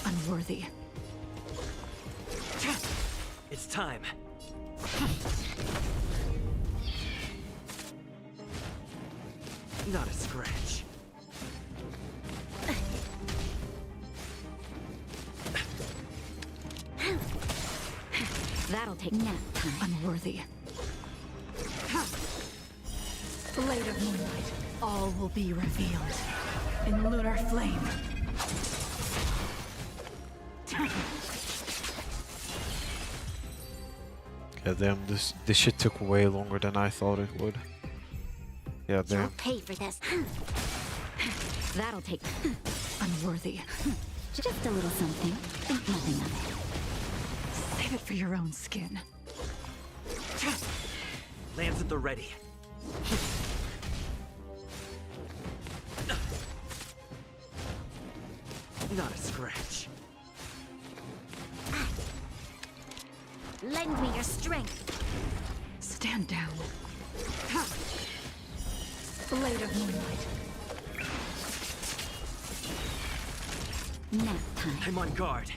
Unworthy. It's time. Not a scratch. That'll take nap time. Unworthy. Blade of moonlight. All will be revealed in lunar flame. Yeah, damn, this shit took way longer than I thought it would. Yeah, You'll damn. pay for this. That'll take unworthy. Just a little something. Think nothing of it. Save it for your own skin. Lance at the ready. Not a scratch. Lend me your strength. Stand down. Blade of moonlight. Nap time. I'm on guard.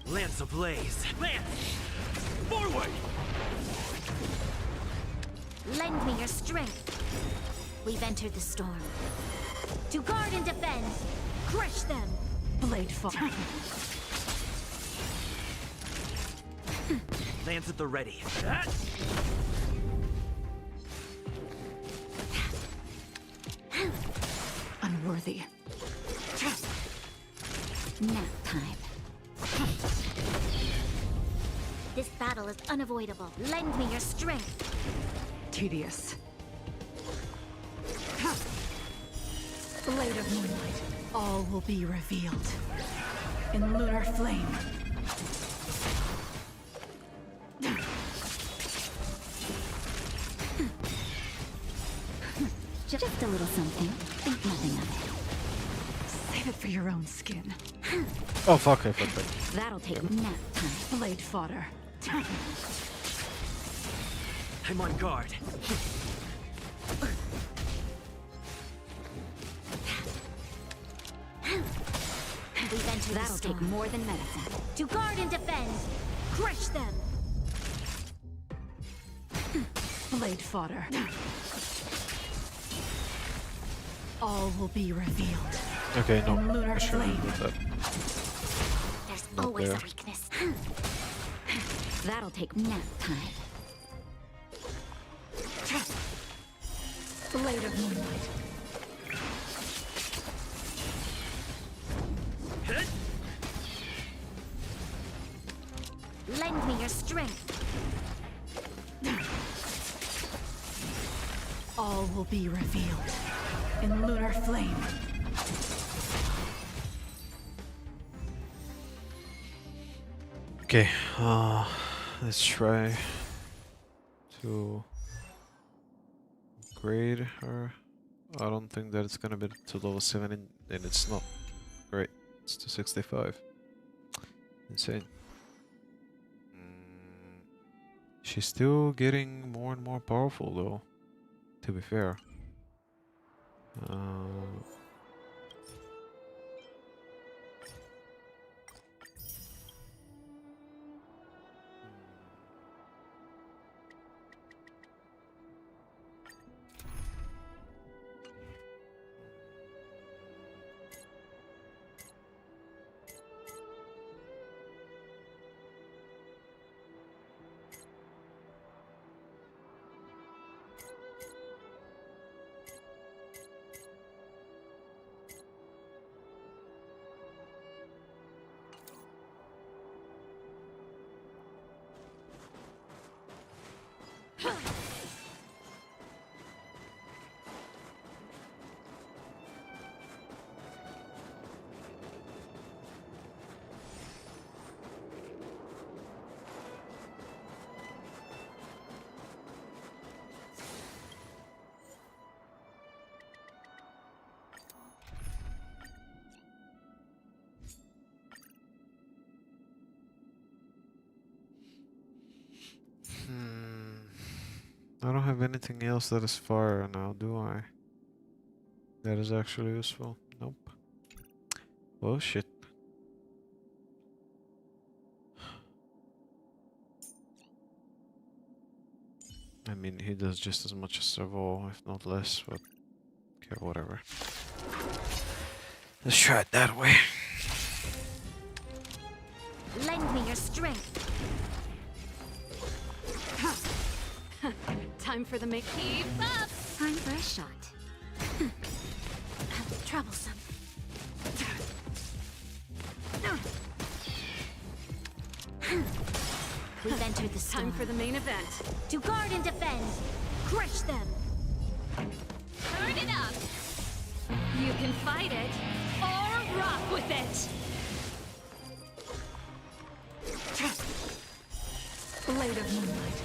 Lance ablaze. Lance! Forward! Lend me your strength. We've entered the storm. To guard and defend, crush them. Blade fall. Lance at the ready. Unworthy. Nap time. This battle is unavoidable. Lend me your strength. Tedious. Blade of moonlight. All will be revealed. In lunar flame. Just a little something. Think nothing of it. Save it for your own skin. Oh fuck, I fucked up. That'll take nap time. Blade fodder. I'm on guard. We've entered That'll the storm. Take more than medicine. To guard and defend, crush them. Blade fodder. All will be revealed. Okay, no. Lunar I shouldn't flame. have done that. There's Not always there. a weakness. That'll take nap time. Blade of moonlight. Lend me your strength. All will be revealed. In lunar flame. Okay, let's try to upgrade her. I don't think that it's gonna be to level 7 and it's not. Great, it's to 65. Insane. She's still getting more and more powerful though, to be fair. I don't have anything else that is fire now, do I? That is actually useful. Nope. Well, shit. I mean, he does just as much as Serval, if not less, but okay, whatever. Let's try it that way. Lend me your strength. Time for the make. Keep up. Time for a shot. Troublesome. We've entered the storm. Time for the main event. To guard and defend, crush them. Turn it up. You can fight it or rock with it. Blade of moonlight.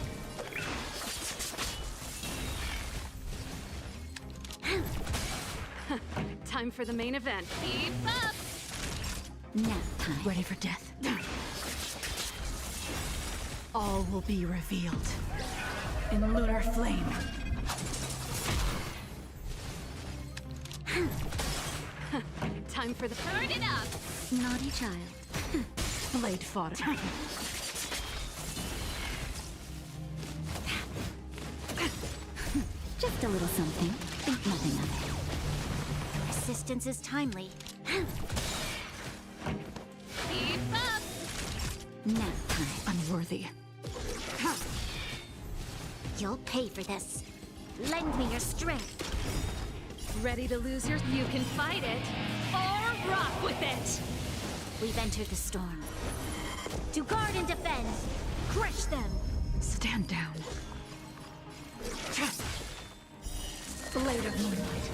Time for the main event. Keep up. Nap time. Ready for death? All will be revealed. In lunar flame. Time for the Turn it up. Naughty child. Blade fodder. Just a little something. Think nothing persistence is timely. Keep up! Now time. Unworthy. You'll pay for this. Lend me your strength. Ready to lose your... You can fight it, or rock with it! We've entered the storm. To guard and defend, crush them. Stand down. Blade of moonlight.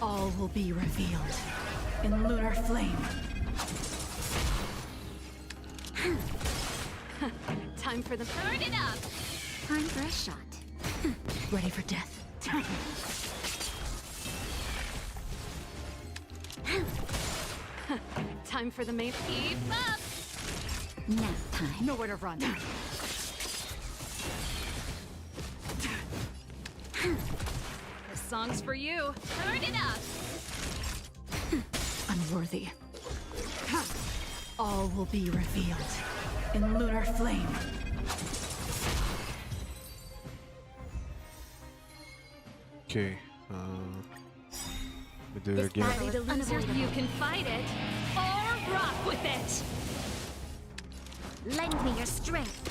All will be revealed in lunar flame. Time for the... Turn it up! Time for a shot. Ready for death. Time for the main... Keep up! Now time. Nowhere to run. This song's for you. Turn it up! Unworthy. All will be revealed in lunar flame. Okay. We do it again. Ready to lose your... You can fight it, or rock with it! Lend me your strength.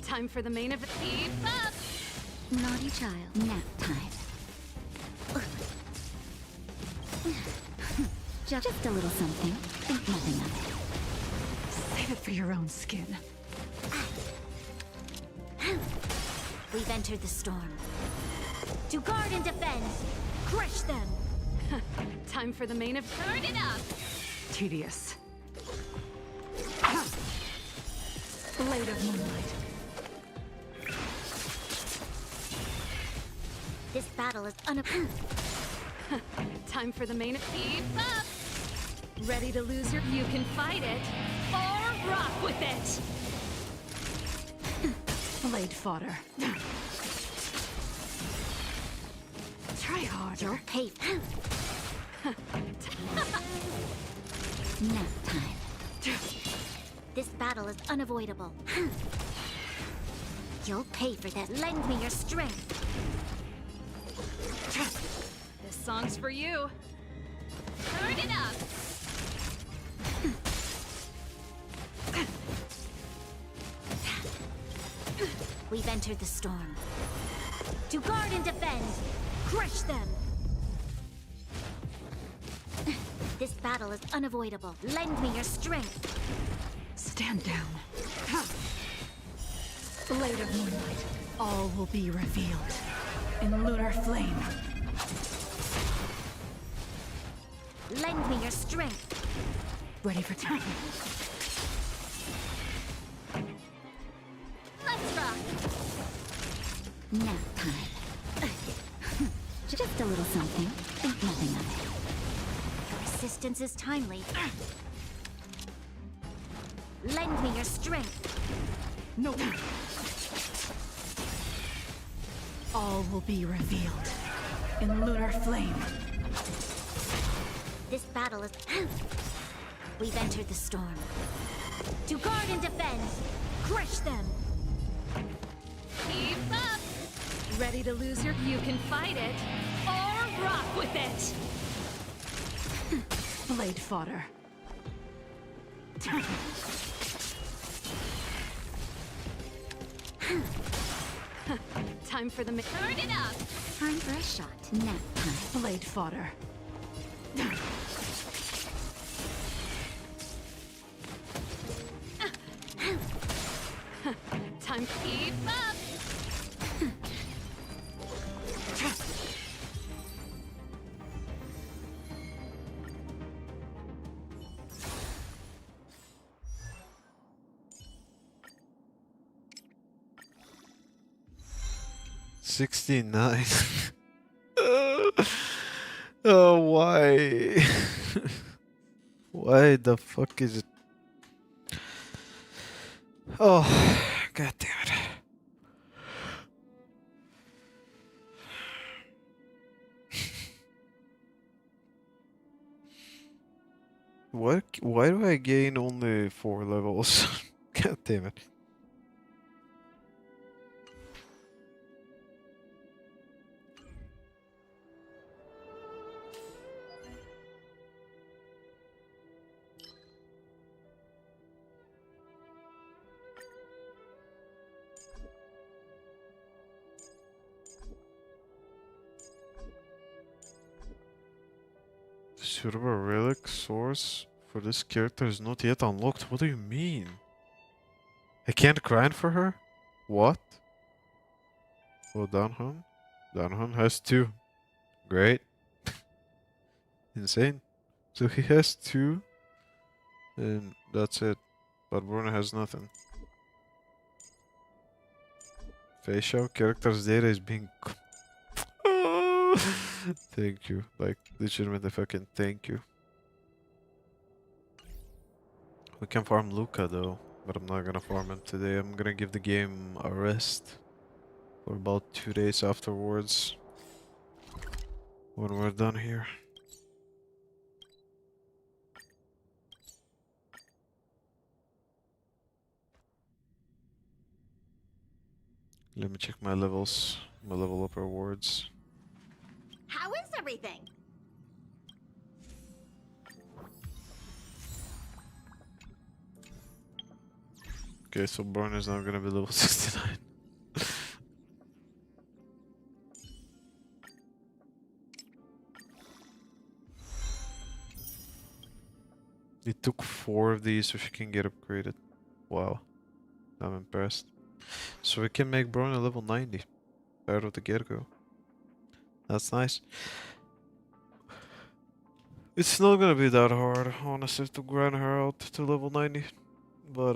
Time for the main event. Keep up! Naughty child. Nap time. Just a little something. Think nothing of it. Save it for your own skin. We've entered the storm. To guard and defend, crush them. Time for the main event. Turn it up! Tedious. Blade of moonlight. This battle is Time for the main... Keep up! Ready to lose your... You can fight it, or rock with it! Blade fodder. Try harder. You'll pay. Nap time. This battle is unavoidable. You'll pay for that. Lend me your strength. This song's for you. Turn it up! We've entered the storm. To guard and defend, crush them. This battle is unavoidable. Lend me your strength. Stand down. Blade of moonlight. All will be revealed in lunar flame. Lend me your strength. Ready for time. Let's rock. Nap time. Just a little something. Think nothing of it. Persistence is timely. Lend me your strength. No. All will be revealed in lunar flame. This battle is... We've entered the storm. To guard and defend, crush them. Keep up! Ready to lose your... You can fight it, or rock with it! Blade fodder. Time for the... Turn it up! Time for a shot. Nap time. Blade fodder. Time. Keep up! $69. Oh, why? Why the fuck is it? Oh, god damn it. What? Why do I gain only 4 levels? God damn it. Suitable relic source for this character is not yet unlocked. What do you mean? I can't grind for her? What? Oh, Danhun? Danhun has 2. Great. Insane. So he has 2. And that's it. But Bruno has nothing. Facial characters data is being... Thank you. Like, legitimately fucking thank you. We can farm Luca though, but I'm not gonna farm him today. I'm gonna give the game a rest for about 2 days afterwards when we're done here. Let me check my levels, my level up rewards. How is everything? Okay, so Born is now gonna be level 69. It took 4 of these so she can get upgraded. Wow. I'm impressed. So we can make Brony level 90 out of the get-go. That's nice. It's not gonna be that hard, honestly, to grind her out to level 90. But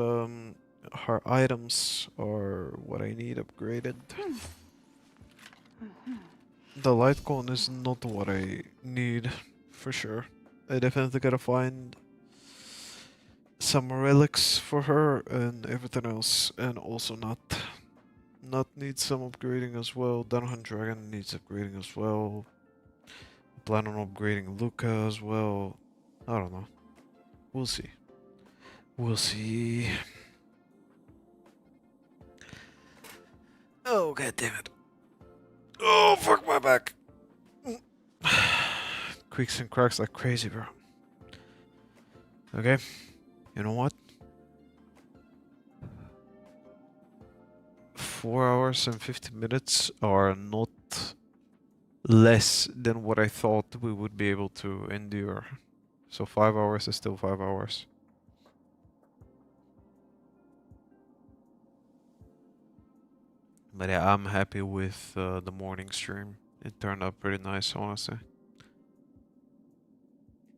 her items are what I need upgraded. The light cone is not what I need, for sure. I definitely gotta find some relics for her and everything else, and also not needs some upgrading as well. Danhun Dragon needs upgrading as well. Plan on upgrading Luca as well. I don't know. We'll see. We'll see. Oh, god damn it. Oh, fuck my back. Creaks and cracks like crazy, bro. Okay. You know what? 4 hours and 50 minutes are not less than what I thought we would be able to endure. So 5 hours is still 5 hours. But yeah, I'm happy with the morning stream. It turned out pretty nice, honestly.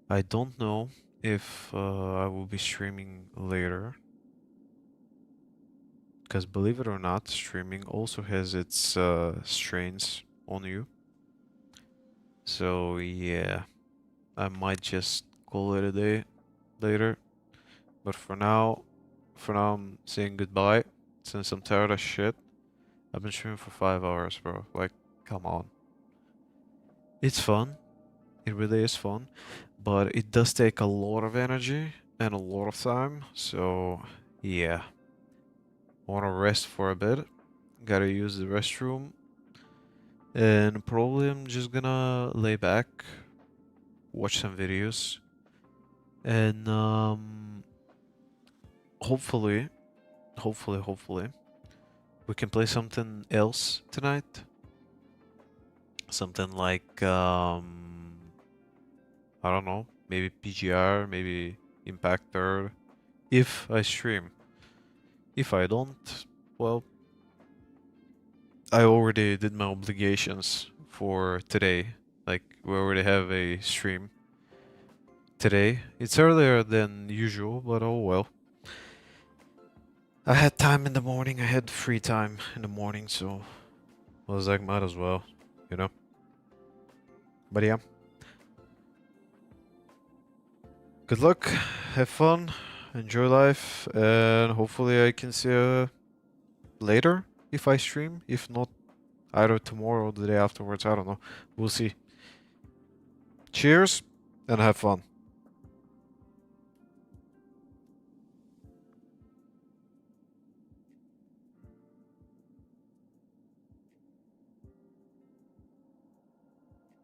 I don't know if I will be streaming later. Because believe it or not, streaming also has its strains on you. So yeah, I might just call it a day later. But for now I'm saying goodbye, since I'm tired of shit. I've been streaming for 5 hours, bro. Like, come on. It's fun. It really is fun. But it does take a lot of energy and a lot of time. So, yeah. I want to rest for a bit. Gotta use the restroom. And probably I'm just gonna lay back. Watch some videos. And, hopefully, we can play something else tonight. Something like, I don't know, maybe PGR, maybe Impact Third, if I stream. If I don't, well, I already did my obligations for today. Like, we already have a stream today. It's earlier than usual, but oh well. I had time in the morning, I had free time in the morning, so I was like, might as well, you know? But yeah. Good luck, have fun, enjoy life, and hopefully I can see you later if I stream. If not, either tomorrow or the day afterwards, I don't know. We'll see. Cheers, and have fun.